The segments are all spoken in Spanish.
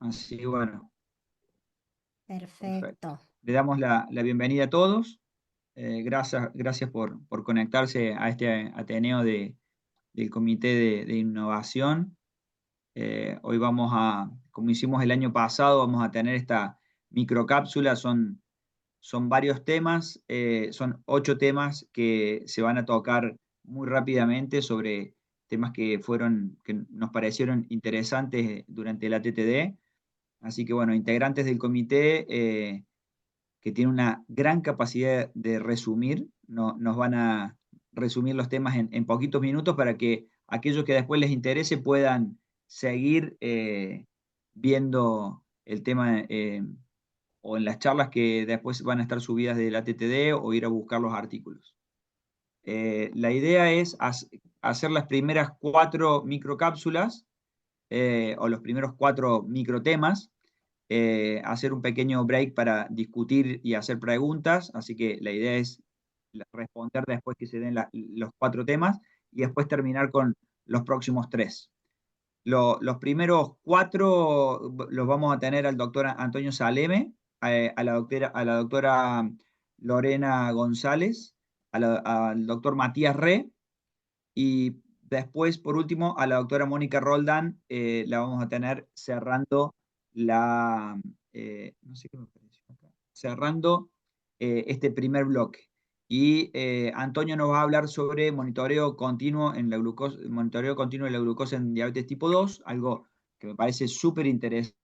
Así que bueno, perfecto. Perfecto. Le damos la bienvenida a todos. Gracias por conectarse a este Ateneo del Comité de Innovación. Hoy como hicimos el año pasado, vamos a tener esta microcápsula. Son varios temas, son 8 temas que se van a tocar muy rápidamente sobre temas que nos parecieron interesantes durante la TTD. Así que bueno, integrantes del comité que tienen una gran capacidad de resumir, nos van a resumir los temas en poquitos minutos para que aquellos que después les interese puedan seguir viendo el tema o en las charlas que después van a estar subidas de la TTD o ir a buscar los artículos. La idea es hacer las primeras 4 microcápsulas o los primeros 4 microtemas, hacer un pequeño break para discutir y hacer preguntas, así que la idea es responder después que se den los 4 temas y después terminar con los próximos 3. Los primeros 4 los vamos a tener al doctor Antonio Saleme, a la doctora Lorena González, al doctor Matías Re, y después, por último, a la doctora Mónica Roldán, la vamos a tener cerrando no sé qué me pareció acá, cerrando este primer bloque. Y Antonio nos va a hablar sobre monitoreo continuo de la glucosa en diabetes tipo 2, algo que me parece súper interesante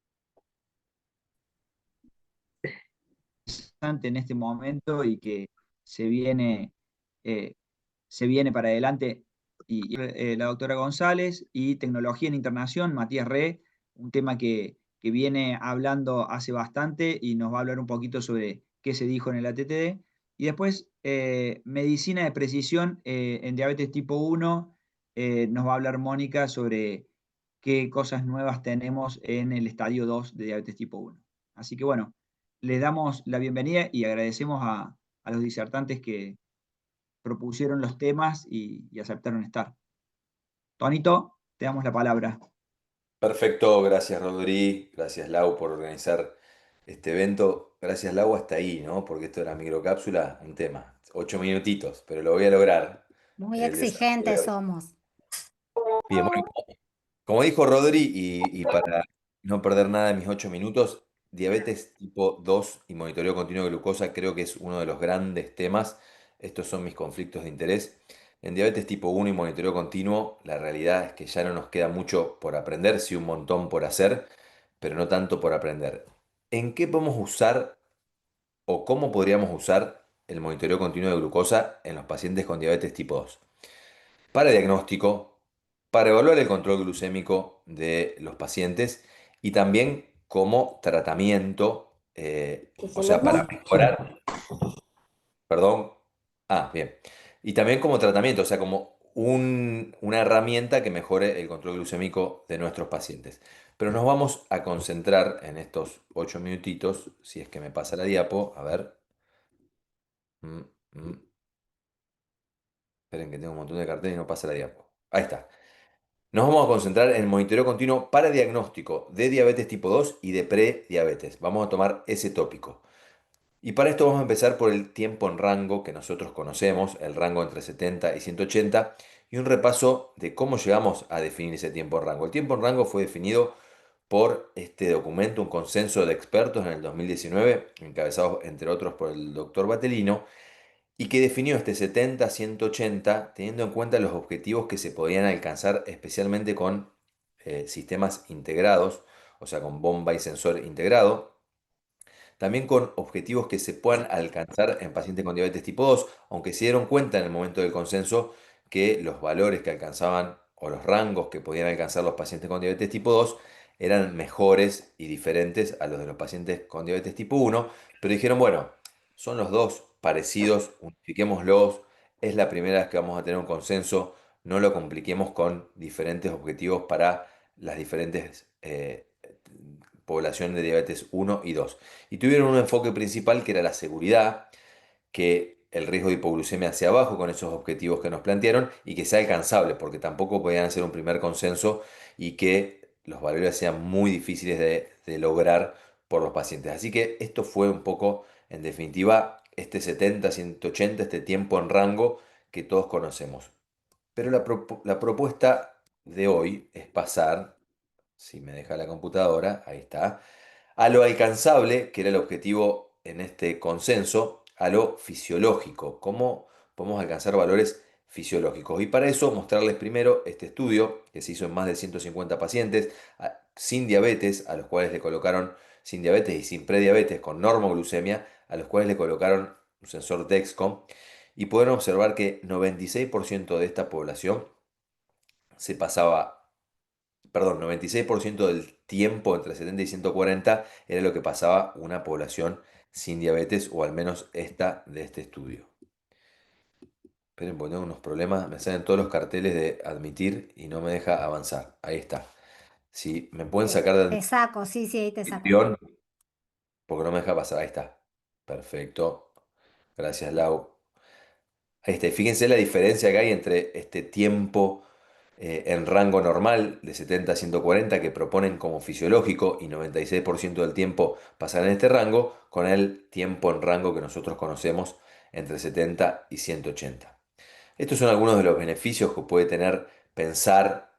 en este momento y que se viene, eh, se viene para adelante. Y la doctora González y tecnología en internación, Matías Re, un tema que viene hablando hace bastante y nos va a hablar un poquito sobre qué se dijo en el ATTD. Y después, medicina de precisión en diabetes tipo 1, nos va a hablar Mónica sobre qué cosas nuevas tenemos en el estadio 2 de diabetes tipo 1. Así que bueno, les damos la bienvenida y agradecemos a los disertantes que propusieron los temas y aceptaron estar. Tonito, te damos la palabra. Perfecto, gracias Rodri, gracias Lau por organizar este evento. Gracias Lau hasta ahí, ¿no? Porque esto de la microcápsula, un tema. 8 minutitos, pero lo voy a lograr. Muy El desafío de exigentes hoy. somos. Bien, bueno, como dijo Rodri, y para no perder nada de mis 8 minutos, diabetes tipo 2 y monitoreo continuo de glucosa creo que es uno de los grandes temas. Estos son mis conflictos de interés. En diabetes tipo 1 y monitoreo continuo, la realidad es que ya no nos queda mucho por aprender, sí un montón por hacer, pero no tanto por aprender. ¿En qué podemos usar o cómo podríamos usar el monitoreo continuo de glucosa en los pacientes con diabetes tipo 2? Para diagnóstico, para evaluar el control glucémico de los pacientes y también como tratamiento, o sea, para mejorar, perdón, bien, y también como tratamiento, o sea, como una herramienta que mejore el control glucémico de nuestros pacientes. Pero nos vamos a concentrar en estos 8 minutitos, si es que me pasa la diapo, a ver. Mm, mm. Esperen que tengo un montón de carteles y no pasa la diapo. Ahí está. Nos vamos a concentrar en el monitoreo continuo para diagnóstico de diabetes tipo 2 y de prediabetes. Vamos a tomar ese tópico. Y para esto vamos a empezar por el tiempo en rango que nosotros conocemos, el rango entre 70 y 180, y un repaso de cómo llegamos a definir ese tiempo en rango. El tiempo en rango fue definido por este documento, un consenso de expertos en el 2019, encabezado entre otros por el doctor Batelino, y que definió este 70-180 teniendo en cuenta los objetivos que se podían alcanzar especialmente con sistemas integrados, o sea, con bomba y sensor integrado, también con objetivos que se puedan alcanzar en pacientes con diabetes tipo 2, aunque se dieron cuenta en el momento del consenso que los valores que alcanzaban o los rangos que podían alcanzar los pacientes con diabetes tipo 2 eran mejores y diferentes a los de los pacientes con diabetes tipo 1, pero dijeron, bueno, son los dos parecidos, unifiquémoslos, es la primera vez que vamos a tener un consenso, no lo compliquemos con diferentes objetivos para las diferentes poblaciones de diabetes 1 y 2. Y tuvieron un enfoque principal que era la seguridad, que el riesgo de hipoglucemia hacia abajo con esos objetivos que nos plantearon y que sea alcanzable, porque tampoco podían hacer un primer consenso y que los valores sean muy difíciles de lograr por los pacientes. Así que esto fue un poco, en definitiva, este 70, 180, este tiempo en rango que todos conocemos. Pero la propuesta de hoy es pasar, si me deja la computadora, ahí está, a lo alcanzable, que era el objetivo en este consenso, a lo fisiológico, cómo podemos alcanzar valores fisiológicos. Y para eso mostrarles primero este estudio que se hizo en más de 150 pacientes sin diabetes, a los cuales le colocaron, sin diabetes y sin prediabetes, con normoglucemia, a los cuales le colocaron un sensor Dexcom, y pudieron observar que 96% de esta población se pasaba, perdón, 96% del tiempo entre 70 y 140 era lo que pasaba una población sin diabetes, o al menos esta de este estudio. Esperen, porque tengo unos problemas, me salen todos los carteles de admitir y no me deja avanzar. Ahí está. Si me pueden sacar de Te saco, sí, sí, ahí te saco. admisión, porque no me deja pasar. Ahí está. Perfecto. Gracias, Lau. Ahí está. Y fíjense la diferencia que hay entre este tiempo en rango normal de 70 a 140 que proponen como fisiológico y 96% del tiempo pasar en este rango, con el tiempo en rango que nosotros conocemos entre 70 y 180. Estos son algunos de los beneficios que puede tener pensar,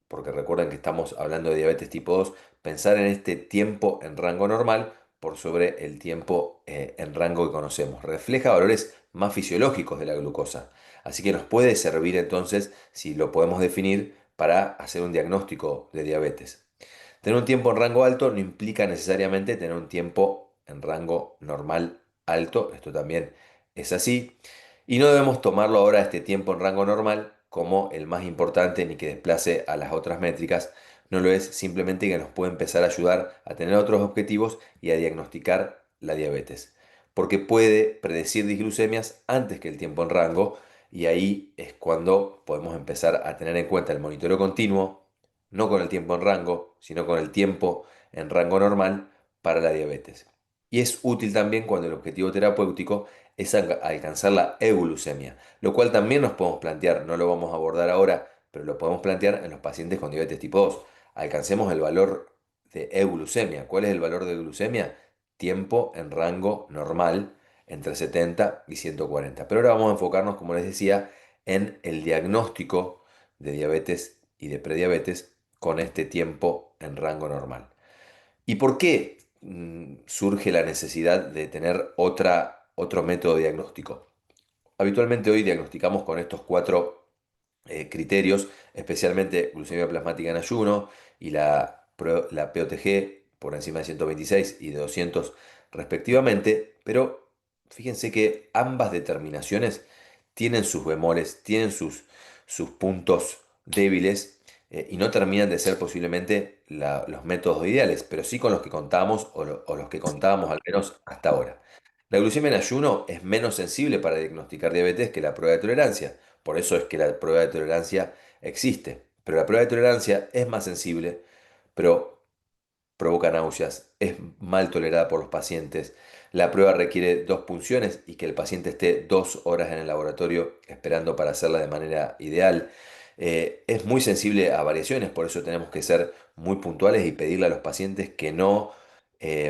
porque recuerden que estamos hablando de diabetes tipo 2, pensar en este tiempo en rango normal por sobre el tiempo en rango que conocemos. Refleja valores más fisiológicos de la glucosa. Así que nos puede servir entonces, si lo podemos definir, para hacer un diagnóstico de diabetes. Tener un tiempo en rango alto no implica necesariamente tener un tiempo en rango normal alto. Esto también es así. Y no debemos tomarlo ahora, este tiempo en rango normal, como el más importante ni que desplace a las otras métricas. No lo es, simplemente que nos puede empezar a ayudar a tener otros objetivos y a diagnosticar la diabetes. Porque puede predecir disglucemias antes que el tiempo en rango, y ahí es cuando podemos empezar a tener en cuenta el monitoreo continuo, no con el tiempo en rango, sino con el tiempo en rango normal para la diabetes. Y es útil también cuando el objetivo terapéutico es alcanzar la euglucemia, lo cual también nos podemos plantear, no lo vamos a abordar ahora, pero lo podemos plantear en los pacientes con diabetes tipo 2. Alcancemos el valor de euglucemia. ¿Cuál es el valor de glucemia? Tiempo en rango normal entre 70 y 140. Pero ahora vamos a enfocarnos, como les decía, en el diagnóstico de diabetes y de prediabetes con este tiempo en rango normal. ¿Y por qué surge la necesidad de tener otro método diagnóstico? Habitualmente hoy diagnosticamos con estos cuatro criterios, especialmente glucemia plasmática en ayuno y la POTG por encima de 126 y de 200 respectivamente, pero fíjense que ambas determinaciones tienen sus bemoles, tienen sus puntos débiles, y no terminan de ser posiblemente los métodos ideales, pero sí con los que contamos, o los que contábamos al menos hasta ahora. La glucemia en ayuno es menos sensible para diagnosticar diabetes que la prueba de tolerancia. Por eso es que la prueba de tolerancia existe. Pero la prueba de tolerancia es más sensible, pero provoca náuseas, es mal tolerada por los pacientes. La prueba requiere dos punciones y que el paciente esté 2 horas en el laboratorio esperando para hacerla de manera ideal. Es muy sensible a variaciones, por eso tenemos que ser muy puntuales y pedirle a los pacientes que no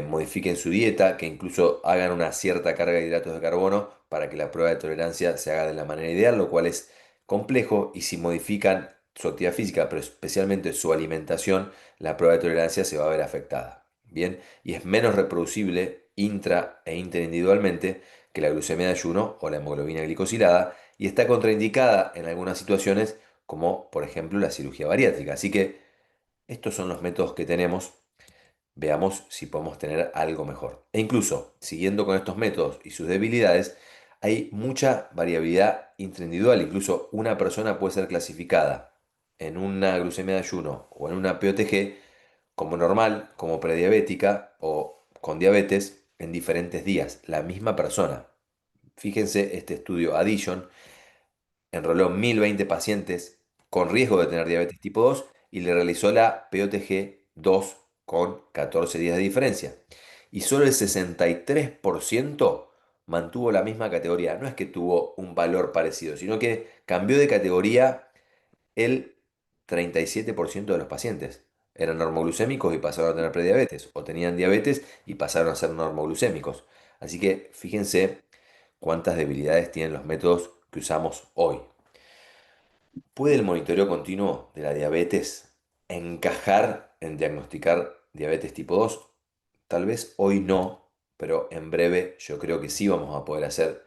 modifiquen su dieta, que incluso hagan una cierta carga de hidratos de carbono para que la prueba de tolerancia se haga de la manera ideal, lo cual es complejo, y si modifican su actividad física, pero especialmente su alimentación, la prueba de tolerancia se va a ver afectada. Bien, y es menos reproducible intra e interindividualmente que la glucemia de ayuno o la hemoglobina glicosilada, y está contraindicada en algunas situaciones, como por ejemplo la cirugía bariátrica. Así que estos son los métodos que tenemos. Veamos si podemos tener algo mejor. E incluso, siguiendo con estos métodos y sus debilidades, hay mucha variabilidad intraindividual. Incluso una persona puede ser clasificada en una glucemia de ayuno o en una POTG como normal, como prediabética o con diabetes en diferentes días. La misma persona. Fíjense este estudio Addition, enroló 1020 pacientes con riesgo de tener diabetes tipo 2 y le realizó la POTG 2 con 14 días de diferencia. Y solo el 63% mantuvo la misma categoría. No es que tuvo un valor parecido, sino que cambió de categoría el 37% de los pacientes. Eran normoglucémicos y pasaron a tener prediabetes, o tenían diabetes y pasaron a ser normoglucémicos. Así que fíjense cuántas debilidades tienen los métodos que usamos hoy. ¿Puede el monitoreo continuo de la diabetes encajar en diagnosticar diabetes tipo 2? Tal vez hoy no, pero en breve yo creo que sí vamos a poder hacer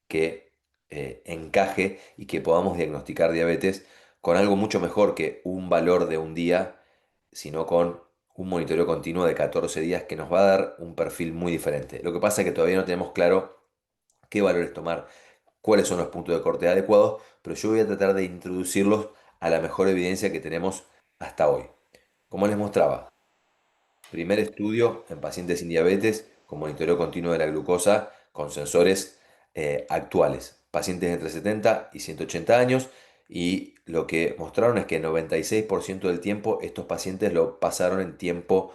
que encaje y que podamos diagnosticar diabetes con algo mucho mejor que un valor de un día, sino con un monitoreo continuo de 14 días que nos va a dar un perfil muy diferente. Lo que pasa es que todavía no tenemos claro qué valores tomar, cuáles son los puntos de corte adecuados, pero yo voy a tratar de introducirlos a la mejor evidencia que tenemos hasta hoy. Como les mostraba, primer estudio en pacientes sin diabetes con monitoreo continuo de la glucosa con sensores actuales, pacientes entre 70 y 180 años, y lo que mostraron es que 96% del tiempo estos pacientes lo pasaron en tiempo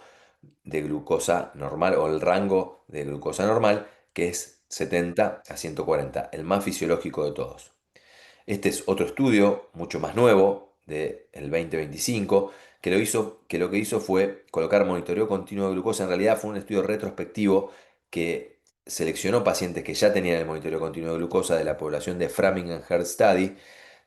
de glucosa normal o el rango de glucosa normal, que es 70 a 140, el más fisiológico de todos. Este es otro estudio, mucho más nuevo, del 2025, que lo que hizo fue colocar monitoreo continuo de glucosa. En realidad fue un estudio retrospectivo que seleccionó pacientes que ya tenían el monitoreo continuo de glucosa de la población de Framingham Heart Study.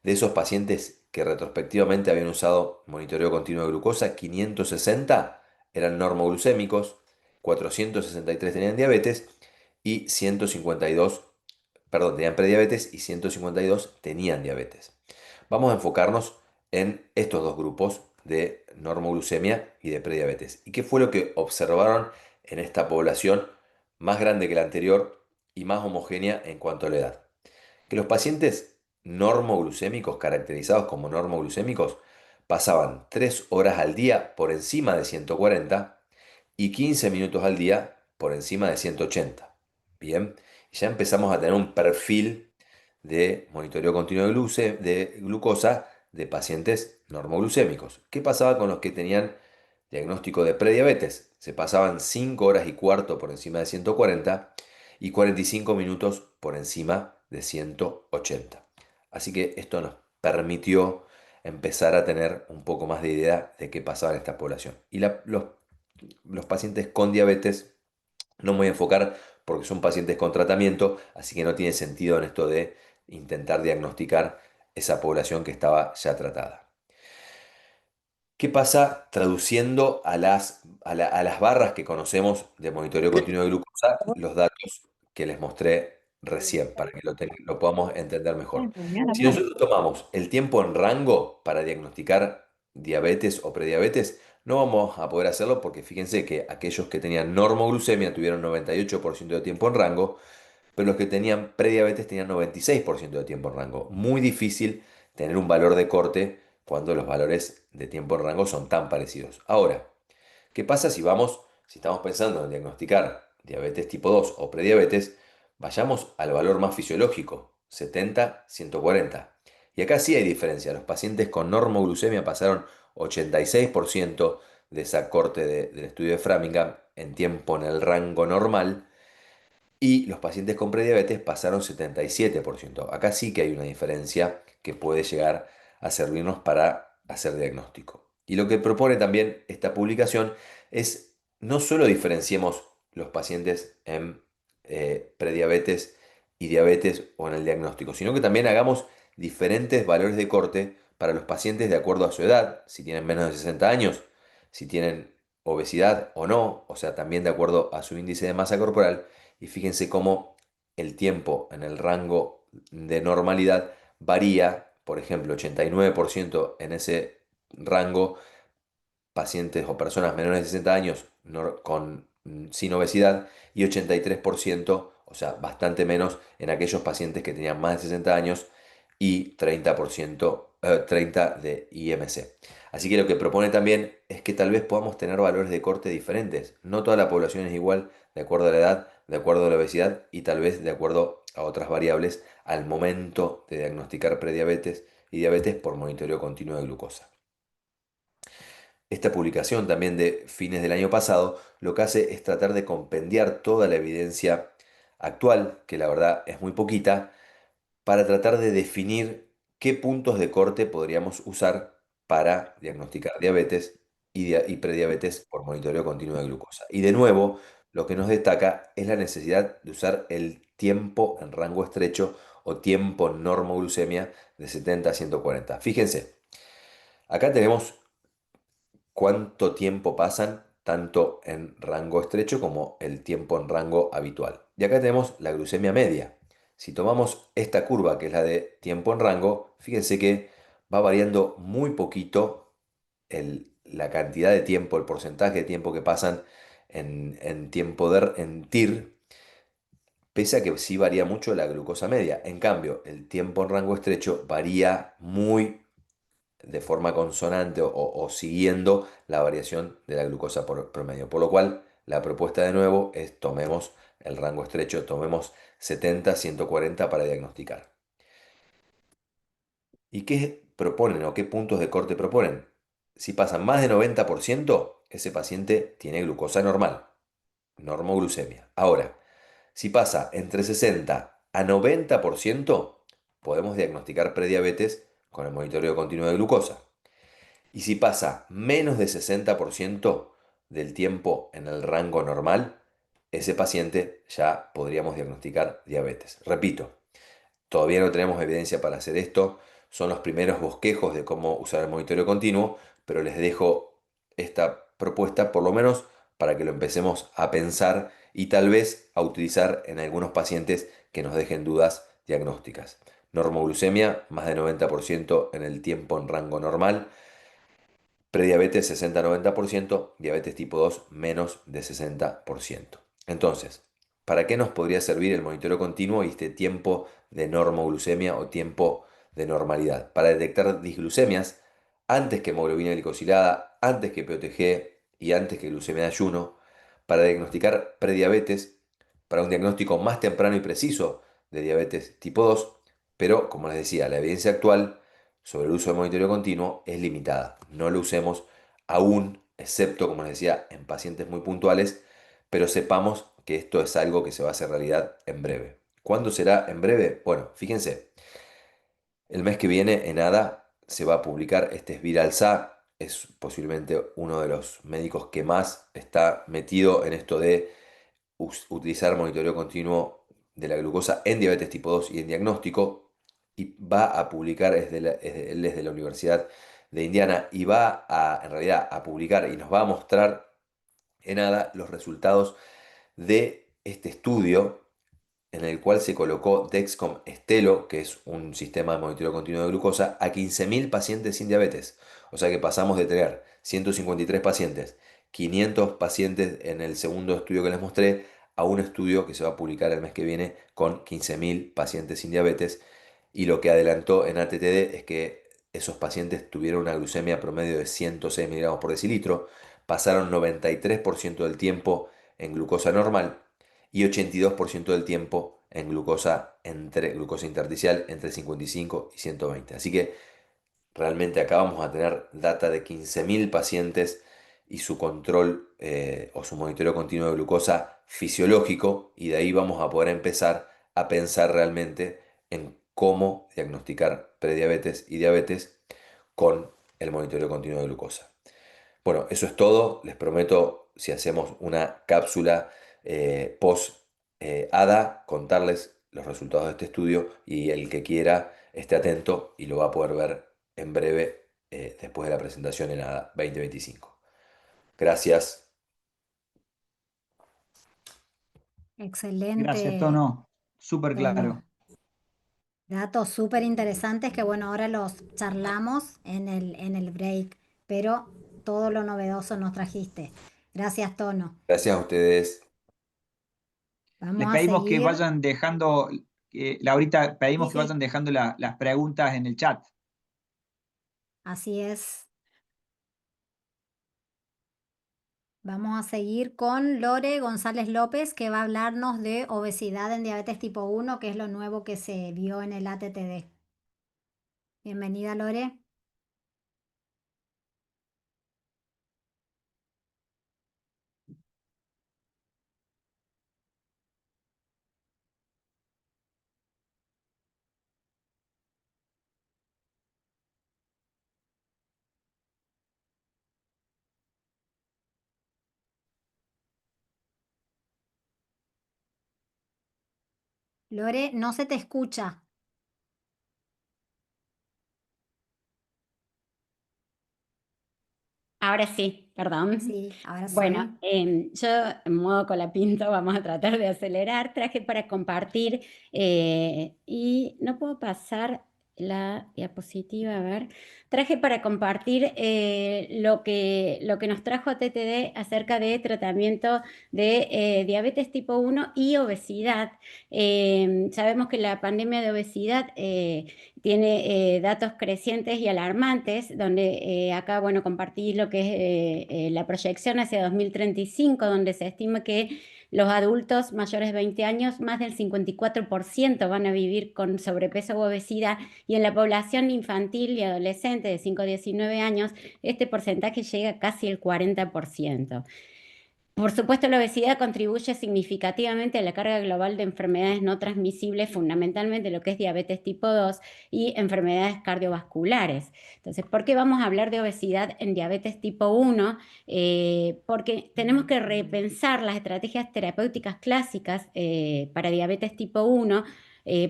De esos pacientes que retrospectivamente habían usado monitoreo continuo de glucosa, 560 eran normoglucémicos, 463 tenían diabetes y 152, perdón, tenían prediabetes y 152 tenían diabetes. Vamos a enfocarnos en estos dos grupos de normoglucemia y de prediabetes. ¿Y qué fue lo que observaron en esta población más grande que la anterior y más homogénea en cuanto a la edad? Que los pacientes normoglucémicos, caracterizados como normoglucémicos, pasaban 3 horas al día por encima de 140 y 15 minutos al día por encima de 180. Bien, ya empezamos a tener un perfil de monitoreo continuo de glucosa de pacientes normoglucémicos. ¿Qué pasaba con los que tenían diagnóstico de prediabetes? Se pasaban 5 horas y cuarto por encima de 140 y 45 minutos por encima de 180. Así que esto nos permitió empezar a tener un poco más de idea de qué pasaba en esta población. Y los pacientes con diabetes no me voy a enfocar porque son pacientes con tratamiento, así que no tiene sentido en esto de intentar diagnosticar esa población que estaba ya tratada. ¿Qué pasa traduciendo a las barras que conocemos de monitoreo continuo de glucosa los datos que les mostré recién para que lo podamos entender mejor? Si nosotros tomamos el tiempo en rango para diagnosticar diabetes o prediabetes, no vamos a poder hacerlo porque fíjense que aquellos que tenían normoglucemia tuvieron 98% de tiempo en rango, pero los que tenían prediabetes tenían 96% de tiempo en rango. Muy difícil tener un valor de corte cuando los valores de tiempo en rango son tan parecidos. Ahora, ¿qué pasa si estamos pensando en diagnosticar diabetes tipo 2 o prediabetes? Vayamos al valor más fisiológico, 70, 140. Y acá sí hay diferencia. Los pacientes con normoglucemia pasaron 86% de esa corte del estudio de Framingham en tiempo en el rango normal, y los pacientes con prediabetes pasaron 77%. Acá sí que hay una diferencia que puede llegar a servirnos para hacer diagnóstico. Y lo que propone también esta publicación es no solo diferenciemos los pacientes en prediabetes y diabetes o en el diagnóstico, sino que también hagamos diferentes valores de corte para los pacientes de acuerdo a su edad, si tienen menos de 60 años, si tienen obesidad o no, o sea, también de acuerdo a su índice de masa corporal, y fíjense cómo el tiempo en el rango de normalidad varía, por ejemplo, 89% en ese rango, pacientes o personas menores de 60 años sin obesidad, y 83%, o sea, bastante menos en aquellos pacientes que tenían más de 60 años y 30%, 30 de IMC. Así que lo que propone también es que tal vez podamos tener valores de corte diferentes. No toda la población es igual de acuerdo a la edad, de acuerdo a la obesidad y tal vez de acuerdo a otras variables al momento de diagnosticar prediabetes y diabetes por monitoreo continuo de glucosa. Esta publicación también de fines del año pasado lo que hace es tratar de compendiar toda la evidencia actual, que la verdad es muy poquita, para tratar de definir qué puntos de corte podríamos usar para diagnosticar diabetes y prediabetes por monitoreo continuo de glucosa. Y de nuevo, lo que nos destaca es la necesidad de usar el tiempo en rango estrecho o tiempo normoglucemia de 70 a 140. Fíjense, acá tenemos cuánto tiempo pasan tanto en rango estrecho como el tiempo en rango habitual. Y acá tenemos la glucemia media. Si tomamos esta curva, que es la de tiempo en rango, fíjense que va variando muy poquito la cantidad de tiempo, el porcentaje de tiempo que pasan en tiempo en TIR, pese a que sí varía mucho la glucosa media. En cambio, el tiempo en rango estrecho varía muy de forma consonante o siguiendo la variación de la glucosa por promedio. Por lo cual, la propuesta de nuevo es tomemos el rango estrecho, tomemos 70-140 para diagnosticar. ¿Y qué proponen o qué puntos de corte proponen? Si pasan más de 90%, ese paciente tiene glucosa normal, normoglucemia. Ahora, si pasa entre 60 a 90%, podemos diagnosticar prediabetes con el monitoreo continuo de glucosa. Y si pasa menos de 60% del tiempo en el rango normal, ese paciente ya podríamos diagnosticar diabetes. Repito, todavía no tenemos evidencia para hacer esto, son los primeros bosquejos de cómo usar el monitoreo continuo, pero les dejo esta propuesta por lo menos para que lo empecemos a pensar y tal vez a utilizar en algunos pacientes que nos dejen dudas diagnósticas. Normoglucemia, más de 90% en el tiempo en rango normal. Prediabetes 60-90%, diabetes tipo 2 menos de 60%. Entonces, ¿para qué nos podría servir el monitoreo continuo y este tiempo de normoglucemia o tiempo de normalidad? Para detectar disglucemias antes que hemoglobina glicosilada, antes que POTG y antes que glucemia de ayuno, para diagnosticar prediabetes, para un diagnóstico más temprano y preciso de diabetes tipo 2, pero como les decía, la evidencia actual sobre el uso del monitoreo continuo es limitada. No lo usemos aún, excepto, como les decía, en pacientes muy puntuales, pero sepamos que esto es algo que se va a hacer realidad en breve. ¿Cuándo será en breve? Bueno, fíjense, el mes que viene en ADA se va a publicar, este es Viral Sa, es posiblemente uno de los médicos que más está metido en esto de utilizar monitoreo continuo de la glucosa en diabetes tipo 2 y en diagnóstico, y va a publicar, él es de la Universidad de Indiana, y va a, en realidad, a publicar y nos va a mostrar en ADA los resultados de este estudio en el cual se colocó Dexcom Stelo, que es un sistema de monitoreo continuo de glucosa, a 15.000 pacientes sin diabetes. O sea que pasamos de tener 153 pacientes, 500 pacientes en el segundo estudio que les mostré, a un estudio que se va a publicar el mes que viene con 15.000 pacientes sin diabetes. Y lo que adelantó en ATTD es que esos pacientes tuvieron una glucemia promedio de 106 miligramos por decilitro, pasaron 93% del tiempo en glucosa normal y 82% del tiempo en glucosa intersticial entre 55 y 120. Así que realmente acá vamos a tener data de 15.000 pacientes y su control o su monitoreo continuo de glucosa fisiológico, y de ahí vamos a poder empezar a pensar realmente en cómo diagnosticar prediabetes y diabetes con el monitoreo continuo de glucosa. Bueno, eso es todo. Les prometo, si hacemos una cápsula post ADA, contarles los resultados de este estudio, y el que quiera esté atento y lo va a poder ver en breve después de la presentación en ADA 2025. Gracias. Gracias, Excelente, Tono. Súper Tono. claro. Datos súper interesantes que bueno, ahora los charlamos en el break, pero todo lo novedoso nos trajiste. Gracias, Tono. Gracias a ustedes. Vamos Les a pedimos que seguir, vayan dejando, Laurita, pedimos sí, que vayan sí, dejando las preguntas en el chat. así es. Vamos a seguir con Lore González López, que va a hablarnos de obesidad en diabetes tipo 1, que es lo nuevo que se vio en el ATTD. Bienvenida, Lore. Lore, no se te escucha. Ahora sí, perdón. Sí, ahora Bueno, sí. yo en modo colapinto vamos a tratar de acelerar. Traje para compartir y no puedo pasar la diapositiva, a ver. Traje para compartir lo que nos trajo TTD acerca de tratamiento de diabetes tipo 1 y obesidad. Sabemos que la pandemia de obesidad tiene datos crecientes y alarmantes, donde acá, bueno, compartí lo que es la proyección hacia 2035, donde se estima que los adultos mayores de 20 años, más del 54% van a vivir con sobrepeso u obesidad, y en la población infantil y adolescente de 5 a 19 años, este porcentaje llega casi al 40%. Por supuesto, la obesidad contribuye significativamente a la carga global de enfermedades no transmisibles, fundamentalmente lo que es diabetes tipo 2 y enfermedades cardiovasculares. Entonces, ¿por qué vamos a hablar de obesidad en diabetes tipo 1? Porque tenemos que repensar las estrategias terapéuticas clásicas para diabetes tipo 1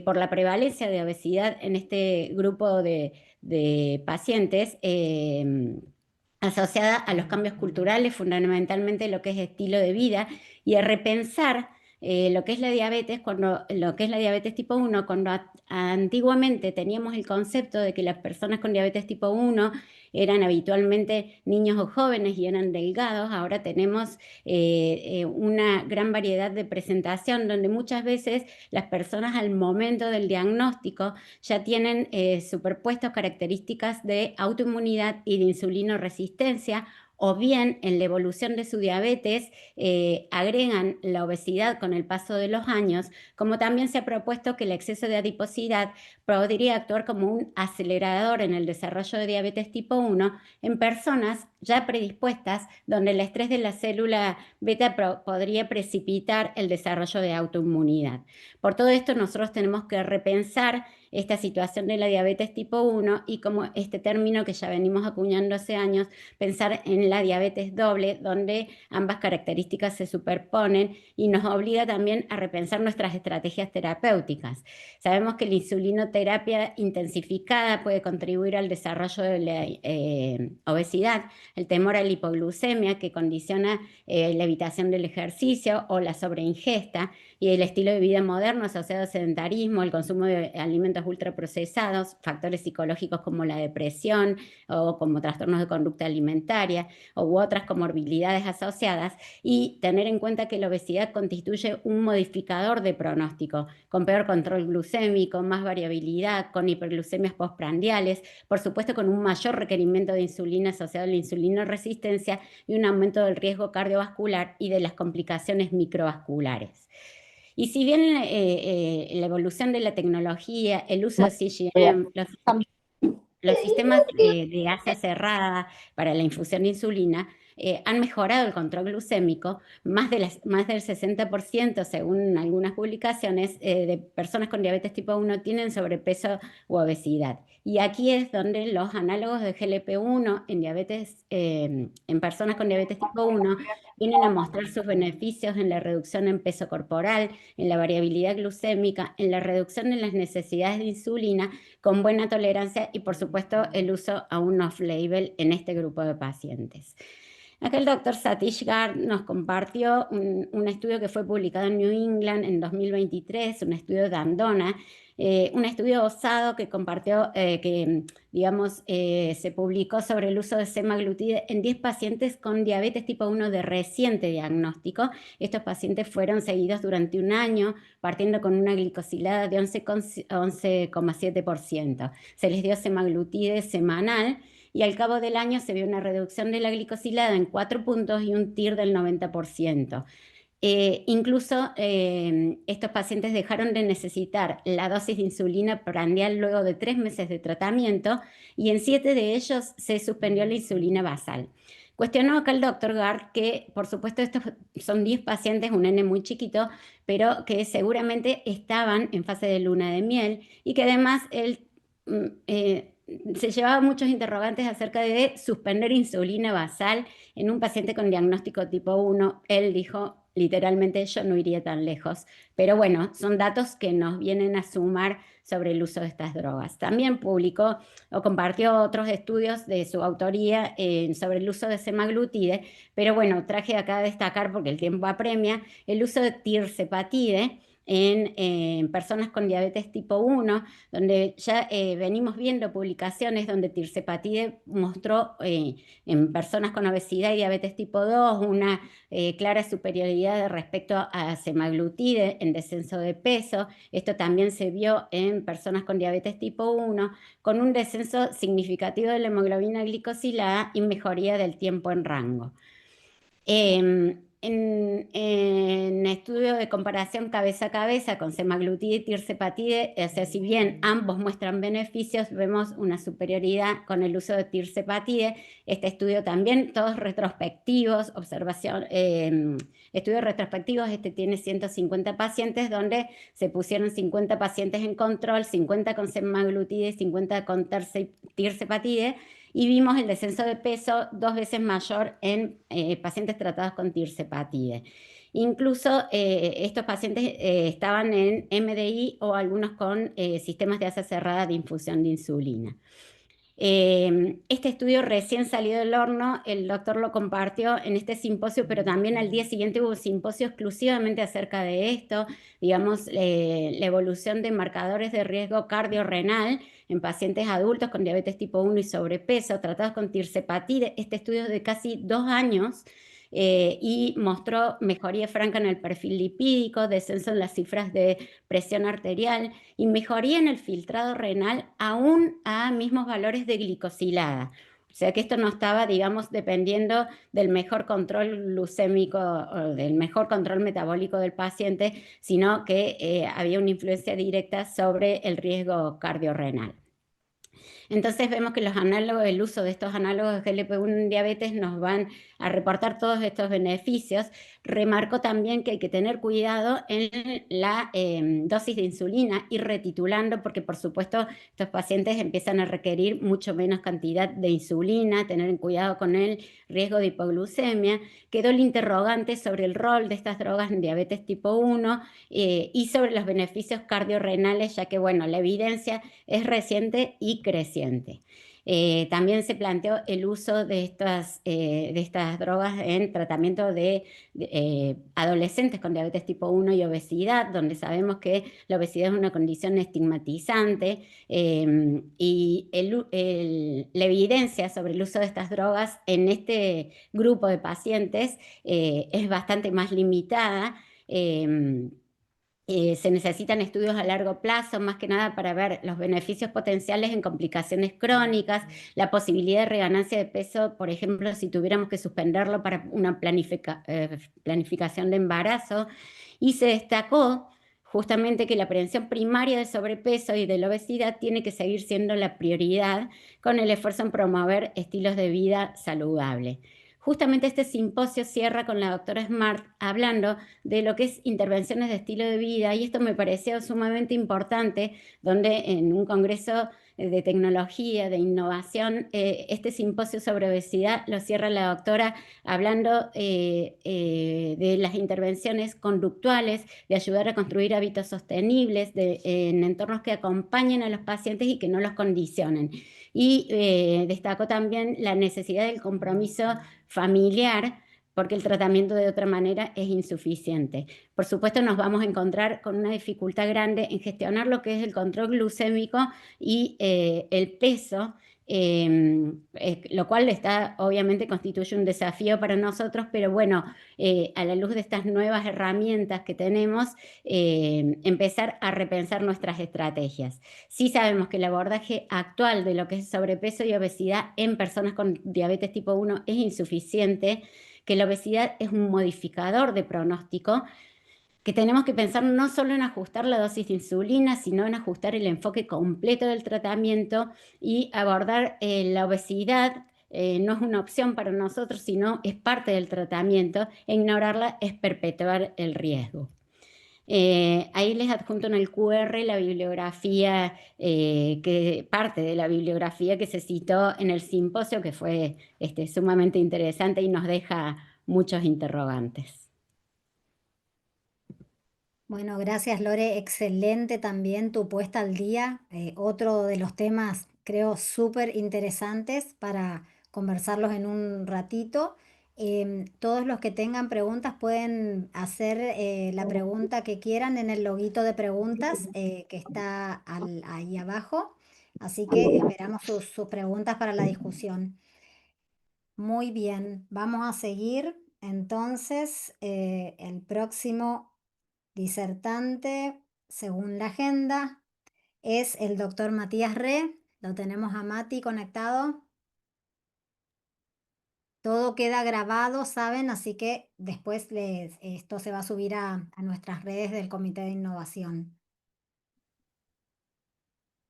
por la prevalencia de obesidad en este grupo de pacientes. Asociada a los cambios culturales, fundamentalmente lo que es estilo de vida, y a repensar lo que es la diabetes, lo que es la diabetes tipo 1, cuando antiguamente teníamos el concepto de que las personas con diabetes tipo 1 eran habitualmente niños o jóvenes y eran delgados. Ahora tenemos una gran variedad de presentación, donde muchas veces las personas al momento del diagnóstico ya tienen superpuestos características de autoinmunidad y de insulinoresistencia, o bien en la evolución de su diabetes agregan la obesidad con el paso de los años, como también se ha propuesto que el exceso de adiposidad podría actuar como un acelerador en el desarrollo de diabetes tipo 1 en personas ya predispuestas, donde el estrés de la célula beta podría precipitar el desarrollo de autoinmunidad. Por todo esto, nosotros tenemos que repensar esta situación de la diabetes tipo 1 y, como este término que ya venimos acuñando hace años, pensar en la diabetes doble, donde ambas características se superponen y nos obliga también a repensar nuestras estrategias terapéuticas. Sabemos que la insulinoterapia intensificada puede contribuir al desarrollo de la obesidad, el temor a la hipoglucemia, que condiciona la evitación del ejercicio o la sobreingesta, y el estilo de vida moderno asociado al sedentarismo, el consumo de alimentos ultraprocesados, factores psicológicos como la depresión o como trastornos de conducta alimentaria u otras comorbilidades asociadas, y tener en cuenta que la obesidad constituye un modificador de pronóstico, con peor control glucémico, más variabilidad, con hiperglucemias postprandiales, por supuesto con un mayor requerimiento de insulina asociado a la insulinoresistencia y un aumento del riesgo cardiovascular y de las complicaciones microvasculares. Y si bien la evolución de la tecnología, el uso de CGM, los sistemas de asa cerrada para la infusión de insulina han mejorado el control glucémico. Más del 60%, según algunas publicaciones, de personas con diabetes tipo 1 tienen sobrepeso u obesidad. Y aquí es donde los análogos de GLP-1 en personas con diabetes tipo 1 vienen a mostrar sus beneficios en la reducción en peso corporal, en la variabilidad glucémica, en la reducción de las necesidades de insulina, con buena tolerancia, y por supuesto el uso a un off-label en este grupo de pacientes. Acá el doctor Satish Garg nos compartió un estudio que fue publicado en New England en 2023, un estudio de Andona, un estudio osado que compartió, se publicó sobre el uso de semaglutide en 10 pacientes con diabetes tipo 1 de reciente diagnóstico. Estos pacientes fueron seguidos durante un año, partiendo con una glicosilada de 11,7%. Se les dio semaglutide semanal, y al cabo del año se vio una reducción de la glicosilada en 4 puntos y un TIR del 90%. Incluso estos pacientes dejaron de necesitar la dosis de insulina prandial luego de 3 meses de tratamiento, y en 7 de ellos se suspendió la insulina basal. Cuestionó acá el doctor Garg que, por supuesto, estos son 10 pacientes, un N muy chiquito, pero que seguramente estaban en fase de luna de miel, y que además él se llevaba muchos interrogantes acerca de suspender insulina basal en un paciente con diagnóstico tipo 1. Él dijo: literalmente yo no iría tan lejos, pero bueno, son datos que nos vienen a sumar sobre el uso de estas drogas. También publicó o compartió otros estudios de su autoría sobre el uso de semaglutide, pero bueno, traje acá a destacar, porque el tiempo apremia, el uso de tirzepatide en personas con diabetes tipo 1, donde ya venimos viendo publicaciones donde tirzepatide mostró en personas con obesidad y diabetes tipo 2 una clara superioridad respecto a semaglutide en descenso de peso. Esto también se vio en personas con diabetes tipo 1, con un descenso significativo de la hemoglobina glicosilada y mejoría del tiempo en rango. En estudio de comparación cabeza a cabeza con semaglutide y tirzepatide, o sea, si bien ambos muestran beneficios, vemos una superioridad con el uso de tirzepatide. Este estudio también, todos retrospectivos, estudios retrospectivos, este tiene 150 pacientes, donde se pusieron 50 pacientes en control, 50 con semaglutide y 50 con tirzepatide, y vimos el descenso de peso 2 veces mayor en pacientes tratados con tirzepatide. Incluso estos pacientes estaban en MDI o algunos con sistemas de asa cerrada de infusión de insulina. Este estudio recién salió del horno, el doctor lo compartió en este simposio, pero también al día siguiente hubo un simposio exclusivamente acerca de esto, digamos, la evolución de marcadores de riesgo cardiorrenal en pacientes adultos con diabetes tipo 1 y sobrepeso, tratados con tirzepatide. Este estudio es de casi 2 años y mostró mejoría franca en el perfil lipídico, descenso en las cifras de presión arterial y mejoría en el filtrado renal aún a mismos valores de glicosilada. O sea que esto no estaba, digamos, dependiendo del mejor control glucémico o del mejor control metabólico del paciente, sino que había una influencia directa sobre el riesgo cardiorrenal. Entonces vemos que los análogos, el uso de estos análogos de GLP-1 en diabetes nos van a reportar todos estos beneficios. Remarcó también que hay que tener cuidado en la dosis de insulina, ir retitulando, porque por supuesto estos pacientes empiezan a requerir mucho menos cantidad de insulina, tener cuidado con el riesgo de hipoglucemia. Quedó el interrogante sobre el rol de estas drogas en diabetes tipo 1 y sobre los beneficios cardiorrenales, ya que bueno, la evidencia es reciente y creciente. También se planteó el uso de estas drogas en tratamiento de adolescentes con diabetes tipo 1 y obesidad, donde sabemos que la obesidad es una condición estigmatizante y la evidencia sobre el uso de estas drogas en este grupo de pacientes es bastante más limitada. Se necesitan estudios a largo plazo, más que nada para ver los beneficios potenciales en complicaciones crónicas, la posibilidad de reganancia de peso, por ejemplo, si tuviéramos que suspenderlo para una planificación de embarazo, y se destacó justamente que la prevención primaria del sobrepeso y de la obesidad tiene que seguir siendo la prioridad con el esfuerzo en promover estilos de vida saludable. Justamente este simposio cierra con la doctora Smart hablando de lo que es intervenciones de estilo de vida, y esto me pareció sumamente importante, donde en un congreso de tecnología, de innovación, este simposio sobre obesidad lo cierra la doctora hablando de las intervenciones conductuales, de ayudar a construir hábitos sostenibles en entornos que acompañen a los pacientes y que no los condicionen. Y destacó también la necesidad del compromiso familiar, porque el tratamiento de otra manera es insuficiente. Por supuesto, nos vamos a encontrar con una dificultad grande en gestionar lo que es el control glucémico y el peso, lo cual obviamente constituye un desafío para nosotros, pero bueno, a la luz de estas nuevas herramientas que tenemos, empezar a repensar nuestras estrategias. Sí sabemos que el abordaje actual de lo que es sobrepeso y obesidad en personas con diabetes tipo 1 es insuficiente, que la obesidad es un modificador de pronóstico, que tenemos que pensar no solo en ajustar la dosis de insulina, sino en ajustar el enfoque completo del tratamiento y abordar la obesidad. No es una opción para nosotros, sino es parte del tratamiento, e ignorarla es perpetuar el riesgo. Ahí les adjunto en el QR la bibliografía, parte de la bibliografía que se citó en el simposio, que fue sumamente interesante y nos deja muchos interrogantes. Bueno, gracias Lore, excelente también tu puesta al día. Otro de los temas creo súper interesantes para conversarlos en un ratito. Todos los que tengan preguntas pueden hacer la pregunta que quieran en el loguito de preguntas que está ahí abajo. Así que esperamos sus preguntas para la discusión. Muy bien, vamos a seguir. Entonces, el próximo disertante, según la agenda, es el doctor Matías Re. Lo tenemos a Mati conectado. Todo queda grabado, ¿saben? Así que después esto se va a subir a nuestras redes del Comité de Innovación.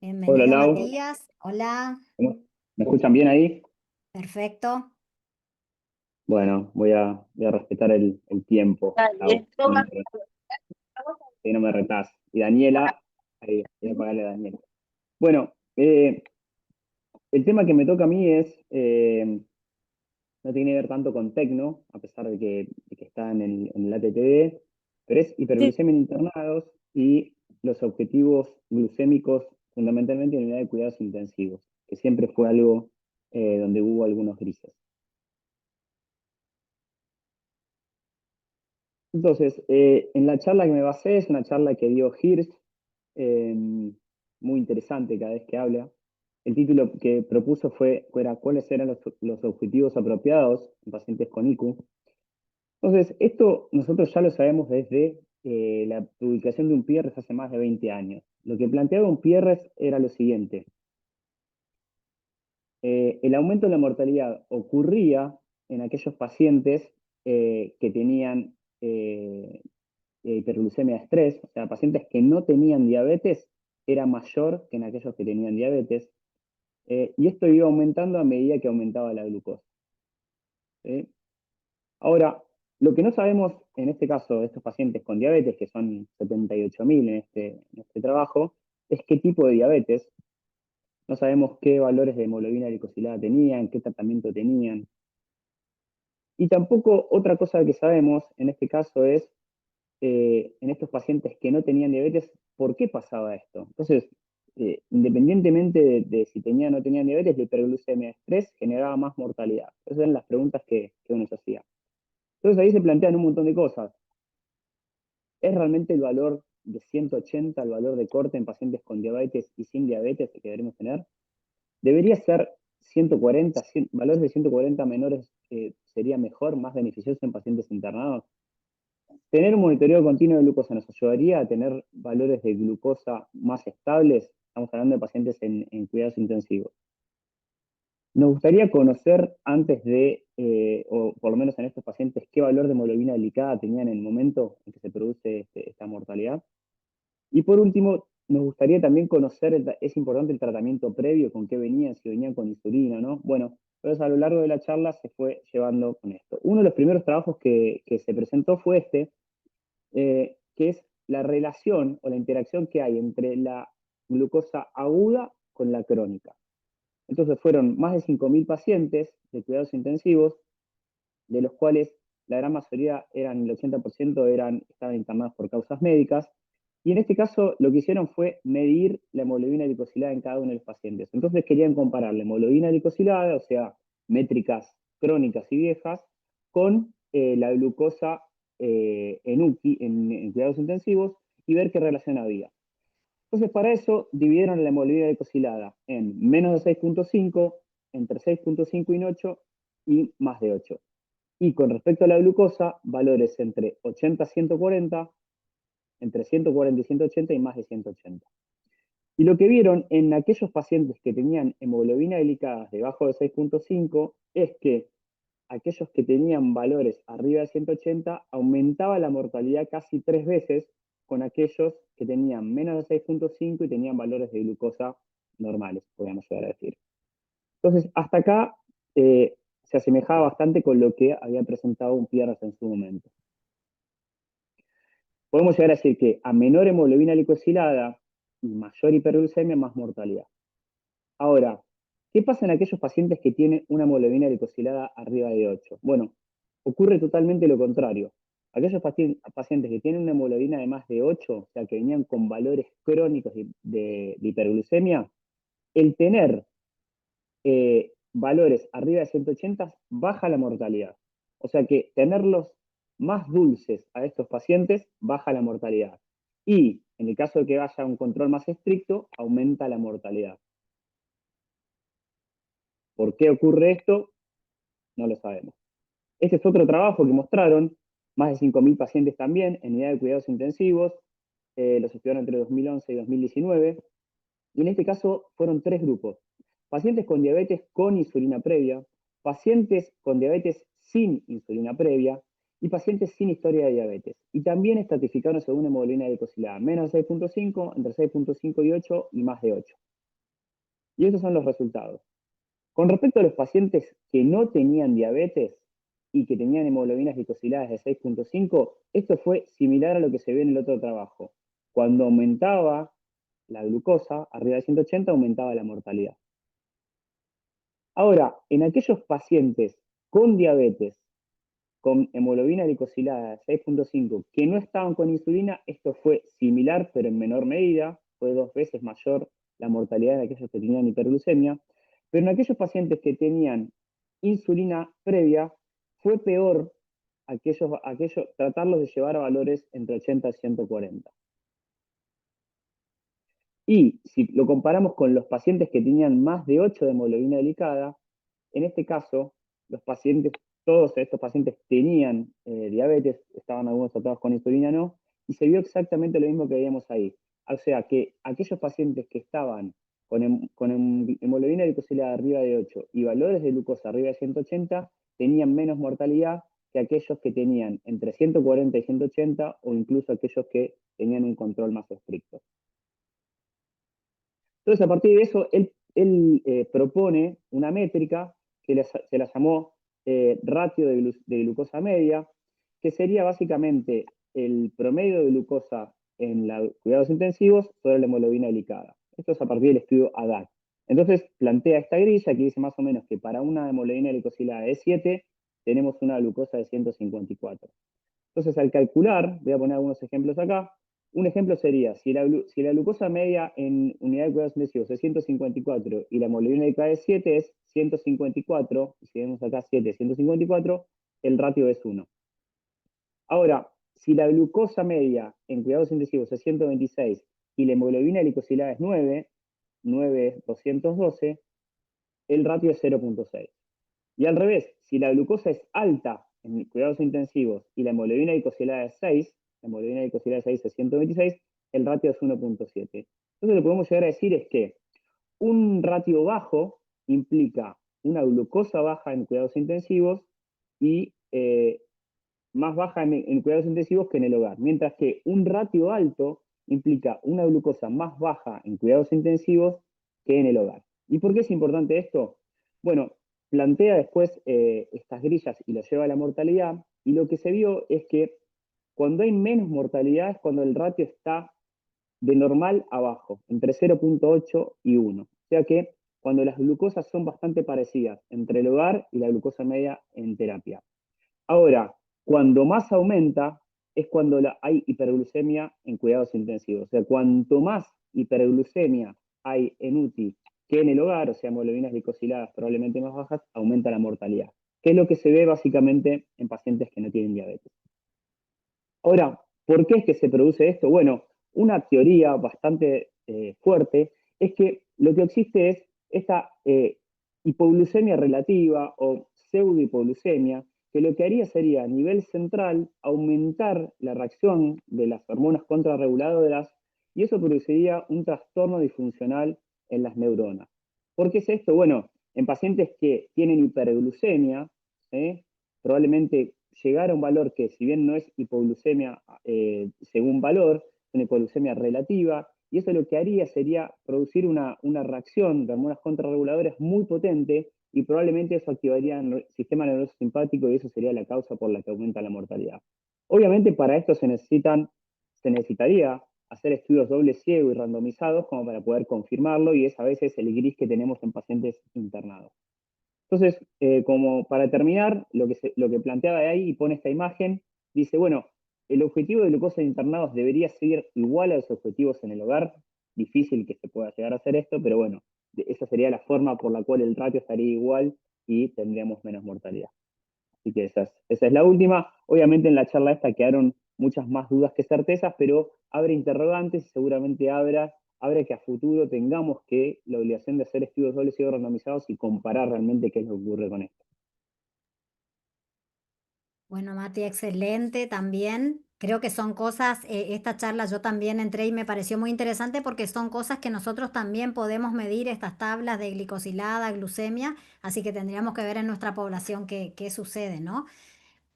Hola, Bienvenido, Lau. Matías. Hola. ¿Me escuchan bien ahí? Perfecto. Bueno, voy a respetar el tiempo, Lau, que no me retás. Y Daniela, ahí, voy a pagarle a Daniela. Bueno, el tema que me toca a mí no tiene que ver tanto con tecno, a pesar de que está en el ATTD, pero es hiperglucemia en internados y los objetivos glucémicos fundamentalmente en unidad de cuidados intensivos, que siempre fue algo donde hubo algunos grises. Entonces, en la charla que me basé, es una charla que dio Hirsch, muy interesante cada vez que habla. El título que propuso era ¿cuáles eran los objetivos apropiados en pacientes con ICU? Entonces, esto nosotros ya lo sabemos desde la publicación de un Pierres hace más de 20 años. Lo que planteaba un Pierres era lo siguiente. El aumento de la mortalidad ocurría en aquellos pacientes que tenían hiperglucemia de estrés, o sea, pacientes que no tenían diabetes, era mayor que en aquellos que tenían diabetes, y esto iba aumentando a medida que aumentaba la glucosa. ¿Sí? Ahora, lo que no sabemos en este caso de estos pacientes con diabetes, que son 78.000 en este trabajo, es qué tipo de diabetes. No sabemos qué valores de hemoglobina glicosilada tenían, qué tratamiento tenían. Y tampoco otra cosa que sabemos en este caso es en estos pacientes que no tenían diabetes, ¿por qué pasaba esto? Entonces, independientemente de si tenían o no tenían diabetes, la hiperglucemia de estrés generaba más mortalidad. Esas eran las preguntas que uno se hacía. Entonces ahí se plantean un montón de cosas. ¿Es realmente el valor de 180 el valor de corte en pacientes con diabetes y sin diabetes que deberemos tener? ¿Debería ser 140, valores de 140 menores sería mejor, más beneficioso en pacientes internados? Tener un monitoreo continuo de glucosa nos ayudaría a tener valores de glucosa más estables. Estamos hablando de pacientes en cuidados intensivos. Nos gustaría conocer antes o por lo menos en estos pacientes, qué valor de hemoglobina glicada tenían en el momento en que se produce esta mortalidad. Y por último, nos gustaría también conocer, es importante el tratamiento previo, con qué venían, si venían con insulina, ¿no? Bueno, entonces a lo largo de la charla se fue llevando con esto. Uno de los primeros trabajos que se presentó fue que es la relación o la interacción que hay entre la glucosa aguda con la crónica. Entonces fueron más de 5.000 pacientes de cuidados intensivos, de los cuales la gran mayoría el 80% estaban internados por causas médicas, y en este caso lo que hicieron fue medir la hemoglobina glicosilada en cada uno de los pacientes. Entonces querían comparar la hemoglobina glicosilada, o sea, métricas crónicas y viejas, con la glucosa en UCI, en cuidados intensivos, y ver qué relación había. Entonces, para eso, dividieron la hemoglobina glicosilada en menos de 6.5, entre 6.5 y 8, y más de 8. Y con respecto a la glucosa, valores entre 80 a 140, entre 140 y 180 y más de 180. Y lo que vieron en aquellos pacientes que tenían hemoglobina glicada debajo de 6.5 es que aquellos que tenían valores arriba de 180 aumentaba la mortalidad casi 3 veces con aquellos que tenían menos de 6.5 y tenían valores de glucosa normales, podríamos llegar a decir. Entonces, hasta acá se asemejaba bastante con lo que había presentado un Pierres en su momento. Podemos llegar a decir que a menor hemoglobina glicosilada y mayor hiperglucemia, más mortalidad. Ahora, ¿qué pasa en aquellos pacientes que tienen una hemoglobina glicosilada arriba de 8? Bueno, ocurre totalmente lo contrario. aquellos pacientes que tienen una hemoglobina de más de 8, o sea, que venían con valores crónicos de hiperglucemia, el tener valores arriba de 180 baja la mortalidad. O sea que tenerlos más dulces a estos pacientes baja la mortalidad. Y en el caso de que haya un control más estricto, aumenta la mortalidad. ¿Por qué ocurre esto? No lo sabemos. Este es otro trabajo que mostraron, más de 5.000 pacientes también, en unidad de cuidados intensivos, los estudiaron entre 2011 y 2019, y en este caso fueron 3 grupos. Pacientes con diabetes con insulina previa, pacientes con diabetes sin insulina previa, y pacientes sin historia de diabetes. Y también estratificaron según hemoglobina glicosilada, menos 6.5, entre 6.5 y 8, y más de 8. Y estos son los resultados. Con respecto a los pacientes que no tenían diabetes y que tenían hemoglobinas glicosiladas de 6.5, esto fue similar a lo que se ve en el otro trabajo. Cuando aumentaba la glucosa, arriba de 180, aumentaba la mortalidad. Ahora, en aquellos pacientes con diabetes, con hemoglobina glicosilada de 6.5, que no estaban con insulina, esto fue similar, pero en menor medida, fue 2 veces mayor la mortalidad de aquellos que tenían hiperglucemia. Pero en aquellos pacientes que tenían insulina previa, fue peor tratarlos de llevar a valores entre 80 y 140. Y si lo comparamos con los pacientes que tenían más de 8 de hemoglobina glicada, en este caso, todos estos pacientes tenían diabetes, estaban algunos tratados con insulina, no, y se vio exactamente lo mismo que veíamos ahí. O sea que aquellos pacientes que estaban con hemoglobina glicosilada arriba de 8 y valores de glucosa arriba de 180, tenían menos mortalidad que aquellos que tenían entre 140 y 180, o incluso aquellos que tenían un control más estricto. Entonces, a partir de eso, él propone una métrica que se la llamó ratio de glucosa media, que sería básicamente el promedio de glucosa en los cuidados intensivos sobre la hemoglobina glicada. Esto es a partir del estudio ADAC. Entonces, plantea esta grilla que dice más o menos que para una hemoglobina glicosilada de 7, tenemos una glucosa de 154. Entonces, al calcular, voy a poner algunos ejemplos acá. Un ejemplo sería, si la glucosa media en unidad de cuidados intensivos es 154 y la hemoglobina glicada de 7 es 154, si vemos acá 7, 154, el ratio es 1. Ahora, si la glucosa media en cuidados intensivos es 126 y la hemoglobina glicosilada es 9, 212, el ratio es 0.6. Y al revés, si la glucosa es alta en cuidados intensivos y la hemoglobina glicosilada es 6, la hemoglobina glicosilada de 6 es 126, el ratio es 1.7. Entonces lo que podemos llegar a decir es que un ratio bajo implica una glucosa baja en cuidados intensivos y más baja en cuidados intensivos que en el hogar, mientras que un ratio alto implica una glucosa más baja en cuidados intensivos que en el hogar. ¿Y por qué es importante esto? Bueno, plantea después estas grillas y lo lleva a la mortalidad, y lo que se vio es que cuando hay menos mortalidad es cuando el ratio está de normal abajo, entre 0.8 y 1. O sea que cuando las glucosas son bastante parecidas entre el hogar y la glucosa media en terapia. Ahora, cuando más aumenta es cuando hay hiperglucemia en cuidados intensivos. O sea, cuanto más hiperglucemia hay en UTI que en el hogar, o sea, hemoglobinas glicosiladas probablemente más bajas, aumenta la mortalidad, que es lo que se ve básicamente en pacientes que no tienen diabetes. Ahora, ¿por qué es que se produce esto? Bueno, una teoría bastante fuerte es que lo que existe es esta hipoglucemia relativa o pseudohipoglucemia, que lo que haría sería a nivel central aumentar la reacción de las hormonas contrarreguladoras y eso produciría un trastorno disfuncional en las neuronas. ¿Por qué es esto? Bueno, en pacientes que tienen hiperglucemia, probablemente llegar a un valor que, si bien no es hipoglucemia según valor, es una hipoglucemia relativa, y eso lo que haría sería producir una reacción de hormonas contrarreguladoras muy potente, y probablemente eso activaría el sistema nervioso simpático, y eso sería la causa por la que aumenta la mortalidad. Obviamente para esto se necesitaría hacer estudios doble ciego y randomizados como para poder confirmarlo, y es a veces el gris que tenemos en pacientes internados. Entonces, como para terminar, lo que planteaba de ahí y pone esta imagen, dice, bueno, el objetivo de glucosa en internados debería seguir igual a los objetivos en el hogar. Difícil que se pueda llegar a hacer esto, pero bueno, esa sería la forma por la cual el ratio estaría igual y tendríamos menos mortalidad. Así que esa es la última. Obviamente en la charla esta quedaron muchas más dudas que certezas, pero abre interrogantes y seguramente abre que a futuro tengamos que la obligación de hacer estudios dobles y randomizados y comparar realmente qué es lo que ocurre con esto. Bueno, Mati, excelente también. Creo que son cosas, esta charla yo también entré y me pareció muy interesante porque son cosas que nosotros también podemos medir, estas tablas de glicosilada, glucemia, así que tendríamos que ver en nuestra población qué sucede, ¿no?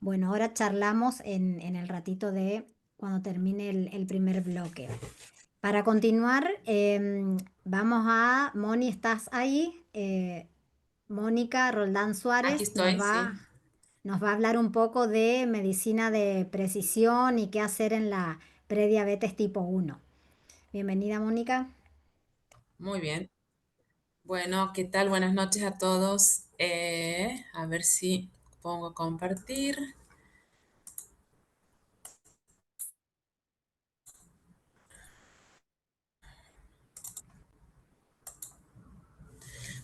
Bueno, ahora charlamos en el ratito de cuando termine el primer bloque. Para continuar, vamos a, Moni, ¿estás ahí? Mónica Roldán Aquí Suárez estoy, sí. nos va a hablar un poco de medicina de precisión y qué hacer en la prediabetes tipo 1. Bienvenida, Mónica. Muy bien. Bueno, ¿qué tal? Buenas noches a todos. A ver si pongo a compartir.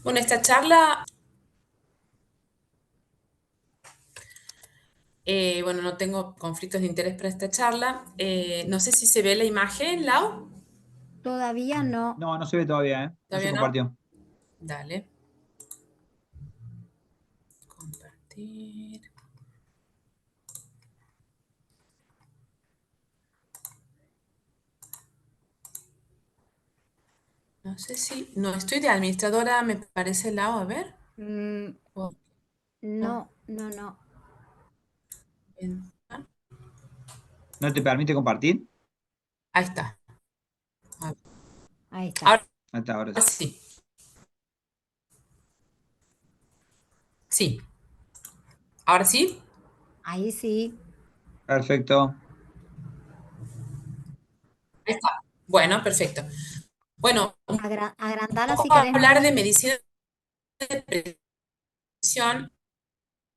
Bueno, esta charla, bueno, no tengo conflictos de interés para esta charla. No sé si se ve la imagen, Lau. Todavía no. No, no se ve todavía, ¿eh? No se ¿Todavía no? compartió. Dale. Compartir. No sé si... No, estoy de administradora, me parece, Lau. A ver. Mm, Oh, no, no, no. bien. ¿No te permite compartir? Ahí está. A ver. Ahí está. Ahora Hasta ahora sí. sí. Sí. Ahora sí. Ahí sí. Perfecto. Ahí está. Bueno, perfecto. Bueno, un Agrandala si poco querés, hablar de Moni. medicina de precisión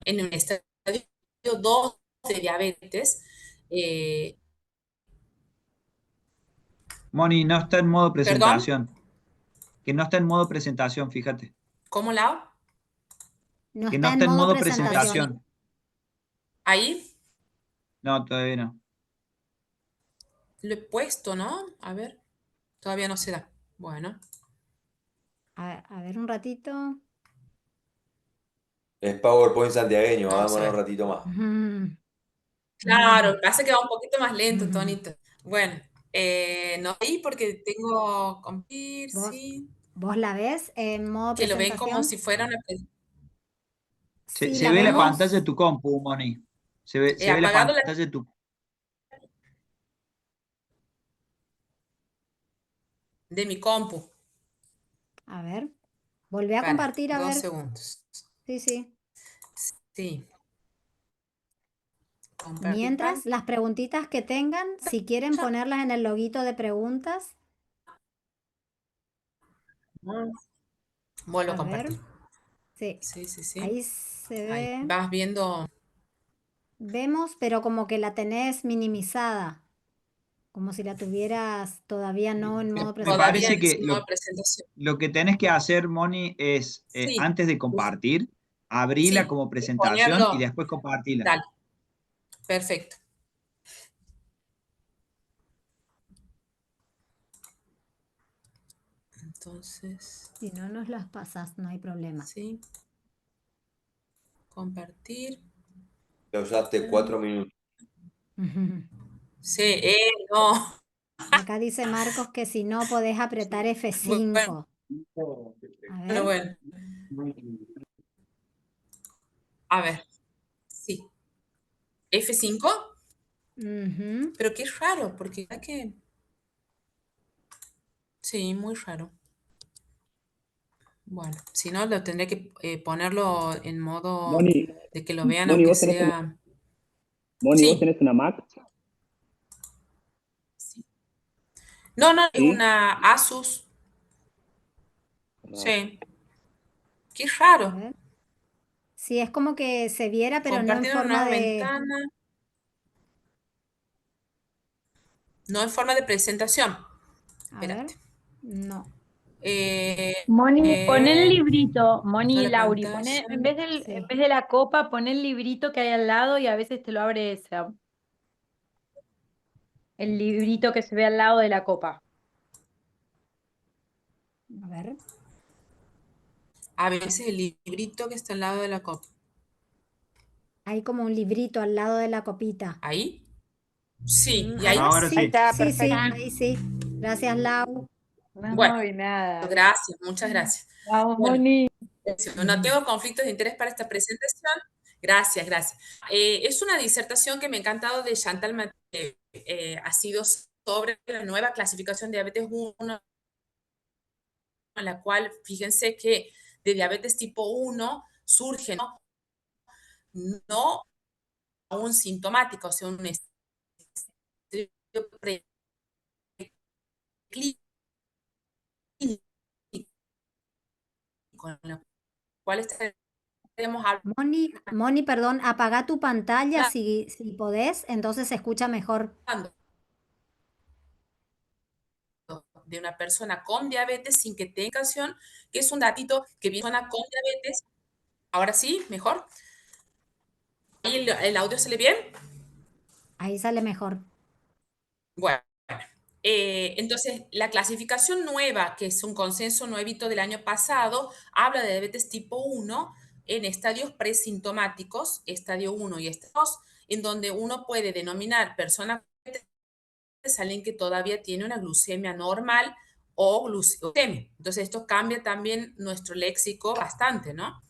en un estadio 2 de diabetes. Eh, Moni, no está en modo ¿Perdón? presentación. Que no está en modo presentación, fíjate. ¿Cómo, Lau? No Que no está en está en modo modo A ver si... presentación. presentación. Ahí No, todavía no. lo he puesto, ¿no? A ver. Todavía no se da. Bueno. A ver un ratito. Es PowerPoint santiagueño, Vamos a vámonos un ver. ratito más. Mm, Claro, pasa que va un poquito más lento, mm. Tonito. Bueno, no ahí porque tengo compartir, ¿Vos, sí. vos la ves en modo Que lo ven como si presentación? fuera una... Se, Sí, se la ve la vemos. pantalla de tu compu, Moni. He Se ve la apagado la pantalla de tu... de mi compu. A ver. Volvé a Para, compartir, a 2 ver. segundos. Sí, sí. Sí, compartir Mientras, pantalla. las preguntitas que tengan, si quieren ponerlas en el loguito de preguntas. Vuelvo a A ver. compartir. Sí. Sí, sí, sí. Ahí se Ahí. ve. Vas viendo. Vemos, pero como que la tenés minimizada. Como si la tuvieras todavía no en modo Me Todavía parece presentación. que en modo presentación. lo que tenés que hacer, Moni, es Sí, antes de compartir, abrirla sí. como Y presentación y ponerlo. después compartirla. Dale. Perfecto. Entonces, Si no nos las pasas, no hay problema. sí. Compartir. Ya usaste 4 minutos. Sí, no. Acá dice Marcos que si no podés apretar Bueno, F5. A ver. bueno. A ver. Sí. F5. Ujú. Pero qué raro, porque ya que. Sí, muy raro. Bueno, si no, lo tendré que ponerlo en modo Moni, de que lo vean Moni, aunque ¿vos tenés una, sea... Moni, ¿vos Sí, tenés una Mac? sí. No, no, es ¿Sí? una Asus. Raro. Sí. Qué A raro. ver. Sí, es como que se viera, pero no en Compartir una forma nueva de... ventana. No en forma de presentación. A ver, Espérate. no. Moni, pon el librito, toda Moni y la Lauri, pantalla. en vez Sí. en vez de la copa, pon el librito que hay al lado y a veces te lo abre esa. El librito que se ve al lado de la copa. A ver. A veces el librito que está al lado de la copa. Hay como un librito al lado de la copita. ¿Ahí? Sí, y A ahí. ver, Ahora sí, Ahí sí. está, sí, sí, perfecto. ahí sí. Gracias, Lau. Bueno, No, y nada. gracias, muchas gracias. Vamos, Bueno, Moni. no tengo conflictos de interés para esta presentación. Gracias, gracias. Es una disertación que me ha encantado de Chantal Maté. Ha sido sobre la nueva clasificación de diabetes 1, en la cual, fíjense que de diabetes tipo 1 surge no aún sintomático, o sea, un estudio preclínico, con lo cual estaremos Moni, perdón, apaga tu pantalla hablando si podés, entonces se escucha mejor. de una persona con diabetes sin que tenga acción, que es un datito que viene una persona con diabetes. Ahora sí, mejor. ¿Ahí el audio sale bien? Ahí sale mejor. Bueno, entonces la clasificación nueva, que es un consenso nuevito del año pasado, habla de diabetes tipo 1 en estadios presintomáticos, estadio 1 y estadio 2, en donde uno puede denominar persona con diabetes a alguien que todavía tiene una glucemia normal o glucemia. Entonces esto cambia también nuestro léxico bastante, ¿no?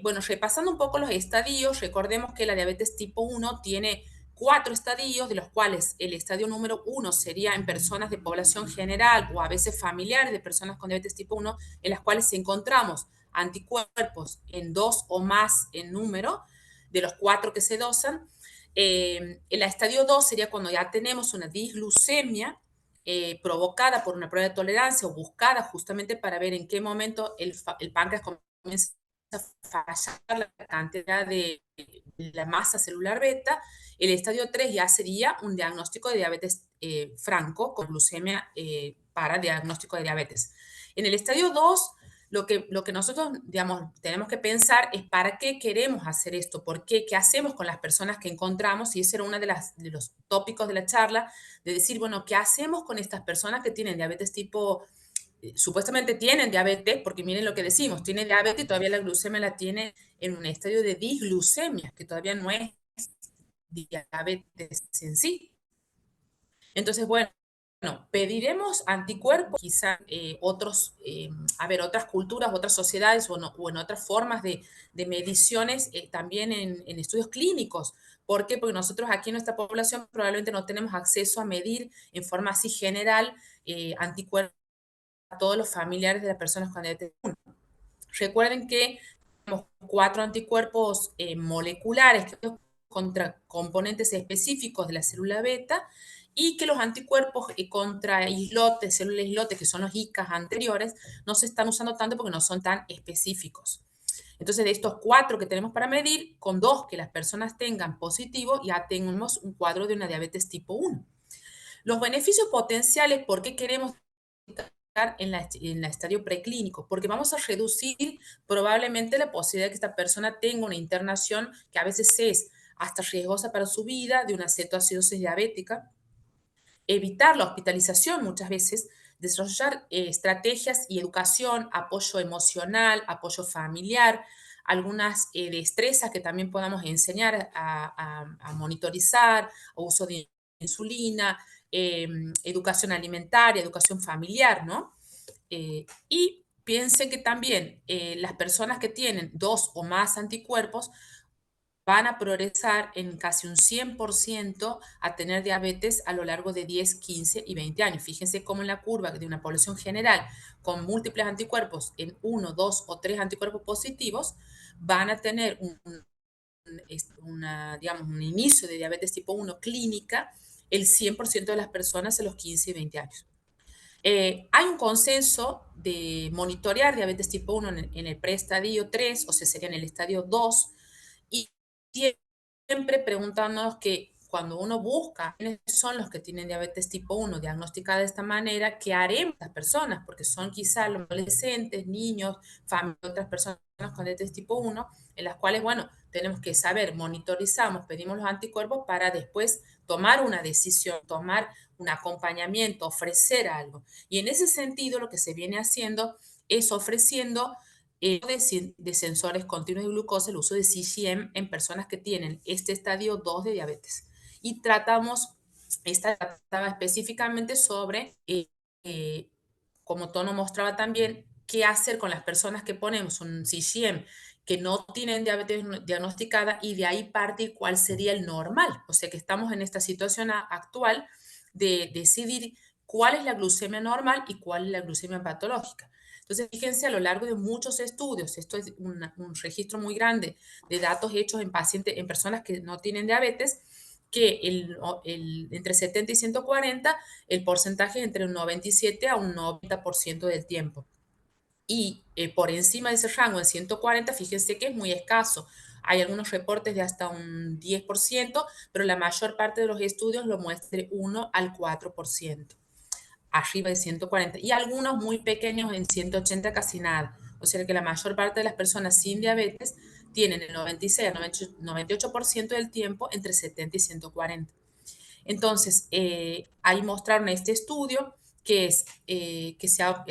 Bueno, repasando un poco los estadios, recordemos que la diabetes tipo 1 tiene 4 estadios, de los cuales el estadio número 1 sería en personas de población general o a veces familiares de personas con diabetes tipo 1, en las cuales encontramos anticuerpos en 2 o más en número, de los 4 que se dosan. El estadio 2 sería cuando ya tenemos una disglucemia provocada por una prueba de tolerancia o buscada justamente para ver en qué momento el páncreas comienza fallar la cantidad de la masa celular beta. El estadio 3 ya sería un diagnóstico de diabetes franco con glucemia para diagnóstico de diabetes. En el estadio 2, lo que nosotros, digamos, tenemos que pensar es para qué queremos hacer esto, por qué, qué hacemos con las personas que encontramos, y ese era uno de los tópicos de la charla, de decir, bueno, ¿qué hacemos con estas personas que tienen diabetes tipo supuestamente tienen diabetes, porque miren lo que decimos, tiene diabetes y todavía la glucemia la tiene en un estadio de disglucemia, que todavía no es diabetes en sí. Entonces, bueno, pediremos anticuerpos, quizá otras culturas, otras sociedades o en otras formas de mediciones también en estudios clínicos. ¿Por qué? Porque nosotros aquí en nuestra población probablemente no tenemos acceso a medir en forma así general anticuerpos a todos los familiares de las personas con diabetes 1. Recuerden que tenemos 4 anticuerpos moleculares que son contra componentes específicos de la célula beta y que los anticuerpos contra islotes, células islotes, que son los ICAs anteriores, no se están usando tanto porque no son tan específicos. Entonces, de estos 4 que tenemos para medir, con 2 que las personas tengan positivo, ya tenemos un cuadro de una diabetes tipo 1. Los beneficios potenciales, ¿por qué queremos en la estadio preclínico? Porque vamos a reducir probablemente la posibilidad de que esta persona tenga una internación que a veces es hasta riesgosa para su vida, de una cetoacidosis diabética, evitar la hospitalización muchas veces, desarrollar estrategias y educación, apoyo emocional, apoyo familiar, algunas destrezas que también podamos enseñar a monitorizar, uso de insulina, educación alimentaria, educación familiar, ¿no? Y piensen que también las personas que tienen 2 o más anticuerpos van a progresar en casi un 100% a tener diabetes a lo largo de 10, 15 y 20 años. Fíjense cómo en la curva de una población general con múltiples anticuerpos en 1, 2 o 3 anticuerpos positivos, van a tener digamos, un inicio de diabetes tipo 1 clínica el 100% de las personas en los 15 y 20 años. Hay un consenso de monitorear diabetes tipo 1 en el preestadio 3, o sea, sería en el estadio 2, y siempre preguntándonos que cuando uno busca quiénes son los que tienen diabetes tipo 1 diagnosticada de esta manera, ¿qué haremos estas personas? Porque son quizás los adolescentes, niños, familias, otras personas con diabetes tipo 1, en las cuales, bueno, tenemos que saber, monitorizamos, pedimos los anticuerpos para después tomar una decisión, tomar un acompañamiento, ofrecer algo. Y en ese sentido, lo que se viene haciendo es ofreciendo de sensores continuos de glucosa, el uso de CGM en personas que tienen este estadio 2 de diabetes. Y trataba específicamente sobre, como Tono mostraba también, qué hacer con las personas que ponemos un CGM que no tienen diabetes diagnosticada y de ahí partir cuál sería el normal. O sea que estamos en esta situación actual de decidir cuál es la glucemia normal y cuál es la glucemia patológica. Entonces, fíjense a lo largo de muchos estudios, esto es un registro muy grande de datos hechos en pacientes, en personas que no tienen diabetes, que entre 70 y 140, el porcentaje es entre un 97 a un 90% del tiempo. Y por encima de ese rango, en 140, fíjense que es muy escaso. Hay algunos reportes de hasta un 10%, pero la mayor parte de los estudios lo muestra de 1 al 4%, arriba de 140, y algunos muy pequeños en 180 casi nada. O sea que la mayor parte de las personas sin diabetes tienen el 96 a 98% del tiempo entre 70 y 140. Entonces, ahí mostraron este estudio que se ha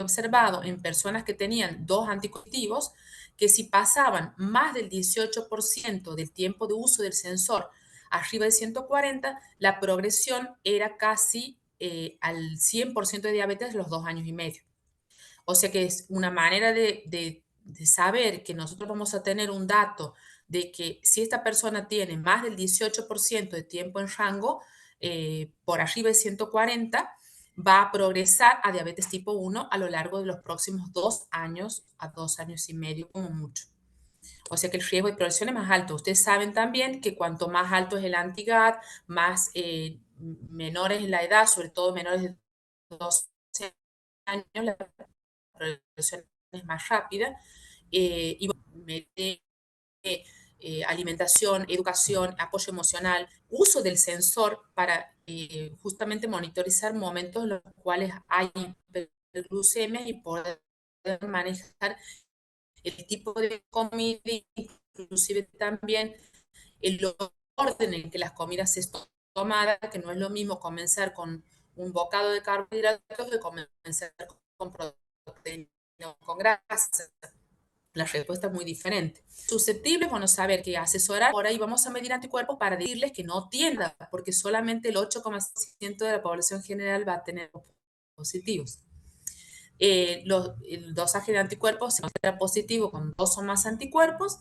observado en personas que tenían dos anticonceptivos, que si pasaban más del 18% del tiempo de uso del sensor arriba de 140, la progresión era casi al 100% de diabetes los 2 años y medio. O sea que es una manera de saber que nosotros vamos a tener un dato de que si esta persona tiene más del 18% de tiempo en rango, por arriba de 140, va a progresar a diabetes tipo 1 a lo largo de los próximos 2 años a 2 años y medio como mucho. O sea que el riesgo de progresión es más alto. Ustedes saben también que cuanto más alto es el anti-GAD, más menores en la edad, sobre todo menores de 12 años, la progresión es más rápida. Y alimentación, educación, apoyo emocional, uso del sensor para justamente monitorizar momentos en los cuales hay hiperglucemia y poder manejar el tipo de comida, inclusive también el orden en que las comidas se tomadas, que no es lo mismo comenzar con un bocado de carbohidratos que comenzar con proteína o con grasa. La respuesta es muy diferente. Susceptibles, bueno, saber que asesorar, por ahí vamos a medir anticuerpos para decirles que no tiendan, porque solamente el 8,6% de la población general va a tener positivos. El dosaje de anticuerpos se considera positivo con 2 o más anticuerpos,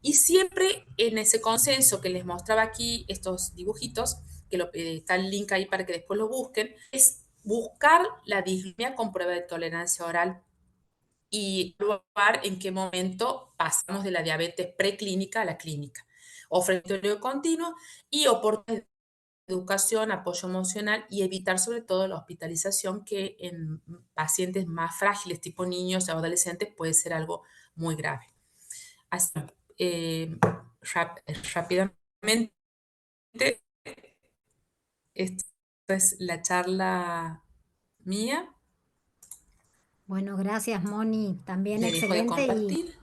y siempre en ese consenso que les mostraba aquí, estos dibujitos, que está el link ahí para que después lo busquen, es buscar la disglucemia con prueba de tolerancia oral y evaluar en qué momento pasamos de la diabetes preclínica a la clínica. Ofreciendo continuo y oportunidades de educación, apoyo emocional y evitar sobre todo la hospitalización, que en pacientes más frágiles, tipo niños o adolescentes, puede ser algo muy grave. Así, rápidamente, esta es la charla mía. Bueno, gracias, Moni. También Le dejo de excelente, y compartir.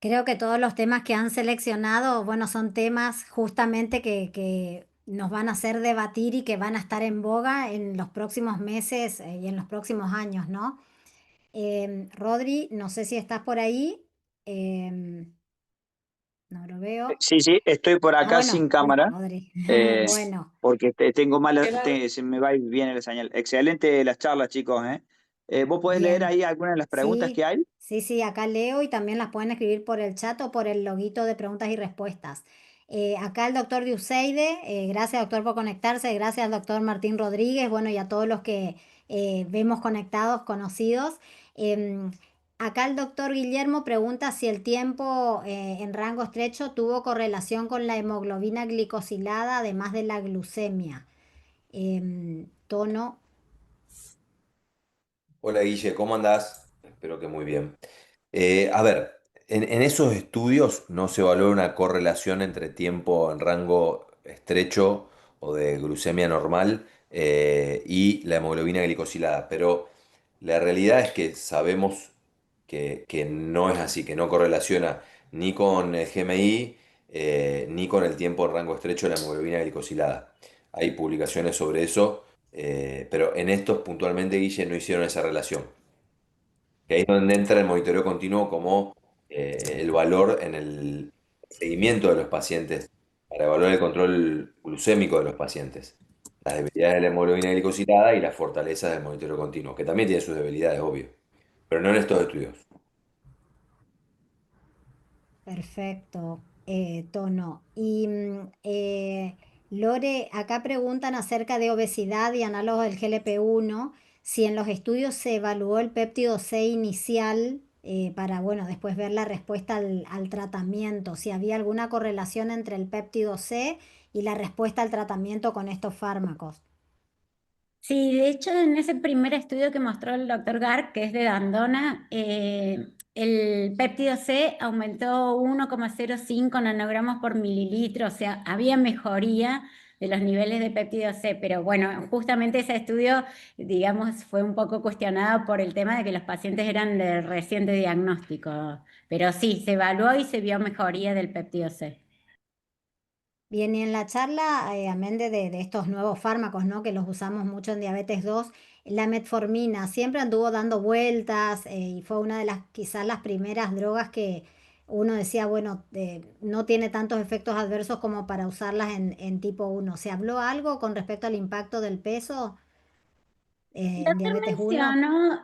creo que todos los temas que han seleccionado, bueno, son temas justamente que nos van a hacer debatir y que van a estar en boga en los próximos meses y en los próximos años, ¿no? Rodri, no sé si estás por ahí. Em, no lo veo. Sí, sí, estoy por acá Bueno, sin cámara, Rodri. eh, Bueno, porque tengo mala, se me va bien la señal. Excelente las charlas, chicos, ¿eh? ¿Vos podés leer bien. ahí algunas de las preguntas que Sí, hay? sí, sí, acá leo y también las pueden escribir por el chat o por el loguito de preguntas y respuestas. Acá el doctor Diuseide, gracias doctor por conectarse, gracias al doctor Martín Rodríguez, bueno, y a todos los que vemos conectados, conocidos. Em, Acá el doctor Guillermo pregunta si el tiempo en rango estrecho tuvo correlación con la hemoglobina glicosilada, además de la glucemia. Tono. Hola Guille, ¿cómo andás? Espero que muy bien. A ver, en esos estudios no se evalúa una correlación entre tiempo en rango estrecho o de glucemia normal y la hemoglobina glicosilada. Pero la realidad es que sabemos que no es así, que no correlaciona ni con el GMI ni con el tiempo en rango estrecho de la hemoglobina glicosilada. Hay publicaciones sobre eso, pero en estos puntualmente, Guille, no hicieron esa relación. Que ahí es donde entra el monitoreo continuo como el valor en el seguimiento de los pacientes para evaluar el control glucémico de los pacientes, las debilidades de la hemoglobina glicosilada y las fortalezas del monitoreo continuo, que también tiene sus debilidades, obvio, pero no en estos estudios. Perfecto, Tono. Y Lore, acá preguntan acerca de obesidad y análogos del GLP-1, si en los estudios se evaluó el péptido C inicial para, bueno, después ver la respuesta al tratamiento, si había alguna correlación entre el péptido C y la respuesta al tratamiento con estos fármacos. Sí, de hecho, en ese primer estudio que mostró el doctor Garg, que es de Dandona, el péptido C aumentó 1,05 nanogramos por mililitro, o sea, había mejoría de los niveles de péptido C, pero bueno, justamente ese estudio, digamos, fue un poco cuestionado por el tema de que los pacientes eran de reciente diagnóstico, pero sí, se evaluó y se vio mejoría del péptido C. Bien, y en la charla, amén de estos nuevos fármacos, ¿no? Que los usamos mucho en diabetes 2, la metformina siempre anduvo dando vueltas y fue una de las, quizás las primeras drogas que uno decía, bueno, no tiene tantos efectos adversos como para usarlas en tipo 1. ¿Se habló algo con respecto al impacto del peso El en doctor diabetes 1? mencionó,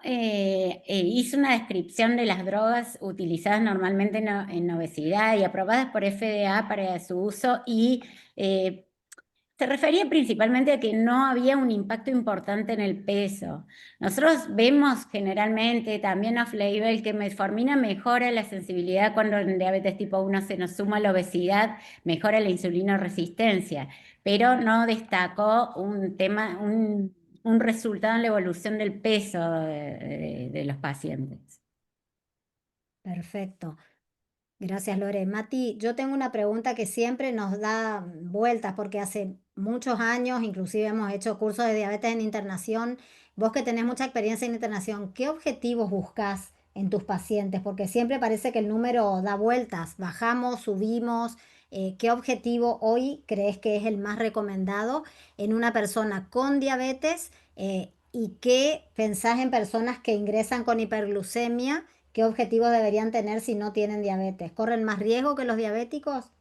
hizo una descripción de las drogas utilizadas normalmente en obesidad y aprobadas por FDA para su uso y se refería principalmente a que no había un impacto importante en el peso. Nosotros vemos generalmente también off-label que metformina mejora la sensibilidad cuando en diabetes tipo 1 se nos suma la obesidad, mejora la insulinoresistencia, pero no destacó un tema, un resultado en la evolución del peso de los pacientes. Perfecto. Gracias, Lore. Mati, yo tengo una pregunta que siempre nos da vueltas porque hace muchos años, inclusive hemos hecho cursos de diabetes en internación. Vos que tenés mucha experiencia en internación, ¿qué objetivos buscas en tus pacientes? Porque siempre parece que el número da vueltas, bajamos, subimos. ¿Qué objetivo hoy crees que es el más recomendado en una persona con diabetes? ¿Y qué pensás en personas que ingresan con hiperglucemia? ¿Qué objetivos deberían tener si no tienen diabetes? ¿Corren más riesgo que los diabéticos?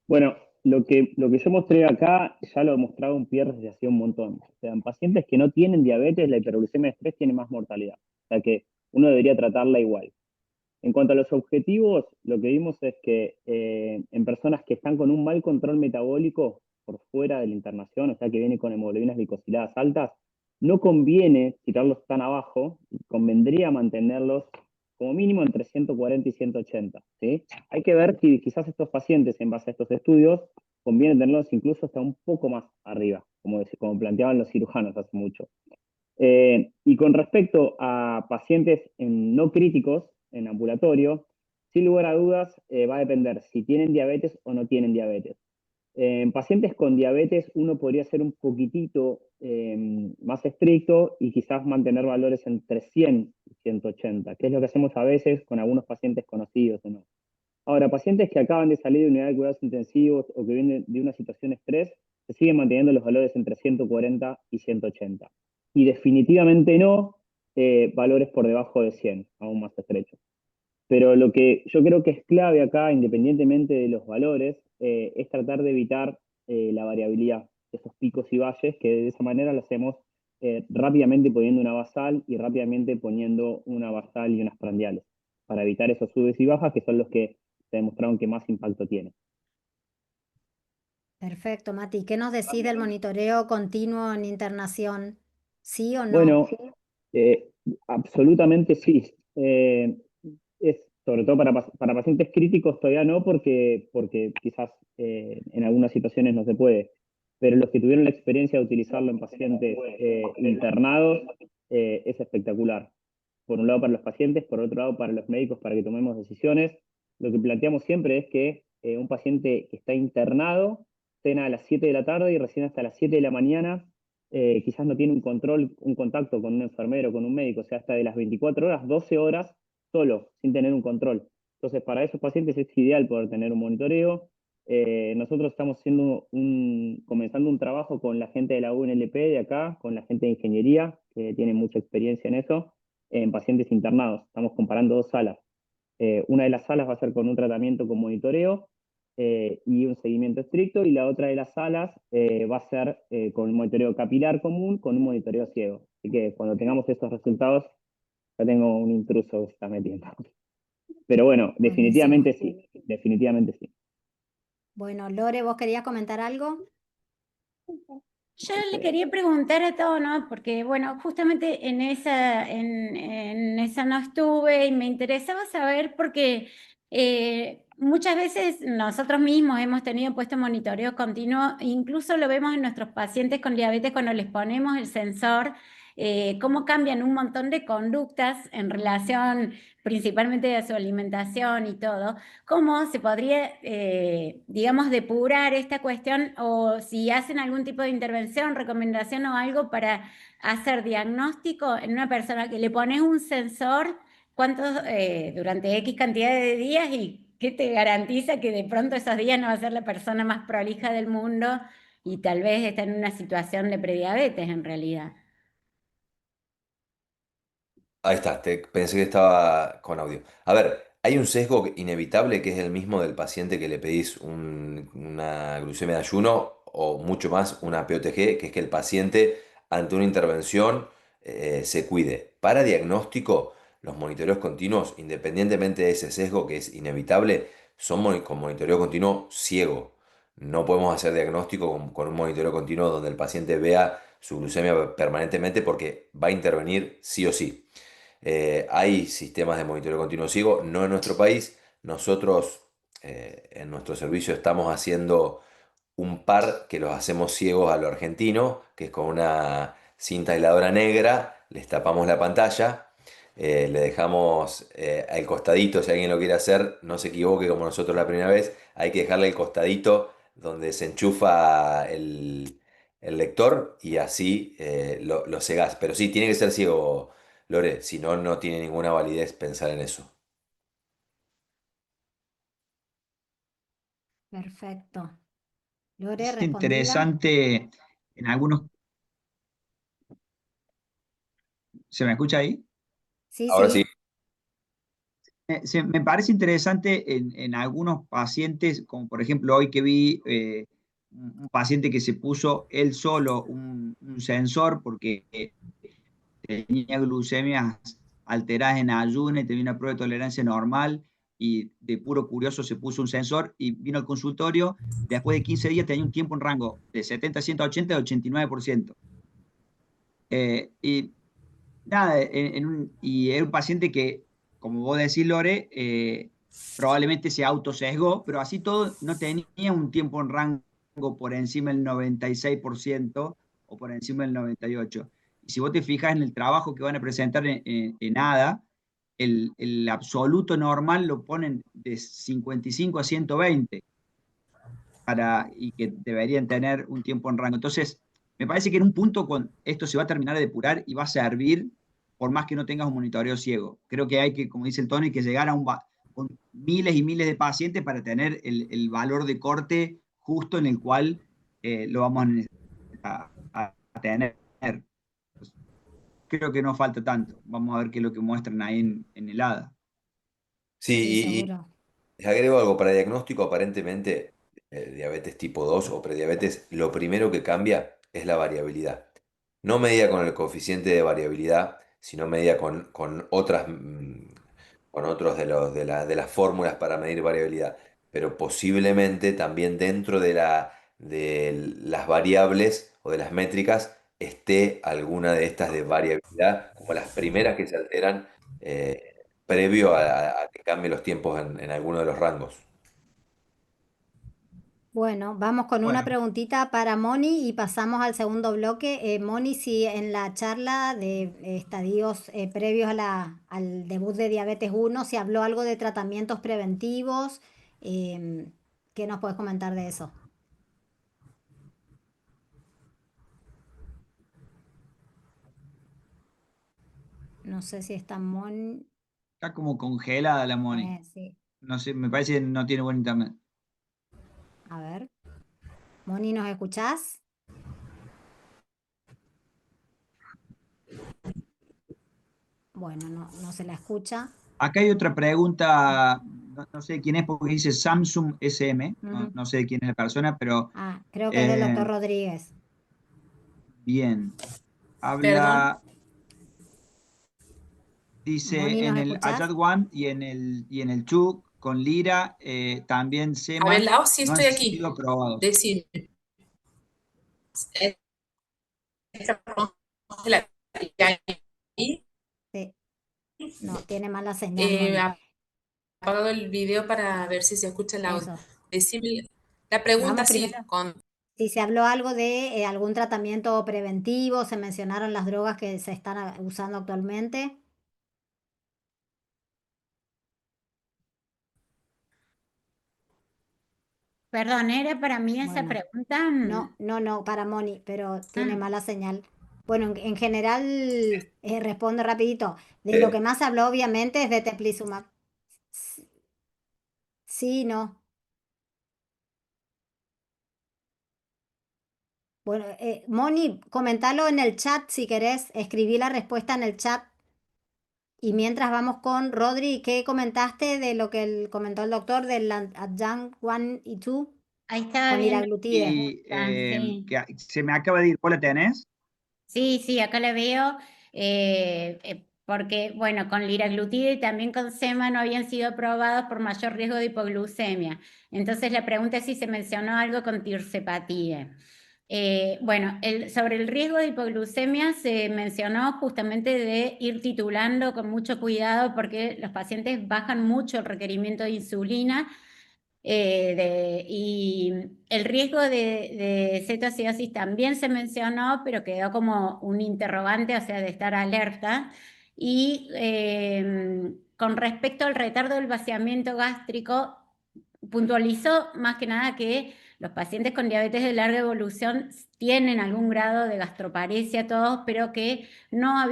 Bueno, lo que yo mostré acá ya lo he mostrado un Pierre desde hace un montón. O sea, en pacientes que no tienen diabetes, la hiperglucemia estrés tiene más mortalidad. O sea que uno debería tratarla igual. En cuanto a los objetivos, lo que vimos es que en personas que están con un mal control metabólico por fuera de la internación, o sea, que viene con hemoglobinas glicosiladas altas, no conviene tirarlos tan abajo, convendría mantenerlos como mínimo entre 140 y 180, ¿sí? Hay que ver si quizás estos pacientes, en base a estos estudios, conviene tenerlos incluso hasta un poco más arriba, como planteaban los cirujanos hace mucho. Y con respecto a pacientes no críticos, en ambulatorio, sin lugar a dudas, va a depender si tienen diabetes o no tienen diabetes. En pacientes con diabetes uno podría ser un poquitito más estricto y quizás mantener valores entre 100 y 180, que es lo que hacemos a veces con algunos pacientes conocidos o no. Ahora, pacientes que acaban de salir de unidad de cuidados intensivos o que vienen de una situación de estrés, se siguen manteniendo los valores entre 140 y 180. Y definitivamente no valores por debajo de 100, aún más estrechos. Pero lo que yo creo que es clave acá, independientemente de los valores, es tratar de evitar la variabilidad, esos picos y valles, que de esa manera lo hacemos rápidamente poniendo una basal y rápidamente poniendo una basal y unas prandiales, para evitar esos subes y bajas que son los que se demostraron que más impacto tienen. Perfecto, Mati. ¿Qué nos decís del monitoreo continuo en internación? ¿Sí o no? Bueno, eh, absolutamente sí. Es, sobre todo para pacientes críticos todavía no, porque quizás en algunas situaciones no se puede. Pero los que tuvieron la experiencia de utilizarlo en pacientes internados es espectacular. Por un lado para los pacientes, por otro lado para los médicos, para que tomemos decisiones. Lo que planteamos siempre es que un paciente que está internado cena a las 7 de la tarde y recién hasta las 7 de la mañana quizás no tiene un control, un contacto con un enfermero, con un médico, o sea, hasta de las 24 horas, 12 horas solo, sin tener un control. Entonces, para esos pacientes es ideal poder tener un monitoreo. Nosotros estamos comenzando un trabajo con la gente de la UNLP de acá, con la gente de ingeniería, que tiene mucha experiencia en eso, en pacientes internados. Estamos comparando dos salas. Una de las salas va a ser con un tratamiento con monitoreo y un seguimiento estricto, y la otra de las salas va a ser con un monitoreo capilar común, con un monitoreo ciego. Así que cuando tengamos estos resultados, ya tengo un intruso que se está metiendo. Pero bueno, Buenísimo. definitivamente sí, definitivamente sí. Bueno, Lore, ¿vos querías comentar algo? Yo le quería preguntar a todo, ¿no? Porque, bueno, justamente en esa no estuve y me interesaba saber porque muchas veces nosotros mismos hemos tenido puesto monitoreo continuo, incluso lo vemos en nuestros pacientes con diabetes cuando les ponemos el sensor, cómo cambian un montón de conductas en relación principalmente a su alimentación y todo. ¿Cómo se podría, digamos, depurar esta cuestión o si hacen algún tipo de intervención, recomendación o algo para hacer diagnóstico en una persona que le pones un sensor, cuántos, durante X cantidad de días y qué te garantiza que de pronto esos días no va a ser la persona más prolija del mundo y tal vez está en una situación de prediabetes en realidad? Ahí está, pensé que estaba con audio. A ver, hay un sesgo inevitable que es el mismo del paciente que le pedís una glucemia de ayuno o mucho más una POTG, que es que el paciente ante una intervención se cuide. Para diagnóstico, los monitoreos continuos, independientemente de ese sesgo que es inevitable, son con monitoreo continuo ciego. No podemos hacer diagnóstico con un monitoreo continuo donde el paciente vea su glucemia permanentemente porque va a intervenir sí o sí. Hay sistemas de monitoreo continuo ciego, no en nuestro país. Nosotros en nuestro servicio estamos haciendo un par que los hacemos ciegos a lo argentino, que es con una cinta aisladora negra, les tapamos la pantalla, le dejamos al costadito, si alguien lo quiere hacer, no se equivoque como nosotros la primera vez, hay que dejarle el costadito donde se enchufa el lector y así lo cegás. Pero sí, tiene que ser ciego, Lore, si no, no tiene ninguna validez pensar en eso. Perfecto. Lore, Es ¿respondida? interesante en algunos... ¿Se me escucha ahí? Sí, Ahora sí. sí. Me parece interesante en algunos pacientes, como por ejemplo hoy que vi un paciente que se puso él solo un sensor porque tenía glucemias alteradas en ayuno y tenía una prueba de tolerancia normal y de puro curioso se puso un sensor y vino al consultorio. Después de 15 días tenía un tiempo en rango de 70, 180 y 89%. Y nada, y era un paciente que, como vos decís, Lore, probablemente se autosesgó, pero así todo no tenía un tiempo en rango por encima del 96% o por encima del 98%. Y si vos te fijas en el trabajo que van a presentar en ADA, el absoluto normal lo ponen de 55 a 120 y que deberían tener un tiempo en rango. Entonces, me parece que en un punto con esto se va a terminar de depurar y va a servir por más que no tengas un monitoreo ciego. Creo que hay que, como dice el Tony, que llegar a con miles y miles de pacientes para tener el valor de corte justo en el cual lo vamos a tener. Creo que no falta tanto. Vamos a ver qué es lo que muestran ahí en el ADA. Sí, Sí, seguro. les agrego algo para diagnóstico, aparentemente, diabetes tipo 2 o prediabetes, lo primero que cambia es la variabilidad. No medida con el coeficiente de variabilidad, sino medida con otras, con otros de las fórmulas para medir variabilidad. Pero posiblemente también dentro de las variables o de las métricas esté alguna de estas de variabilidad, como las primeras que se alteran. Previo a que cambien los tiempos en alguno de los rangos. Bueno, vamos con una Bueno, preguntita para Moni y pasamos al segundo bloque. Moni, si en la charla de estadios previos a al debut de Diabetes 1 se habló algo de tratamientos preventivos, ¿qué nos puedes comentar de eso? No sé si está Moni. Está como congelada la Moni. Sí. No sé, me parece que no tiene buen internet. A ver. Moni, ¿nos escuchás? Bueno, no se la escucha. Acá hay otra pregunta, no sé quién es porque dice Samsung SM, Ujú. no sé quién es la persona, pero Creo que es del eh, doctor Rodríguez. bien. Perdón. Habla, Moni, dice en ¿nos el escuchás? Ayat One y en el 2 con Lira, también A ver, SEMAS Lau, sí no estoy han aquí. sido aprobados. Decime. Ahí, Sí. No, tiene mala señal, Moni. apagado el video para ver si se escucha el audio. Eso. Decime la pregunta, Vamos primero. sí, con Si se habló algo de algún tratamiento preventivo, se mencionaron las drogas que se están usando actualmente. Perdón, ¿era para mí esa Bueno, pregunta? no, para Moni, pero tiene Ah, mala señal. Bueno, en general, responde rapidito. De lo que Eh, más se habló, obviamente, es de teplizumab. S- Sí, no. Bueno, Moni, comentalo en el chat si querés. Escribí la respuesta en el chat. Y mientras vamos con Rodri, ¿qué comentaste de lo que comentó el doctor del Adjunct 1 y 2 ahí estaba con viendo la liraglutide? Y pregunta, sí. que se me acaba de ir, ¿vos la tenés? Sí, sí, acá la veo, porque, bueno, con liraglutide y también con sema no habían sido aprobados por mayor riesgo de hipoglucemia. Entonces la pregunta es si se mencionó algo con tirzepatide. Bueno, sobre el riesgo de hipoglucemia se mencionó justamente de ir titulando con mucho cuidado porque los pacientes bajan mucho el requerimiento de insulina y el riesgo de cetoacidosis también se mencionó, pero quedó como un interrogante, o sea, de estar alerta. Y con respecto al retardo del vaciamiento gástrico, puntualizó más que nada que los pacientes con diabetes de larga evolución tienen algún grado de gastroparesia todos, pero que no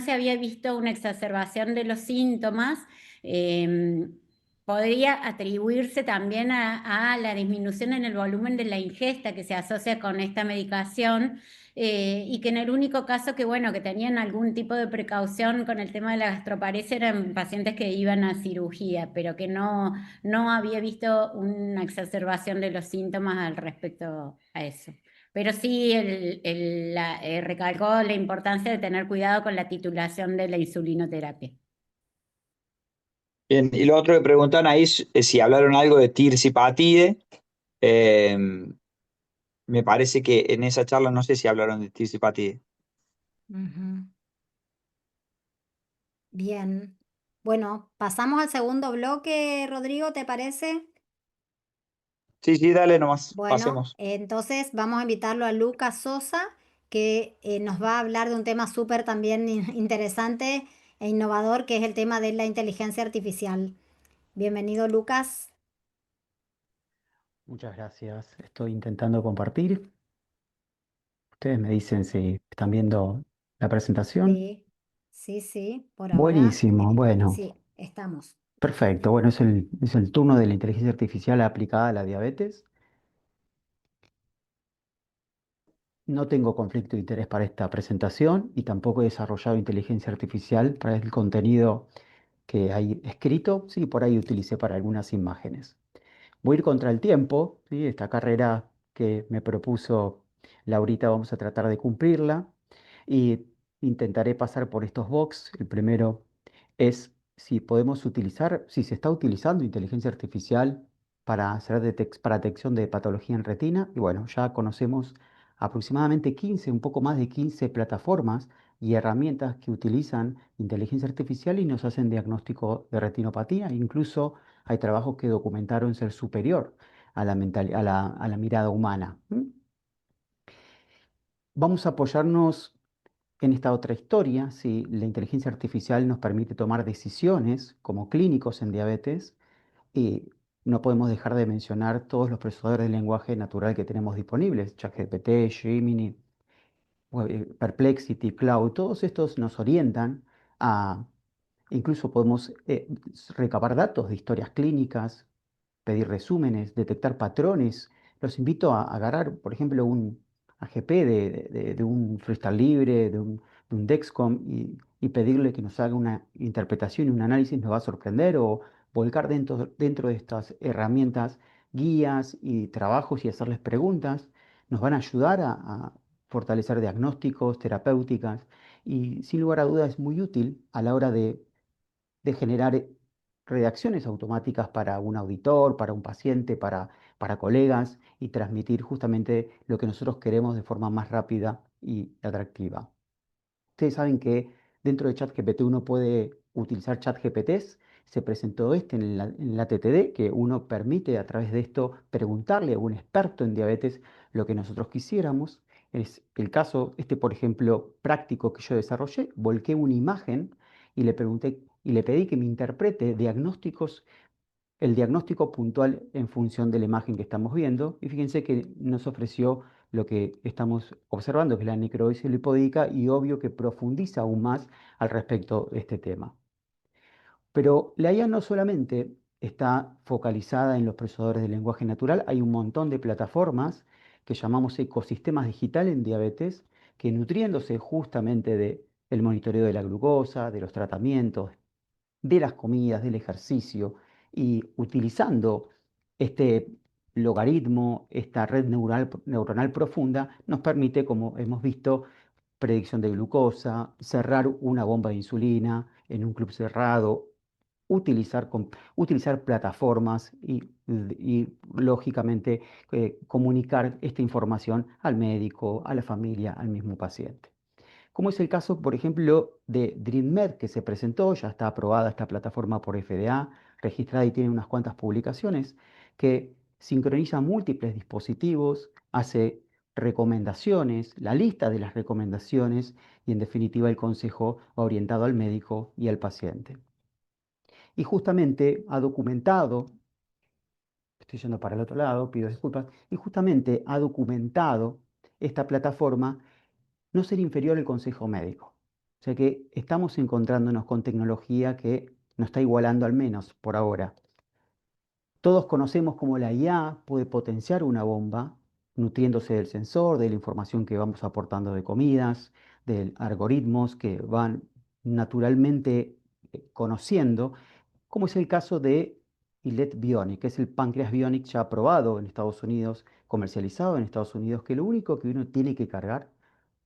se había visto una exacerbación de los síntomas. Eh, Podría atribuirse también a la disminución en el volumen de la ingesta que se asocia con esta medicación y que en el único caso que, bueno, que tenían algún tipo de precaución con el tema de la gastroparesia eran pacientes que iban a cirugía, pero que no había visto una exacerbación de los síntomas al respecto a eso. Pero sí recalcó la importancia de tener cuidado con la titulación de la insulinoterapia. Bien, y lo otro que preguntaron ahí es si hablaron algo de tirsipatide. Eh, Me parece que en esa charla no sé si hablaron de tirsipatide. Ujú. Bien. Bueno, pasamos al segundo bloque, Rodrigo, ¿te parece? Sí, sí, dale nomás, Bueno, pasemos. entonces vamos a invitarlo a Lucas Sosa, que nos va a hablar de un tema súper también interesante e innovador, que es el tema de la inteligencia artificial. Bienvenido, Lucas. Muchas gracias. Estoy intentando compartir. Ustedes me dicen si están viendo la presentación. Sí, sí, por ahora Buenísimo. Bueno, sí, estamos. perfecto. Bueno, es el turno de la inteligencia artificial aplicada a la diabetes. No tengo conflicto de interés para esta presentación y tampoco he desarrollado inteligencia artificial para el contenido que hay escrito. Sí, por ahí utilicé para algunas imágenes. Voy a ir contra el tiempo, ¿sí? Esta carrera que me propuso Laurita, vamos a tratar de cumplirla y intentaré pasar por estos box. El primero es si podemos utilizar, si se está utilizando inteligencia artificial para hacer para detección de patología en retina. Y bueno, ya conocemos aproximadamente 15, un poco más de 15 plataformas y herramientas que utilizan inteligencia artificial y nos hacen diagnóstico de retinopatía. Incluso hay trabajos que documentaron ser superior a a la mirada humana. Vamos a apoyarnos en esta otra historia, si la inteligencia artificial nos permite tomar decisiones como clínicos en diabetes, y no podemos dejar de mencionar todos los procesadores de lenguaje natural que tenemos disponibles, ChatGPT, Gemini, Perplexity, Cloud, todos estos nos orientan Incluso podemos recabar datos de historias clínicas, pedir resúmenes, detectar patrones. Los invito a agarrar, por ejemplo, un AGP de un freestyle libre, de un Dexcom y pedirle que nos haga una interpretación y un análisis, nos va a sorprender, o volcar dentro de estas herramientas guías y trabajos y hacerles preguntas. Nos van a ayudar a fortalecer diagnósticos, terapéuticas, y sin lugar a dudas es muy útil a la hora de generar redacciones automáticas para un auditor, para un paciente, para colegas, y transmitir justamente lo que nosotros queremos de forma más rápida y atractiva. Ustedes saben que dentro de ChatGPT uno puede utilizar ChatGPTs. Se presentó en la TTD, que uno permite a través de esto preguntarle a un experto en diabetes lo que nosotros quisiéramos. Es el caso, por ejemplo, práctico que yo desarrollé. Volqué una imagen y le pregunté y le pedí que me interprete el diagnóstico puntual en función de la imagen que estamos viendo. Y fíjense que nos ofreció lo que estamos observando, que es la necrosis lipódica, y obvio que profundiza aún más al respecto de este tema. Pero la IA no solamente está focalizada en los procesadores de lenguaje natural, hay un montón de plataformas que llamamos ecosistemas digitales en diabetes, que, nutriéndose justamente del monitoreo de la glucosa, de los tratamientos, de las comidas, del ejercicio, y utilizando este logaritmo, esta red neuronal profunda, nos permite, como hemos visto, predicción de glucosa, cerrar una bomba de insulina en un club cerrado, utilizar plataformas lógicamente, comunicar esta información al médico, a la familia, al mismo paciente. Como es el caso, por ejemplo, de DreamMed, que se presentó, ya está aprobada esta plataforma por FDA, registrada, y tiene unas cuantas publicaciones, que sincroniza múltiples dispositivos, hace recomendaciones, la lista de las recomendaciones, y en definitiva el consejo orientado al médico y al paciente. Y justamente ha documentado, estoy yendo para el otro lado, pido disculpas, y justamente ha documentado esta plataforma no ser inferior al consejo médico. O sea que estamos encontrándonos con tecnología que nos está igualando, al menos por ahora. Todos conocemos cómo la IA puede potenciar una bomba, nutriéndose del sensor, de la información que vamos aportando de comidas, de algoritmos que van naturalmente conociendo, como es el caso de Ilet Bionic, que es el páncreas Bionic ya aprobado en Estados Unidos, comercializado en Estados Unidos, que lo único que uno tiene que cargar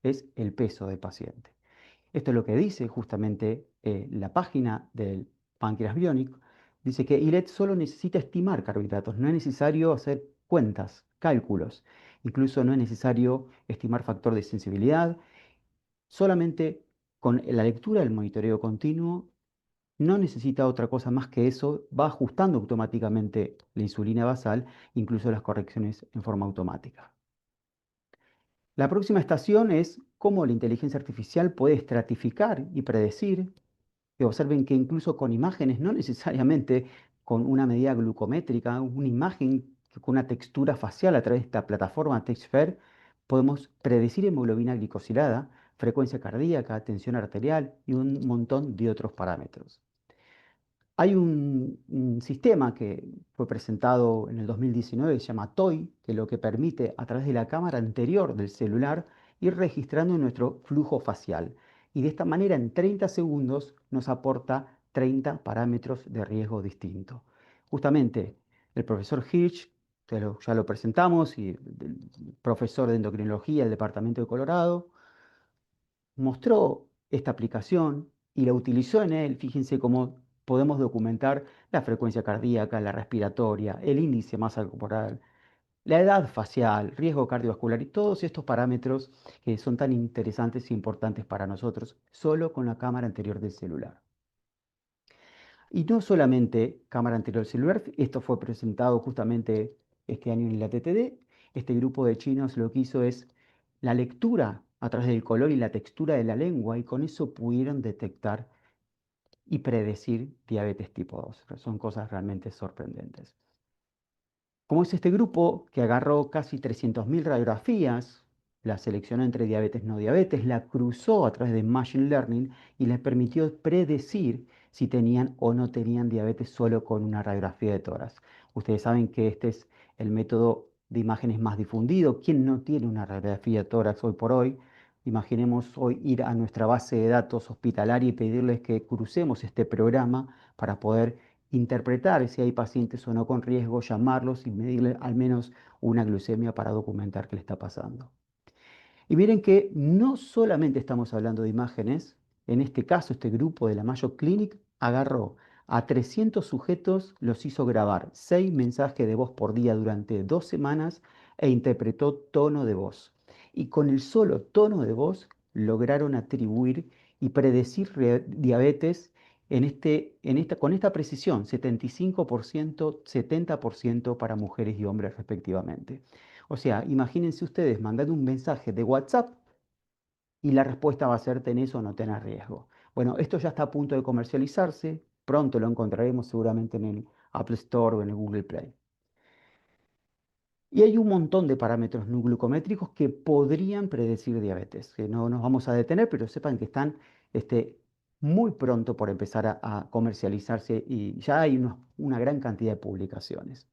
es el peso del paciente. Esto es lo que dice justamente la página del páncreas Bionic. Dice que ILET solo necesita estimar carbohidratos, no es necesario hacer cuentas, cálculos. Incluso no es necesario estimar factor de sensibilidad. Solamente con la lectura del monitoreo continuo, no necesita otra cosa más que eso, va ajustando automáticamente la insulina basal, incluso las correcciones en forma automática. La próxima estación es cómo la inteligencia artificial puede estratificar y predecir. Que observen que incluso con imágenes, no necesariamente con una medida glucométrica, una imagen con una textura facial a través de esta plataforma TextFair, podemos predecir hemoglobina glicosilada, frecuencia cardíaca, tensión arterial y un montón de otros parámetros. Hay un sistema que fue presentado en el 2019, se llama TOI, que lo que permite, a través de la cámara anterior del celular, ir registrando nuestro flujo facial. Y de esta manera, en 30 segundos, nos aporta 30 parámetros de riesgo distintos. Justamente, el profesor Hirsch, ya lo presentamos, y el profesor de endocrinología del Departamento de Colorado, mostró esta aplicación y la utilizó en él. Fíjense cómo podemos documentar la frecuencia cardíaca, la respiratoria, el índice de masa corporal, la edad facial, riesgo cardiovascular y todos estos parámetros que son tan interesantes e importantes para nosotros, solo con la cámara anterior del celular. Y no solamente cámara anterior del celular, esto fue presentado justamente este año en la TTD. Este grupo de chinos lo que hizo es la lectura a través del color y la textura de la lengua, y con eso pudieron detectar y predecir diabetes tipo 2. Son cosas realmente sorprendentes. Como es este grupo que agarró casi 300.000 radiografías la seleccionó entre diabetes no diabetes, la cruzó a través de Machine Learning y les permitió predecir si tenían o no tenían diabetes solo con una radiografía de tórax. Ustedes saben que este es el método de imágenes más difundido. ¿Quién no tiene una radiografía de tórax hoy por hoy? Imaginemos hoy ir a nuestra base de datos hospitalaria y pedirles que crucemos este programa para poder interpretar si hay pacientes o no con riesgo, llamarlos y medirle al menos una glucemia para documentar qué le está pasando. Y miren que no solamente estamos hablando de imágenes, en este caso este grupo de la Mayo Clinic agarró a 300 sujetos, los hizo grabar 6 mensajes de voz por día durante 2 semanas e interpretó tono de voz. Y con el solo tono de voz lograron atribuir y predecir diabetes con esta precisión, 75%, 70% para mujeres y hombres respectivamente. O sea, imagínense ustedes mandando un mensaje de WhatsApp y la respuesta va a ser tenés o no tenés riesgo. Bueno, esto ya está a punto de comercializarse, pronto lo encontraremos seguramente en el Apple Store o en el Google Play. Y hay un montón de parámetros no glucométricos que podrían predecir diabetes, que no nos vamos a detener, pero sepan que están muy pronto por empezar a comercializarse y ya hay una gran cantidad de publicaciones.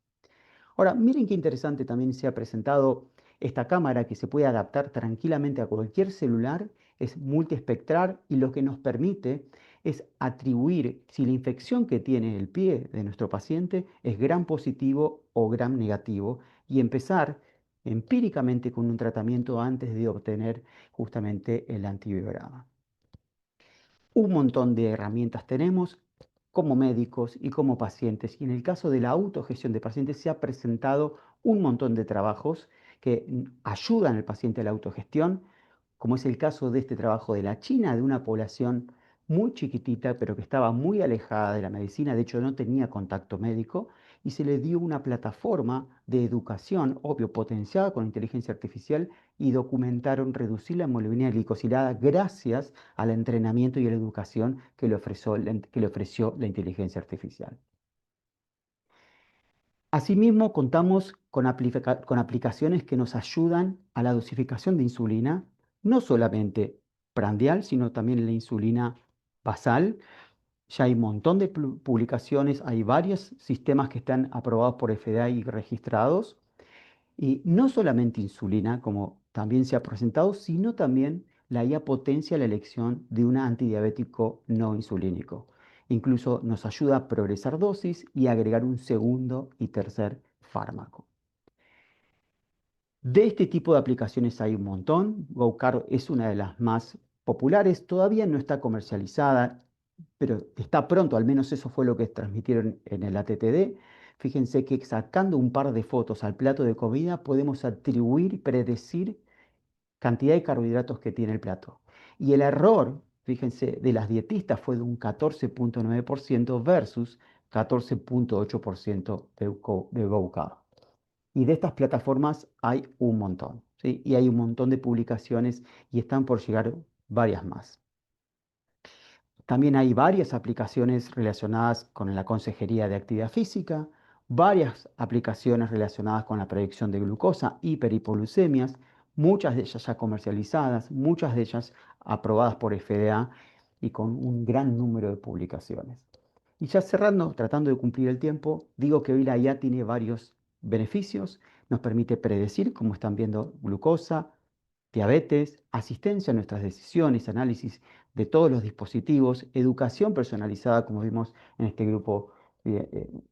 Ahora, miren qué interesante también se ha presentado esta cámara que se puede adaptar tranquilamente a cualquier celular, es multiespectral y lo que nos permite es atribuir si la infección que tiene el pie de nuestro paciente es gram positivo o gram negativo y empezar empíricamente con un tratamiento antes de obtener justamente el antibiograma. Un montón de herramientas tenemos como médicos y como pacientes. Y en el caso de la autogestión de pacientes se ha presentado un montón de trabajos que ayudan al paciente a la autogestión, como es el caso de este trabajo de la China, de una población muy chiquitita, pero que estaba muy alejada de la medicina, de hecho no tenía contacto médico, y se le dio una plataforma de educación, obvio, potenciada con inteligencia artificial, y documentaron reducir la hemoglobina glicosilada gracias al entrenamiento y a la educación que le ofreció la inteligencia artificial. Asimismo, contamos con aplicaciones que nos ayudan a la dosificación de insulina, no solamente prandial, sino también la insulina basal. Ya hay un montón de publicaciones, hay varios sistemas que están aprobados por FDA y registrados. Y no solamente insulina, como también se ha presentado, sino también la IA potencia la elección de un antidiabético no insulínico. Incluso nos ayuda a progresar dosis y agregar un segundo y tercer fármaco. De este tipo de aplicaciones hay un montón. GoCar es una de las más populares. Todavía no está comercializada, pero está pronto, al menos eso fue lo que transmitieron en el ATTD. Fíjense que sacando un par de fotos al plato de comida podemos atribuir y predecir cantidad de carbohidratos que tiene el plato. Y el error, fíjense, de las dietistas fue de un 14.9% versus 14.8% de GoCar. Y de estas plataformas hay un montón, ¿sí? Y hay un montón de publicaciones y están por llegar varias más. También hay varias aplicaciones relacionadas con la consejería de actividad física, varias aplicaciones relacionadas con la predicción de glucosa, hiperhipoglucemias, muchas de ellas ya comercializadas, muchas de ellas aprobadas por FDA y con un gran número de publicaciones. Y ya cerrando, tratando de cumplir el tiempo, digo que hoy la IA tiene varios beneficios, nos permite predecir, como están viendo, glucosa, diabetes, asistencia a nuestras decisiones, análisis de todos los dispositivos, educación personalizada, como vimos en este grupo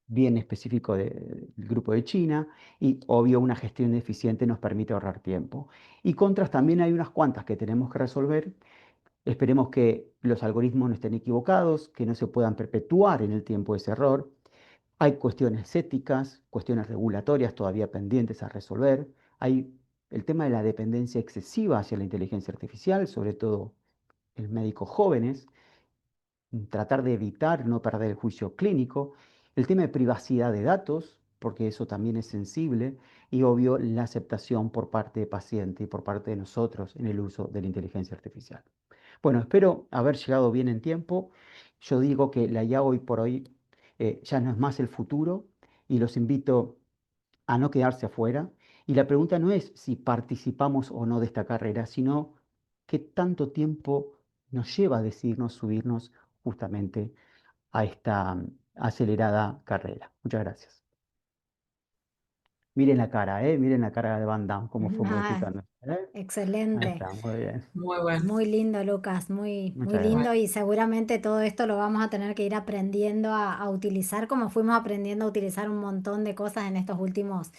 bien específico del grupo de China, y obvio una gestión eficiente nos permite ahorrar tiempo. Y contras también hay unas cuantas que tenemos que resolver. Esperemos que los algoritmos no estén equivocados, que no se puedan perpetuar en el tiempo ese error. Hay cuestiones éticas, cuestiones regulatorias todavía pendientes a resolver. Hay el tema de la dependencia excesiva hacia la inteligencia artificial, sobre todo en médicos jóvenes, tratar de evitar no perder el juicio clínico, el tema de privacidad de datos, porque eso también es sensible, y obvio la aceptación por parte del paciente y por parte de nosotros en el uso de la inteligencia artificial. Bueno, espero haber llegado bien en tiempo. Yo digo que la IA hoy por hoy ya no es más el futuro y los invito a no quedarse afuera Y la pregunta no es si participamos o no de esta carrera, sino qué tanto tiempo nos lleva a decidirnos subirnos justamente a esta acelerada carrera. Muchas gracias. Miren la cara, ¿eh? Miren la cara de Van Damme, cómo fue Ah, modificando. ¿Eh? Ahí excelente. está, muy bien. Muy bueno. Muy lindo, Lucas, muy Muchas lindo gracias. y seguramente todo esto lo vamos a tener que ir aprendiendo a utilizar como fuimos aprendiendo a utilizar un montón de cosas en estos últimos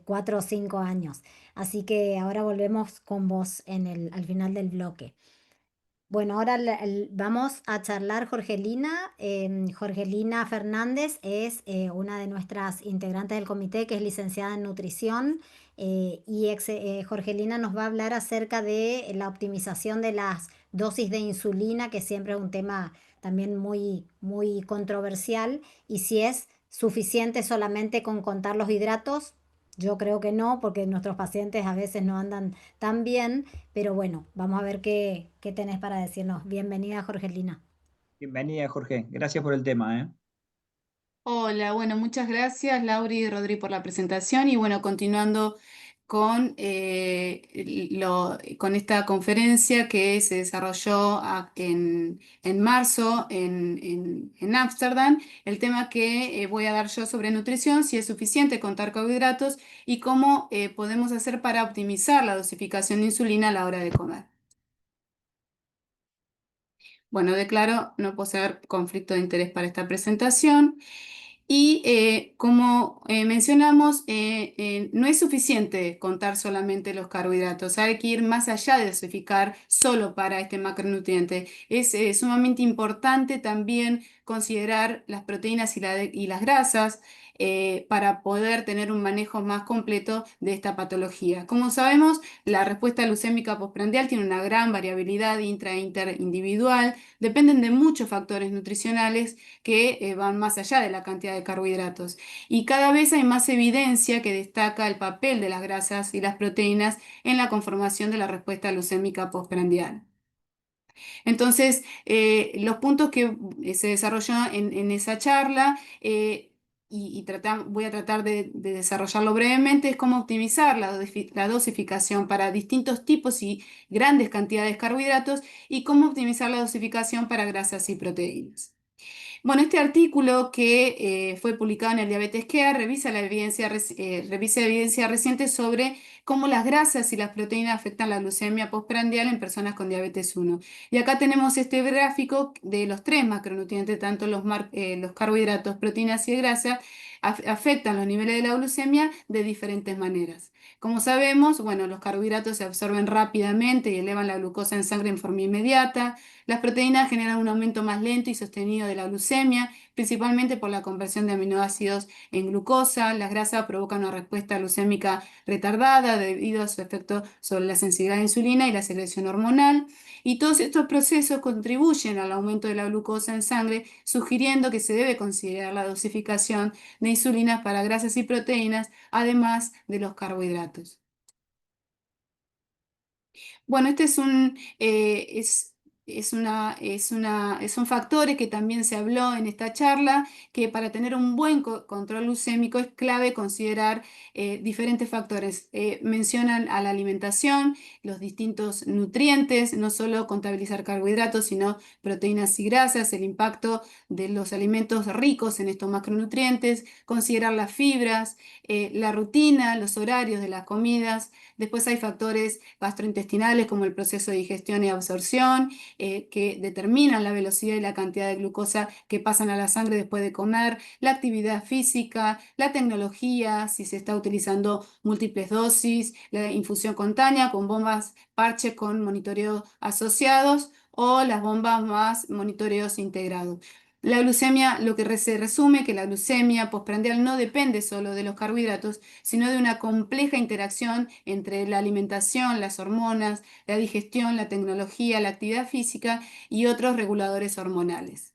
4 o 5 años. Así que ahora volvemos con vos al final del bloque. Bueno, ahora vamos a charlar Jorgelina. Jorgelina Fernández es una de nuestras integrantes del comité que es licenciada en nutrición Jorgelina nos va a hablar acerca de la optimización de las dosis de insulina, que siempre es un tema también muy controversial, y si es suficiente solamente con contar los hidratos. Yo creo que no, porque nuestros pacientes a veces no andan tan bien. Pero bueno, vamos a ver qué tenés para decirnos. Bienvenida, Jorgelina. Bienvenida, Jorge. Gracias por el tema, ¿eh? Hola, bueno, muchas gracias Lauri y Rodri por la presentación y bueno, continuando con, con esta conferencia que se desarrolló en marzo en Ámsterdam, el tema que voy a dar yo sobre nutrición, si es suficiente contar carbohidratos y cómo podemos hacer para optimizar la dosificación de insulina a la hora de comer. Bueno, declaro no poseer conflicto de interés para esta presentación. Y como mencionamos, no es suficiente contar solamente los carbohidratos, hay que ir más allá de dosificar solo para este macronutriente. Es sumamente importante también considerar las proteínas y las grasas para poder tener un manejo más completo de esta patología. Como sabemos, la respuesta glucémica postprandial tiene una gran variabilidad interindividual, dependen de muchos factores nutricionales que van más allá de la cantidad de carbohidratos. Y cada vez hay más evidencia que destaca el papel de las grasas y las proteínas en la conformación de la respuesta glucémica postprandial. Entonces, los puntos que se desarrolló en esa charla, voy a tratar de desarrollarlo brevemente, es cómo optimizar la dosificación para distintos tipos y grandes cantidades de carbohidratos y cómo optimizar la dosificación para grasas y proteínas. Bueno, este artículo que fue publicado en el Diabetes Care revisa evidencia reciente sobre cómo las grasas y las proteínas afectan la glucemia postprandial en personas con diabetes 1. Y acá tenemos este gráfico de los tres macronutrientes, tanto los carbohidratos, proteínas y grasa, afectan los niveles de la glucemia de diferentes maneras. Como sabemos, bueno, los carbohidratos se absorben rápidamente y elevan la glucosa en sangre en forma inmediata. Las proteínas generan un aumento más lento y sostenido de la glucemia, principalmente por la conversión de aminoácidos en glucosa. Las grasas provocan una respuesta glucémica retardada debido a su efecto sobre la sensibilidad a la insulina y la secreción hormonal. Y todos estos procesos contribuyen al aumento de la glucosa en sangre, sugiriendo que se debe considerar la dosificación de insulina para grasas y proteínas, además de los carbohidratos. Bueno, este son factores que también se habló en esta charla, que para tener un buen control glucémico es clave considerar diferentes factores. Mencionan a la alimentación, los distintos nutrientes, no solo contabilizar carbohidratos, sino proteínas y grasas, el impacto de los alimentos ricos en estos macronutrientes, considerar las fibras, la rutina, los horarios de las comidas. Después hay factores gastrointestinales como el proceso de digestión y absorción, que determinan la velocidad y la cantidad de glucosa que pasan a la sangre después de comer, la actividad física, la tecnología, si se está utilizando múltiples dosis, la infusión contánea con bombas parche con monitoreo asociados o las bombas más monitoreos integrados. La glucemia, lo que se resume que la glucemia postprandial no depende solo de los carbohidratos, sino de una compleja interacción entre la alimentación, las hormonas, la digestión, la tecnología, la actividad física y otros reguladores hormonales.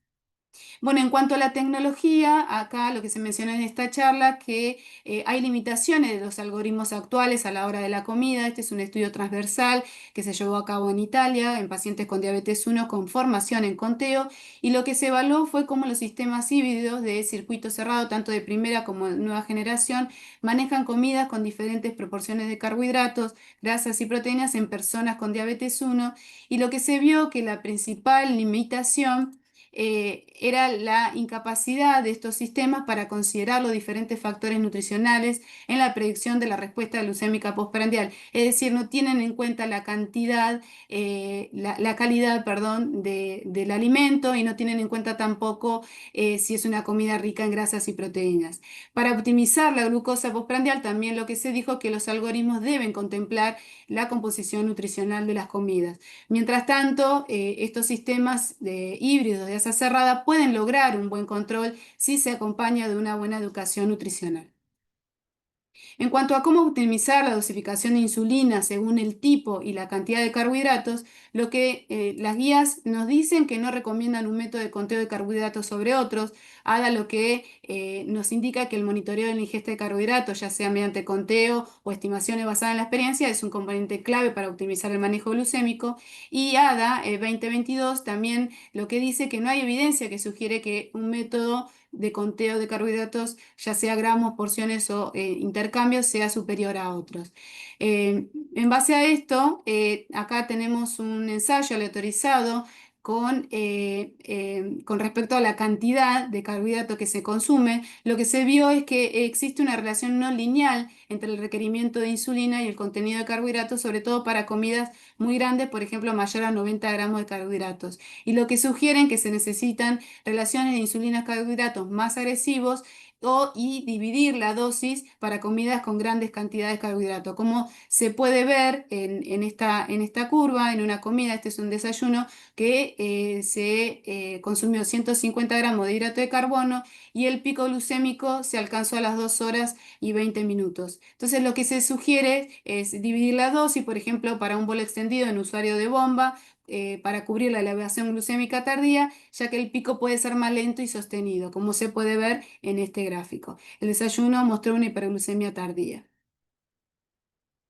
Bueno, en cuanto a la tecnología, acá lo que se menciona en esta charla, que hay limitaciones de los algoritmos actuales a la hora de la comida. Este es un estudio transversal que se llevó a cabo en Italia en pacientes con diabetes 1 con formación en conteo, y lo que se evaluó fue cómo los sistemas híbridos de circuito cerrado, tanto de primera como de nueva generación, manejan comidas con diferentes proporciones de carbohidratos, grasas y proteínas en personas con diabetes 1, y lo que se vio que la principal limitación era la incapacidad de estos sistemas para considerar los diferentes factores nutricionales en la predicción de la respuesta glucémica postprandial. Es decir, no tienen en cuenta la cantidad, la calidad, perdón, del alimento, y no tienen en cuenta tampoco si es una comida rica en grasas y proteínas. Para optimizar la glucosa postprandial, también lo que se dijo que los algoritmos deben contemplar la composición nutricional de las comidas. Mientras tanto, estos sistemas híbridos de asa cerrada pueden lograr un buen control si se acompaña de una buena educación nutricional. En cuanto a cómo optimizar la dosificación de insulina según el tipo y la cantidad de carbohidratos, lo que las guías nos dicen que no recomiendan un método de conteo de carbohidratos sobre otros, ADA lo que nos indica que el monitoreo de la ingesta de carbohidratos, ya sea mediante conteo o estimaciones basadas en la experiencia, es un componente clave para optimizar el manejo glucémico, y ADA 2022 también lo que dice que no hay evidencia que sugiere que un método de conteo de carbohidratos, ya sea gramos, porciones o intercambios, sea superior a otros. En base a esto, acá tenemos un ensayo aleatorizado con respecto a la cantidad de carbohidrato que se consume. Lo que se vio es que existe una relación no lineal entre el requerimiento de insulina y el contenido de carbohidratos, sobre todo para comidas muy grandes, por ejemplo, mayor a 90 gramos de carbohidratos. Y lo que sugieren que se necesitan relaciones de insulina-carbohidratos más agresivos y dividir la dosis para comidas con grandes cantidades de carbohidratos. Como se puede ver en esta curva, en una comida, este es un desayuno, que se consumió 150 gramos de hidrato de carbono, y el pico glucémico se alcanzó a las 2 horas y 20 minutos. Entonces lo que se sugiere es dividir la dosis, por ejemplo, para un bolo extendido en usuario de bomba, para cubrir la elevación glucémica tardía, ya que el pico puede ser más lento y sostenido, como se puede ver en este gráfico. El desayuno mostró una hiperglucemia tardía.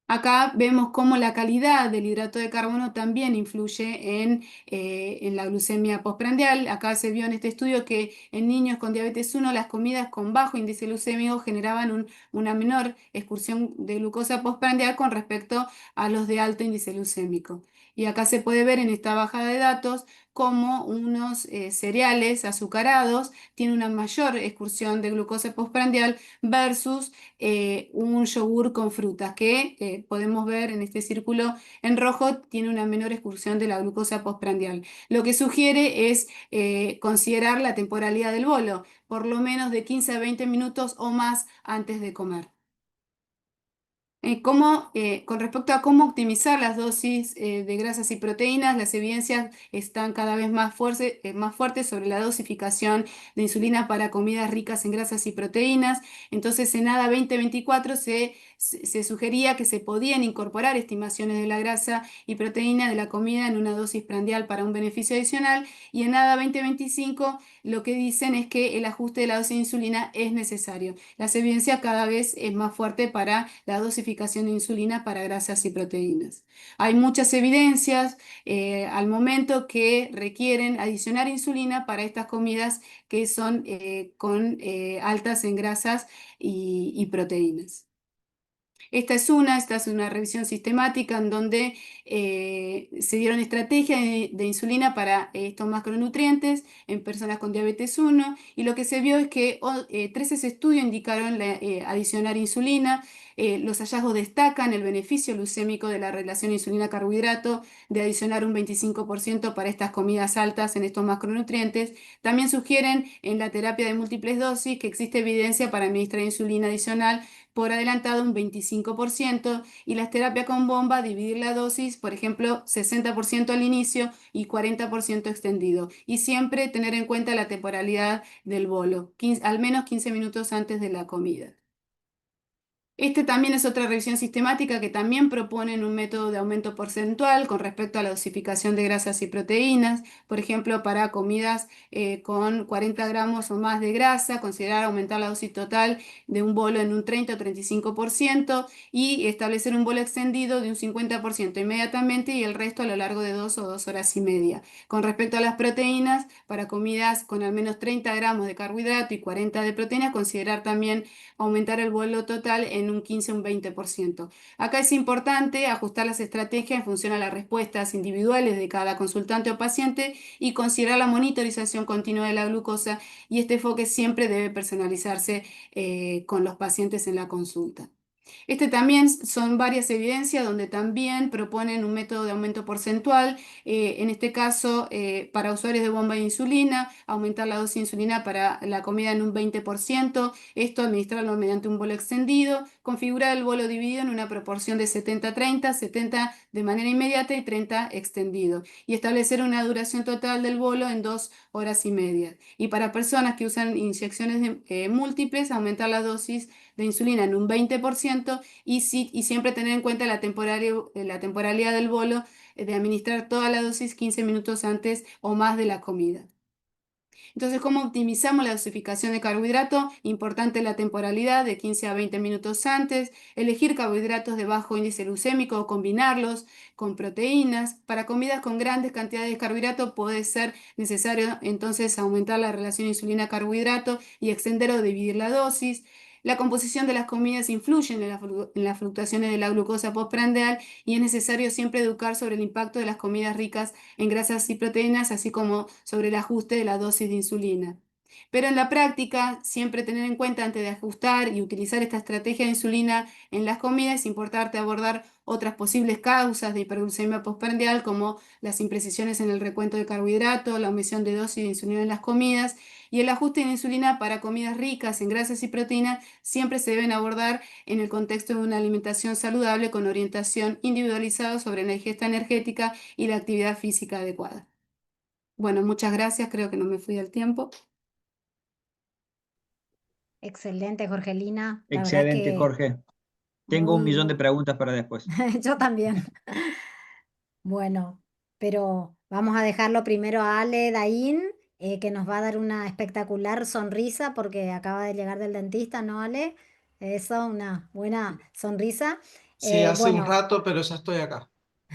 Acá vemos cómo la calidad del hidrato de carbono también influye en la glucemia postprandial. Acá se vio en este estudio que en niños con diabetes 1 las comidas con bajo índice glucémico generaban una menor excursión de glucosa postprandial con respecto a los de alto índice glucémico. Y acá se puede ver en esta bajada de datos cómo unos cereales azucarados tienen una mayor excursión de glucosa postprandial versus un yogur con frutas, que podemos ver en este círculo en rojo, tiene una menor excursión de la glucosa postprandial. Lo que sugiere es considerar la temporalidad del bolo, por lo menos de 15 a 20 minutos o más antes de comer. Con respecto a cómo optimizar las dosis de grasas y proteínas, las evidencias están cada vez más fuertes sobre la dosificación de insulina para comidas ricas en grasas y proteínas. Entonces, en ADA 2024 se sugería que se podían incorporar estimaciones de la grasa y proteína de la comida en una dosis prandial para un beneficio adicional, y en ADA 2025 lo que dicen es que el ajuste de la dosis de insulina es necesario. Las evidencias cada vez es más fuerte para la dosificación de insulina para grasas y proteínas. Hay muchas evidencias al momento que requieren adicionar insulina para estas comidas que son altas en grasas y proteínas. Esta es una revisión sistemática en donde se dieron estrategias de insulina para estos macronutrientes en personas con diabetes 1, y lo que se vio es que 13 estudios indicaron adicionar insulina. Los hallazgos destacan el beneficio glucémico de la relación insulina-carbohidrato, de adicionar un 25% para estas comidas altas en estos macronutrientes. También sugieren en la terapia de múltiples dosis que existe evidencia para administrar insulina adicional por adelantado un 25%, y las terapias con bomba dividir la dosis, por ejemplo, 60% al inicio y 40% extendido, y siempre tener en cuenta la temporalidad del bolo, al menos 15 minutos antes de la comida. Este también es otra revisión sistemática que también proponen un método de aumento porcentual con respecto a la dosificación de grasas y proteínas. Por ejemplo, para comidas con 40 gramos o más de grasa, considerar aumentar la dosis total de un bolo en un 30 o 35% y establecer un bolo extendido de un 50% inmediatamente y el resto a lo largo de 2 o 2 horas y media. Con respecto a las proteínas, para comidas con al menos 30 gramos de carbohidrato y 40 de proteínas, considerar también aumentar el bolo total en un 15 o un 20%. Acá es importante ajustar las estrategias en función a las respuestas individuales de cada consultante o paciente y considerar la monitorización continua de la glucosa, y este enfoque siempre debe personalizarse con los pacientes en la consulta. Este también son varias evidencias donde también proponen un método de aumento porcentual, en este caso para usuarios de bomba de insulina, aumentar la dosis de insulina para la comida en un 20%, esto administrarlo mediante un bolo extendido, configurar el bolo dividido en una proporción de 70-30, 70 de manera inmediata y 30 extendido, y establecer una duración total del bolo en 2 horas y media. Y para personas que usan inyecciones múltiples, aumentar la dosis de insulina en un 20% y siempre tener en cuenta la temporalidad del bolo, de administrar toda la dosis 15 minutos antes o más de la comida. Entonces, ¿cómo optimizamos la dosificación de carbohidrato? Importante la temporalidad de 15 a 20 minutos antes, elegir carbohidratos de bajo índice glucémico o combinarlos con proteínas. Para comidas con grandes cantidades de carbohidrato puede ser necesario entonces aumentar la relación insulina-carbohidrato y extender o dividir la dosis. La composición de las comidas influye en las fluctuaciones de la glucosa postprandial y es necesario siempre educar sobre el impacto de las comidas ricas en grasas y proteínas, así como sobre el ajuste de la dosis de insulina. Pero en la práctica, siempre tener en cuenta antes de ajustar y utilizar esta estrategia de insulina en las comidas, es importante abordar otras posibles causas de hiperglucemia postprandial, como las imprecisiones en el recuento de carbohidratos, la omisión de dosis de insulina en las comidas, y el ajuste de insulina para comidas ricas en grasas y proteínas siempre se deben abordar en el contexto de una alimentación saludable con orientación individualizada sobre la ingesta energética y la actividad física adecuada. Bueno, muchas gracias, creo que no me fui del tiempo. Excelente, Jorgelina. La verdad Excelente, que Jorge. Tengo un millón de muy... preguntas para después. Yo también. Bueno, pero vamos a dejarlo primero a Ale Daín, que nos va a dar una espectacular sonrisa porque acaba de llegar del dentista, ¿no, Ale? Eso, una buena sonrisa. Sí, hace un Bueno, rato, pero ya estoy acá.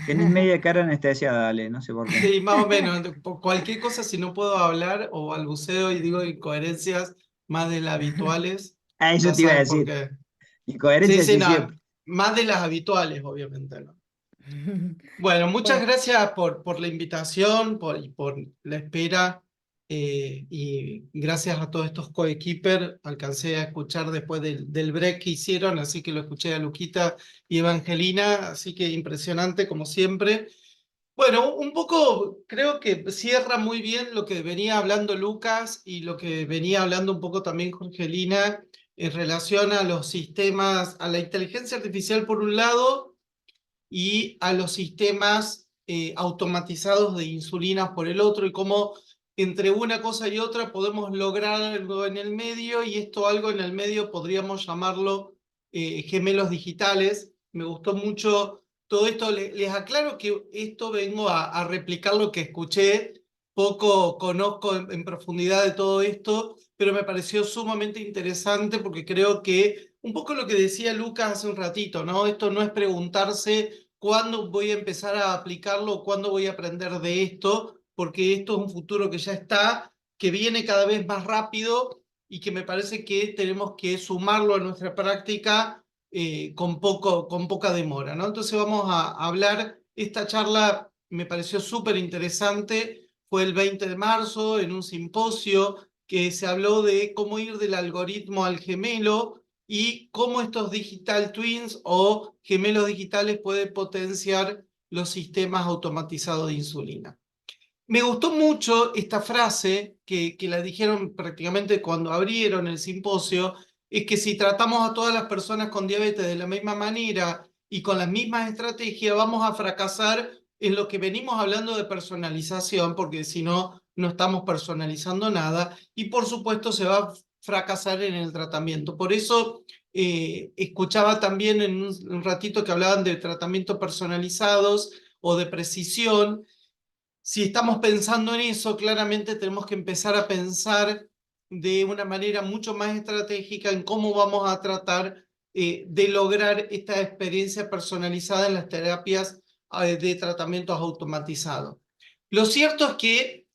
Tenés media cara anestesiada, dale, no sé por qué. Sí, más o menos. Por cualquier cosa, si no puedo hablar o balbuceo y digo incoherencias más de las habituales, Ah, eso ya te iba a saben por decir. qué. Sí, Incoherencia sí, sí no, siempre. más de las habituales, obviamente, ¿no? Bueno, muchas bueno, gracias por la invitación y por la espera. Y gracias a todos estos coequiper, alcancé a escuchar después del break que hicieron, así que lo escuché a Luquita y Evangelina, así que impresionante como siempre. Bueno, un poco creo que cierra muy bien lo que venía hablando Lucas y lo que venía hablando un poco también Jorgelina en relación a los sistemas, a la inteligencia artificial por un lado y a los sistemas automatizados de insulina por el otro, y cómo entre una cosa y otra podemos lograr algo en el medio, y esto algo en el medio podríamos llamarlo gemelos digitales. Me gustó mucho todo esto. Les aclaro que esto vengo a replicar lo que escuché, poco conozco en profundidad de todo esto, pero me pareció sumamente interesante porque creo que un poco lo que decía Lucas hace un ratito, ¿no? Esto no es preguntarse cuándo voy a empezar a aplicarlo, cuándo voy a aprender de esto, porque esto es un futuro que ya está, que viene cada vez más rápido y que me parece que tenemos que sumarlo a nuestra práctica con poca demora, ¿no? Entonces vamos a hablar, esta charla me pareció súper interesante, fue el 20 de marzo en un simposio que se habló de cómo ir del algoritmo al gemelo y cómo estos digital twins o gemelos digitales pueden potenciar los sistemas automatizados de insulina. Me gustó mucho esta frase que la dijeron prácticamente cuando abrieron el simposio, es que si tratamos a todas las personas con diabetes de la misma manera y con las mismas estrategias, vamos a fracasar en lo que venimos hablando de personalización, porque si no, no estamos personalizando nada, y por supuesto se va a fracasar en el tratamiento. Por eso Escuchaba también en un ratito que hablaban de tratamientos personalizados o de precisión. Si estamos pensando en eso, claramente tenemos que empezar a pensar de una manera mucho más estratégica en cómo vamos a tratar de lograr esta experiencia personalizada en las terapias de tratamientos automatizados. Lo cierto es que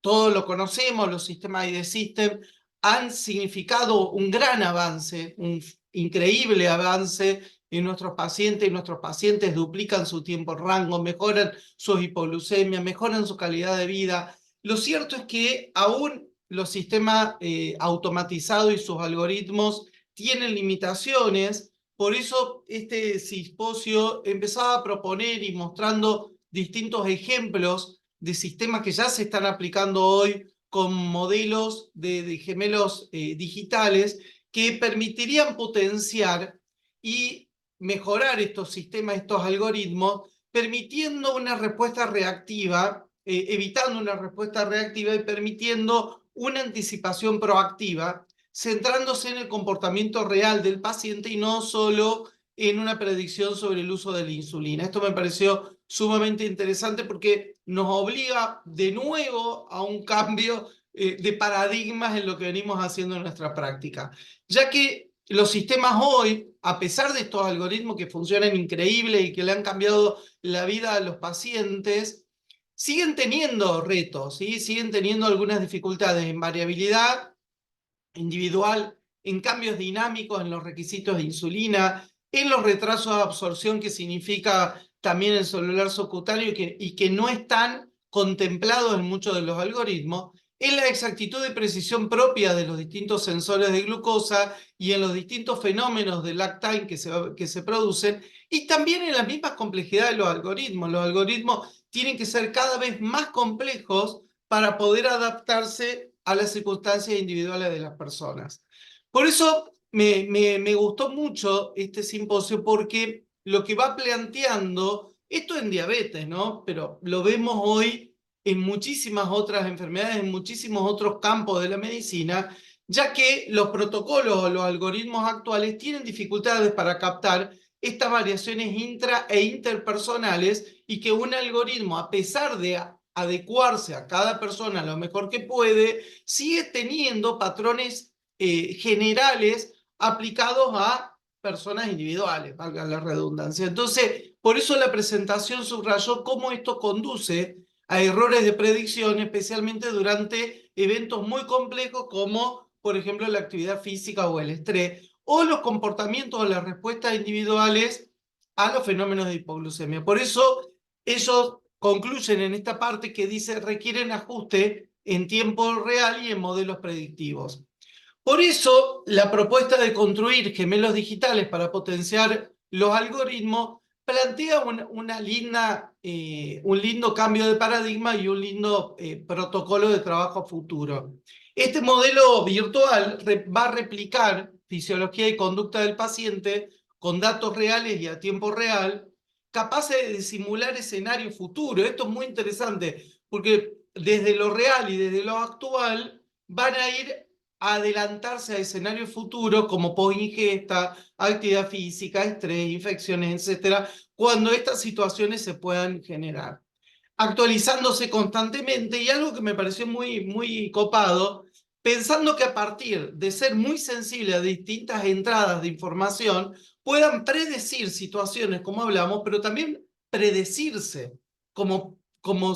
todos lo conocemos, los sistemas ID System han significado un gran avance, un increíble avance en nuestros pacientes, y nuestros pacientes duplican su tiempo en rango, mejoran su hipoglucemia, mejoran su calidad de vida. Lo cierto es que aún los sistemas automatizados y sus algoritmos tienen limitaciones, por eso este simposio empezaba a proponer y mostrando distintos ejemplos de sistemas que ya se están aplicando hoy con modelos de gemelos digitales que permitirían potenciar y mejorar estos sistemas, estos algoritmos, permitiendo una respuesta reactiva, evitando una respuesta reactiva y permitiendo una anticipación proactiva, centrándose en el comportamiento real del paciente y no solo en una predicción sobre el uso de la insulina. Esto me pareció sumamente interesante porque nos obliga de nuevo a un cambio de paradigmas en lo que venimos haciendo en nuestra práctica, ya que los sistemas hoy, a pesar de estos algoritmos que funcionan increíble y que le han cambiado la vida a los pacientes, siguen teniendo retos, ¿sí? Siguen teniendo algunas dificultades en variabilidad individual, en cambios dinámicos en los requisitos de insulina, en los retrasos de absorción que significa también el celular subcutáneo y que no están contemplados en muchos de los algoritmos, en la exactitud y precisión propia de los distintos sensores de glucosa y en los distintos fenómenos de lag time que se producen, y también en las mismas complejidades de los algoritmos. Los algoritmos tienen que ser cada vez más complejos para poder adaptarse a las circunstancias individuales de las personas. Por eso me gustó mucho este simposio, porque lo que va planteando, esto en diabetes, ¿no? Pero lo vemos hoy en muchísimas otras enfermedades, en muchísimos otros campos de la medicina, ya que los protocolos o los algoritmos actuales tienen dificultades para captar estas variaciones intra e interpersonales, y que un algoritmo, a pesar de adecuarse a cada persona lo mejor que puede, sigue teniendo patrones generales aplicados a personas individuales, valga la redundancia. Entonces, por eso la presentación subrayó cómo esto conduce a errores de predicción, especialmente durante eventos muy complejos como, por ejemplo, la actividad física o el estrés, o los comportamientos o las respuestas individuales a los fenómenos de hipoglucemia. Por eso ellos concluyen en esta parte que dice requieren ajuste en tiempo real y en modelos predictivos. Por eso la propuesta de construir gemelos digitales para potenciar los algoritmos plantea un lindo cambio de paradigma y un lindo protocolo de trabajo a futuro. Este modelo virtual va a replicar fisiología y conducta del paciente con datos reales y a tiempo real, capaces de simular escenarios futuros. Esto es muy interesante, porque desde lo real y desde lo actual van a ir a adelantarse a escenarios futuros como post-ingesta, actividad física, estrés, infecciones, etcétera, cuando estas situaciones se puedan generar. Actualizándose constantemente, y algo que me pareció muy copado, pensando que a partir de ser muy sensible a distintas entradas de información, puedan predecir situaciones, como hablamos, pero también predecirse como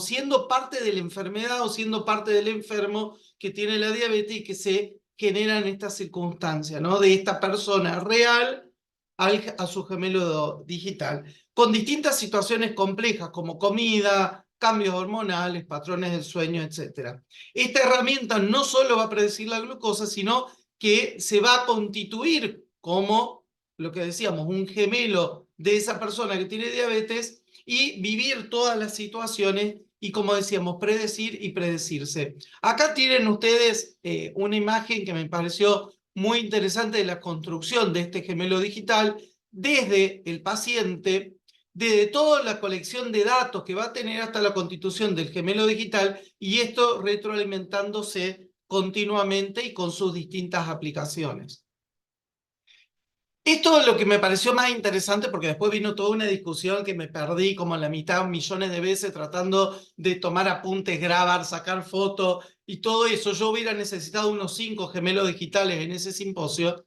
siendo parte de la enfermedad o siendo parte del enfermo que tiene la diabetes y que se generan estas circunstancias, ¿no? De esta persona real a su gemelo digital, con distintas situaciones complejas como comida, cambios hormonales, patrones del sueño, etc. Esta herramienta no solo va a predecir la glucosa, sino que se va a constituir como, lo que decíamos, un gemelo de esa persona que tiene diabetes y vivir todas las situaciones y, como decíamos, predecir y predecirse. Acá tienen ustedes una imagen que me pareció muy interesante de la construcción de este gemelo digital desde el paciente, desde toda la colección de datos que va a tener hasta la constitución del gemelo digital, y esto retroalimentándose continuamente y con sus distintas aplicaciones. Esto es lo que me pareció más interesante, porque después vino toda una discusión que me perdí como la mitad, millones de veces, tratando de tomar apuntes, grabar, sacar fotos y todo eso. Yo hubiera necesitado unos 5 gemelos digitales en ese simposio,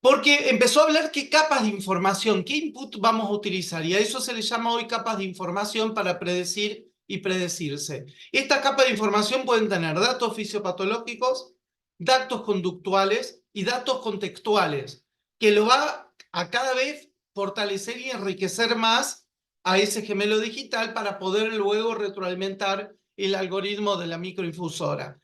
porque empezó a hablar qué capas de información, qué input vamos a utilizar, y a eso se le llama hoy capas de información para predecir y predecirse. Estas capas de información pueden tener datos fisiopatológicos, datos conductuales y datos contextuales, que lo va a cada vez fortalecer y enriquecer más a ese gemelo digital para poder luego retroalimentar el algoritmo de la microinfusora.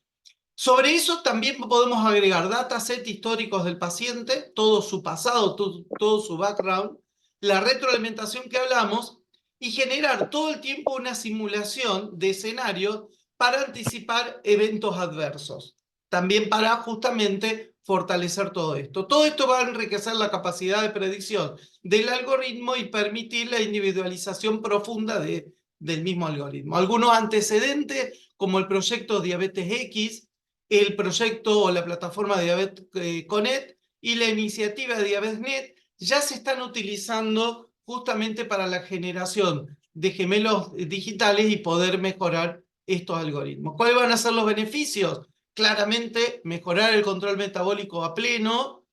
Sobre eso también podemos agregar datasets históricos del paciente, todo su pasado, todo su background, la retroalimentación que hablamos, y generar todo el tiempo una simulación de escenarios para anticipar eventos adversos. También para justamente fortalecer todo esto. Todo esto va a enriquecer la capacidad de predicción del algoritmo y permitir la individualización profunda del mismo algoritmo. Algunos antecedentes, como el proyecto Diabetes X, el proyecto o la plataforma Diabetes Connect y la iniciativa DiabetesNet ya se están utilizando justamente para la generación de gemelos digitales y poder mejorar estos algoritmos. ¿Cuáles van a ser los beneficios? Claramente, mejorar el control metabólico a pleno,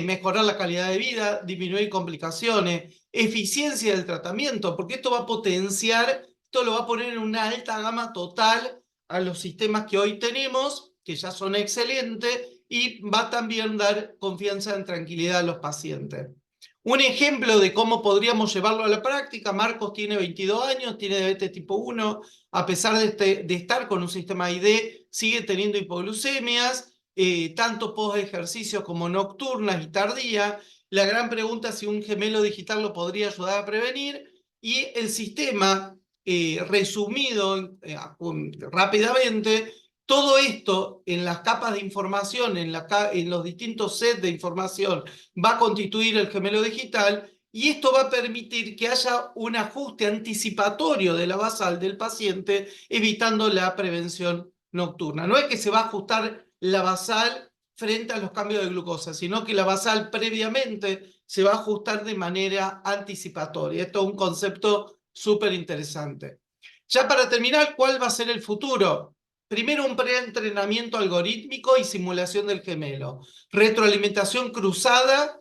mejorar la calidad de vida, disminuir complicaciones, eficiencia del tratamiento, porque esto va a potenciar, esto lo va a poner en una alta gama total a los sistemas que hoy tenemos, que ya son excelentes, y va también a dar confianza y tranquilidad a los pacientes. Un ejemplo de cómo podríamos llevarlo a la práctica: Marcos tiene 22 años, tiene diabetes tipo 1, a pesar de estar con un sistema ID, sigue teniendo hipoglucemias, tanto post ejercicio como nocturnas y tardía. La gran pregunta es si un gemelo digital lo podría ayudar a prevenir, y el sistema, resumido rápidamente, todo esto en las capas de información, en los distintos sets de información, va a constituir el gemelo digital, y esto va a permitir que haya un ajuste anticipatorio de la basal del paciente, evitando la prevención nocturna. No es que se va a ajustar la basal frente a los cambios de glucosa, sino que la basal previamente se va a ajustar de manera anticipatoria. Esto es un concepto súper interesante. Ya para terminar, ¿cuál va a ser el futuro? Primero, un preentrenamiento algorítmico y simulación del gemelo. Retroalimentación cruzada,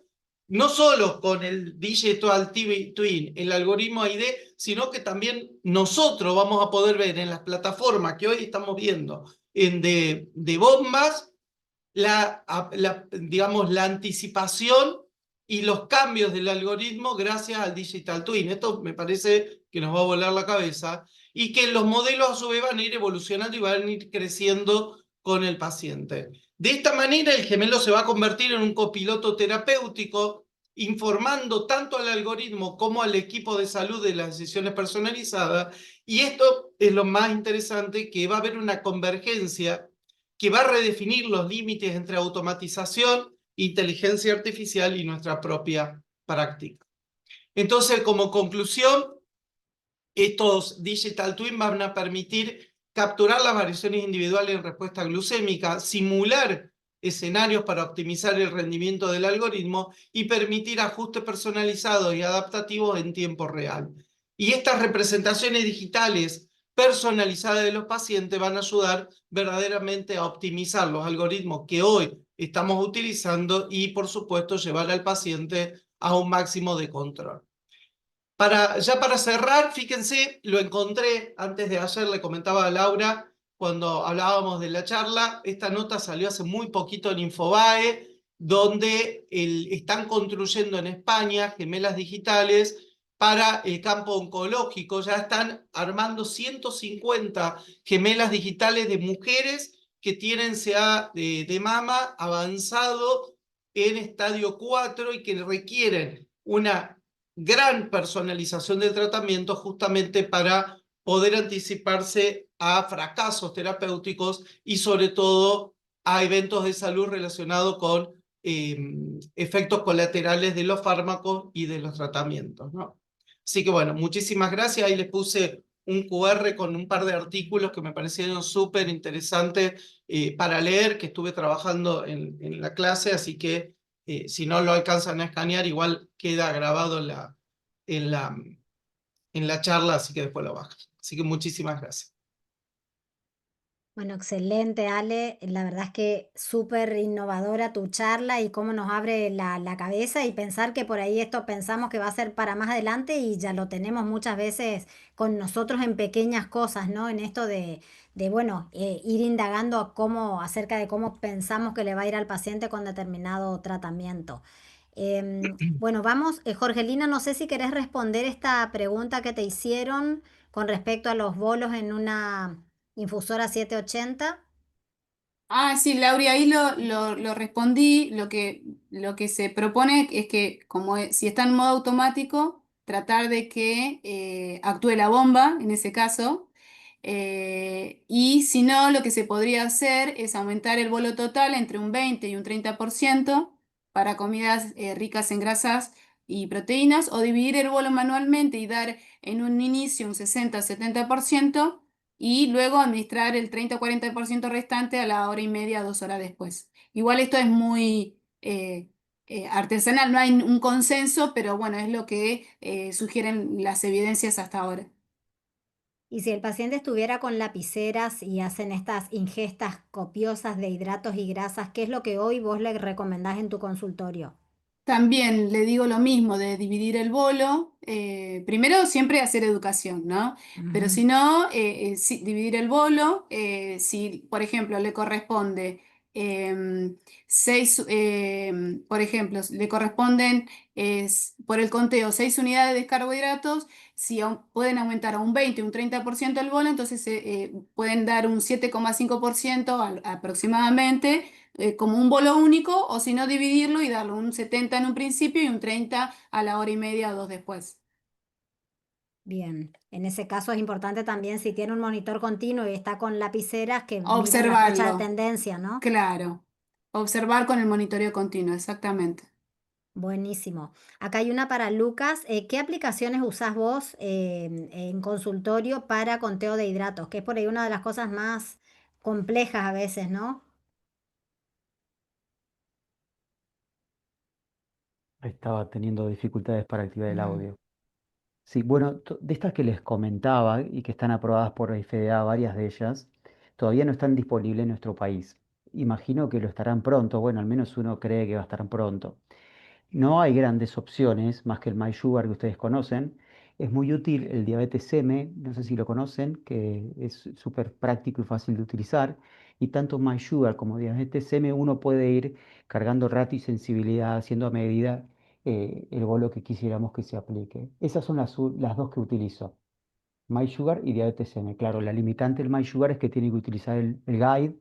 no solo con el Digital Twin, el algoritmo ID, sino que también nosotros vamos a poder ver en las plataformas que hoy estamos viendo de bombas, digamos, la anticipación y los cambios del algoritmo gracias al Digital Twin. Esto me parece que nos va a volar la cabeza, y que los modelos a su vez van a ir evolucionando y van a ir creciendo con el paciente. De esta manera, el gemelo se va a convertir en un copiloto terapéutico, informando tanto al algoritmo como al equipo de salud de las decisiones personalizadas, y esto es lo más interesante, que va a haber una convergencia que va a redefinir los límites entre automatización, inteligencia artificial y nuestra propia práctica. Entonces, como conclusión, estos Digital Twin van a permitir capturar las variaciones individuales en respuesta glucémica, simular escenarios para optimizar el rendimiento del algoritmo y permitir ajustes personalizados y adaptativos en tiempo real. Y estas representaciones digitales personalizadas de los pacientes van a ayudar verdaderamente a optimizar los algoritmos que hoy estamos utilizando y, por supuesto, llevar al paciente a un máximo de control. Ya para cerrar, fíjense, lo encontré antes de ayer, le comentaba a Laura cuando hablábamos de la charla, esta nota salió hace muy poquito en Infobae, donde están construyendo en España gemelas digitales para el campo oncológico. Ya están armando 150 gemelas digitales de mujeres que tienen CA de mama avanzado en estadio 4 y que requieren una gran personalización del tratamiento, justamente para poder anticiparse a fracasos terapéuticos y sobre todo a eventos de salud relacionados con efectos colaterales de los fármacos y de los tratamientos, ¿no? Así que bueno, muchísimas gracias. Ahí les puse un QR con un par de artículos que me parecieron súper interesantes para leer, que estuve trabajando en la clase, así que si no lo alcanzan a escanear, igual queda grabado en la charla, así que después lo bajan. Así que muchísimas gracias. Bueno, excelente, Ale. La verdad es que súper innovadora tu charla y cómo nos abre la cabeza y pensar que por ahí esto pensamos que va a ser para más adelante y ya lo tenemos muchas veces con nosotros en pequeñas cosas, ¿no? En esto de bueno, ir indagando acerca de cómo pensamos que le va a ir al paciente con determinado tratamiento. Bueno, vamos, Jorgelina, no sé si querés responder esta pregunta que te hicieron con respecto a los bolos en una infusora 780. Ah, sí, Laura, ahí lo respondí. Lo que se propone es que, si está en modo automático, tratar de que actúe la bomba en ese caso. Y si no, lo que se podría hacer es aumentar el bolo total entre un 20 y un 30% para comidas ricas en grasas y proteínas, o dividir el bolo manualmente y dar en un inicio un 60-70% y luego administrar el 30 o 40% restante a la hora y media, 2 horas después. Igual esto es muy artesanal, no hay un consenso, pero bueno, es lo que sugieren las evidencias hasta ahora. Y si el paciente estuviera con lapiceras y hacen estas ingestas copiosas de hidratos y grasas, ¿qué es lo que hoy vos le recomendás en tu consultorio? También le digo lo mismo de dividir el bolo. Primero siempre hacer educación, ¿no? Pero Ujú. si no, sí, dividir el bolo. Si, por ejemplo, le corresponde por ejemplo, le corresponden por el conteo 6 unidades de carbohidratos. Si pueden aumentar a un 20 o un 30% el bolo, entonces pueden dar un 7,5% aproximadamente como un bolo único, o si no, dividirlo y darle un 70 en un principio y un 30 a la hora y media o 2 después. Bien, en ese caso es importante también si tiene un monitor continuo y está con lapiceras que miren la flecha de Observarlo, tendencia, ¿no? claro. Observar con el monitoreo continuo, exactamente. Buenísimo. Acá hay una para Lucas. ¿Qué aplicaciones usás vos en consultorio para conteo de hidratos? Que es por ahí una de las cosas más complejas a veces, ¿no? Estaba teniendo dificultades para activar el Mm. audio. Sí, bueno, de estas que les comentaba y que están aprobadas por la FDA, varias de ellas, todavía no están disponibles en nuestro país. Imagino que lo estarán pronto, bueno, al menos uno cree que va a estar pronto. No hay grandes opciones más que el MySugar que ustedes conocen. Es muy útil el diabetes M, no sé si lo conocen, que es súper práctico y fácil de utilizar. Y tanto MySugar como diabetes M uno puede ir cargando ratio y sensibilidad, haciendo a medida el bolo que quisiéramos que se aplique. Esas son las dos que utilizo, MySugar y diabetes M. Claro, la limitante del MySugar es que tiene que utilizar el guide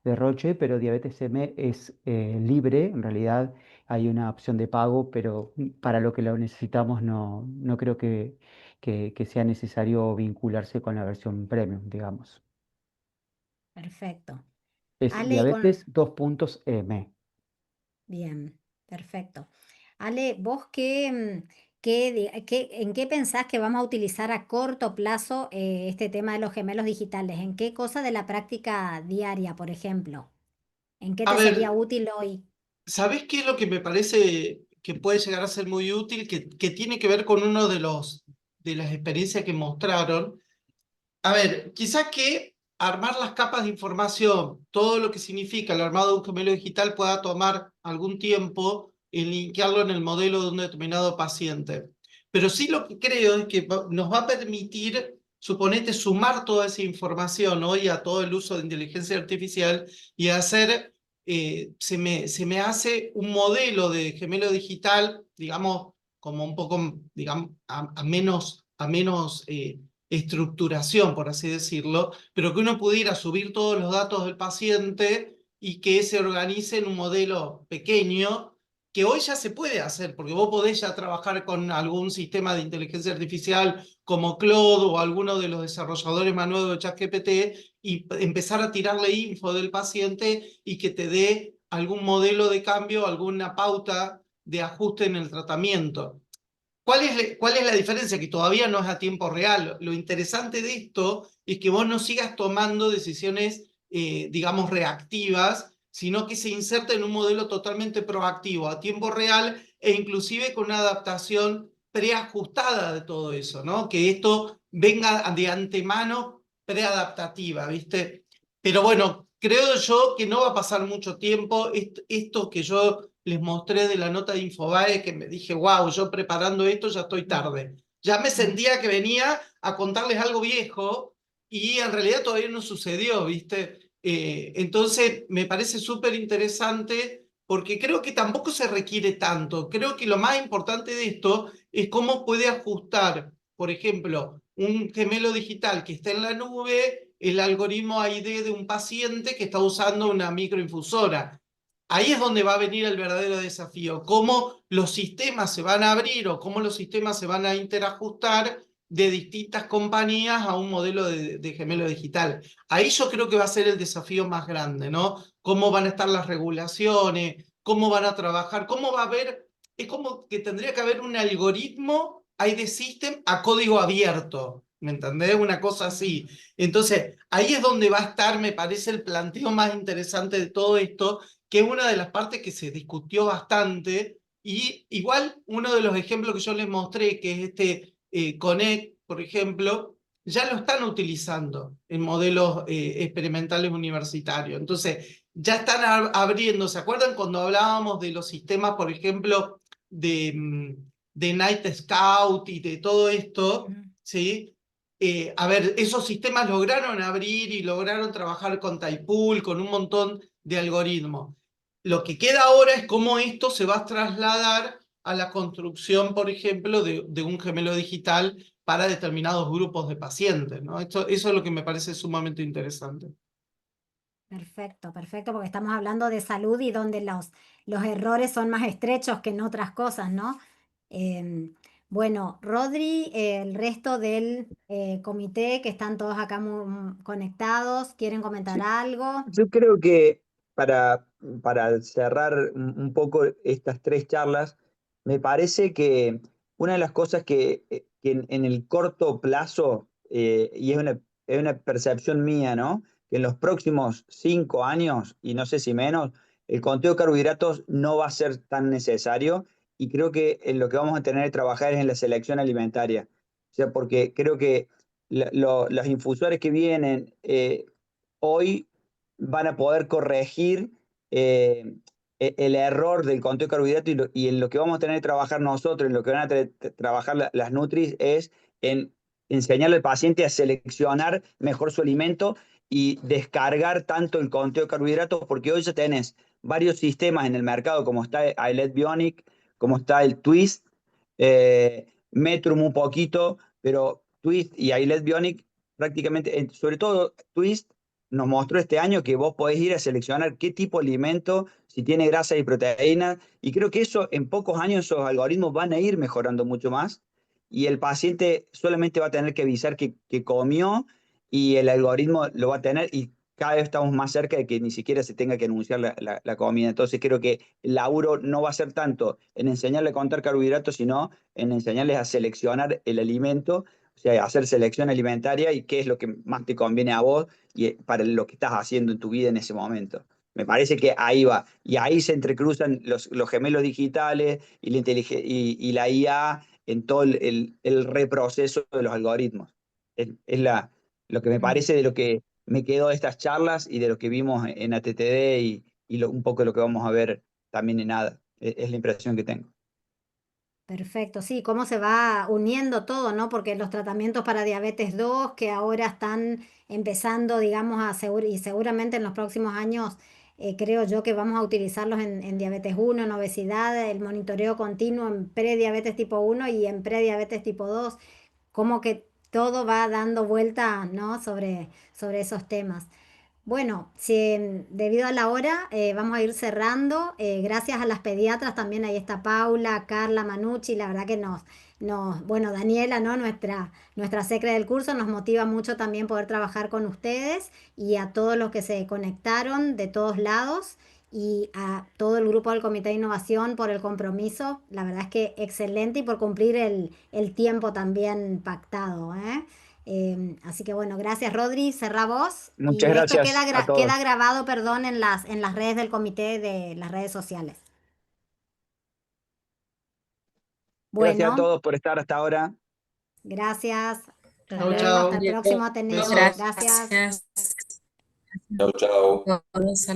de Roche, pero diabetes M es libre. En realidad hay una opción de pago, pero para lo que lo necesitamos no creo que sea necesario vincularse con la versión premium, digamos. Perfecto. Es Ale, diabetes 2.M. bien, perfecto. Ale, ¿vos en qué pensás que vamos a utilizar a corto plazo este tema de los gemelos digitales? ¿En qué cosa de la práctica diaria, por ejemplo? ¿En qué A te sería ver, útil hoy? ¿sabés qué es lo que me parece que puede llegar a ser muy útil? Que tiene que ver con uno de las experiencias que mostraron. A ver, quizás que armar las capas de información, todo lo que significa el armado de un gemelo digital pueda tomar algún tiempo en linkearlo en el modelo de un determinado paciente. Pero sí lo que creo es que nos va a permitir, suponete, sumar toda esa información hoy a todo el uso de inteligencia artificial y hacer, se me hace un modelo de gemelo digital, digamos, como un poco, digamos, a menos estructuración, por así decirlo, pero que uno pudiera subir todos los datos del paciente y que se organice en un modelo pequeño, que hoy ya se puede hacer, porque vos podés ya trabajar con algún sistema de inteligencia artificial como Claude o alguno de los desarrolladores más nuevos de ChatGPT y empezar a tirarle info del paciente y que te dé algún modelo de cambio, alguna pauta de ajuste en el tratamiento. ¿Cuál es la diferencia? Que todavía no es a tiempo real. Lo interesante de esto es que vos no sigas tomando decisiones, digamos, reactivas, sino que se inserta en un modelo totalmente proactivo, a tiempo real, e inclusive con una adaptación preajustada de todo eso, ¿no? Que esto venga de antemano preadaptativa, ¿viste? Pero bueno, creo yo que no va a pasar mucho tiempo. Esto que yo les mostré de la nota de Infobae, que me dije, wow, yo preparando esto ya estoy tarde. Ya me sentía que venía a contarles algo viejo y en realidad todavía no sucedió, ¿viste? Entonces me parece súper interesante porque creo que tampoco se requiere tanto. Creo que lo más importante de esto es cómo puede ajustar, por ejemplo, un gemelo digital que está en la nube, el algoritmo AID de un paciente que está usando una microinfusora. Ahí es donde va a venir el verdadero desafío, cómo los sistemas se van a abrir o cómo los sistemas se van a interajustar de distintas compañías a un modelo de gemelo digital. Ahí yo creo que va a ser el desafío más grande, ¿no? Cómo van a estar las regulaciones, cómo van a trabajar, cómo va a haber, es como que tendría que haber un algoritmo ID System a código abierto, ¿me entendés? Una cosa así. Entonces, ahí es donde va a estar, me parece, el planteo más interesante de todo esto, que es una de las partes que se discutió bastante, y igual uno de los ejemplos que yo les mostré, que es este Connect, por ejemplo, ya lo están utilizando en modelos experimentales universitarios. Entonces, ya están abriendo. ¿Se acuerdan cuando hablábamos de los sistemas, por ejemplo, de Night Scout y de todo esto? ¿Sí? A ver, esos sistemas lograron abrir y lograron trabajar con Typepool, con un montón de algoritmos. Lo que queda ahora es cómo esto se va a trasladar a la construcción, por ejemplo, de un gemelo digital para determinados grupos de pacientes, ¿no? Eso es lo que me parece sumamente interesante. Perfecto, perfecto, porque estamos hablando de salud y donde los errores son más estrechos que en otras cosas, ¿no? Bueno, Rodri, el resto del comité, que están todos acá conectados, ¿quieren comentar algo? Yo creo que para cerrar un poco estas tres charlas, me parece que una de las cosas que en el corto plazo, y es una percepción mía, ¿no? Que en los próximos 5 años, y no sé si menos, el conteo de carbohidratos no va a ser tan necesario, y creo que en lo que vamos a tener que trabajar es en la selección alimentaria. O sea, porque creo que los infusores que vienen hoy van a poder corregir el error del conteo de carbohidratos, y en lo que vamos a tener que trabajar nosotros, en lo que van a trabajar las Nutris, es en enseñarle al paciente a seleccionar mejor su alimento y descargar tanto el conteo de carbohidratos, porque hoy ya tenés varios sistemas en el mercado, como está iLet Bionic, como está el Twist, Metrum un poquito, pero Twist y iLet Bionic prácticamente, sobre todo Twist, nos mostró este año que vos podés ir a seleccionar qué tipo de alimento, si tiene grasa y proteína, y creo que eso en pocos años esos algoritmos van a ir mejorando mucho más, y el paciente solamente va a tener que avisar que comió, y el algoritmo lo va a tener, y cada vez estamos más cerca de que ni siquiera se tenga que anunciar la comida. Entonces creo que el laburo no va a ser tanto en enseñarle a contar carbohidratos, sino en enseñarles a seleccionar el alimento, o sea, hacer selección alimentaria y qué es lo que más te conviene a vos y para lo que estás haciendo en tu vida en ese momento. Me parece que ahí va. Y ahí se entrecruzan los gemelos digitales y la IA en todo el reproceso de los algoritmos. Es lo que me parece de lo que me quedó de estas charlas y de lo que vimos en ATTD y un poco lo que vamos a ver también en ADA. Es la impresión que tengo. Perfecto, sí, cómo se va uniendo todo, ¿no? Porque los tratamientos para diabetes 2 que ahora están empezando, digamos, y seguramente en los próximos años creo yo que vamos a utilizarlos en diabetes 1, en obesidad, el monitoreo continuo en prediabetes tipo 1 y en prediabetes tipo 2, como que todo va dando vuelta, ¿no? Sobre esos temas. Bueno, si, debido a la hora, vamos a ir cerrando. Gracias a las pediatras también, ahí está Paula, Carla, Manucci, la verdad que bueno, Daniela, ¿no? Nuestra secre del curso, nos motiva mucho también poder trabajar con ustedes y a todos los que se conectaron de todos lados y a todo el grupo del Comité de Innovación por el compromiso. La verdad es que excelente y por cumplir el tiempo también pactado, ¿eh? Así que bueno, gracias Rodri, cerrá vos. Muchas Y esto gracias a todos. queda grabado, perdón, en las redes del comité, de las redes sociales. Gracias a Bueno, todos por estar hasta ahora. gracias. Hasta Chau, luego, chau. hasta el próximo Ateneo. Besos. Gracias. Gracias. Chau, chau. Saludos.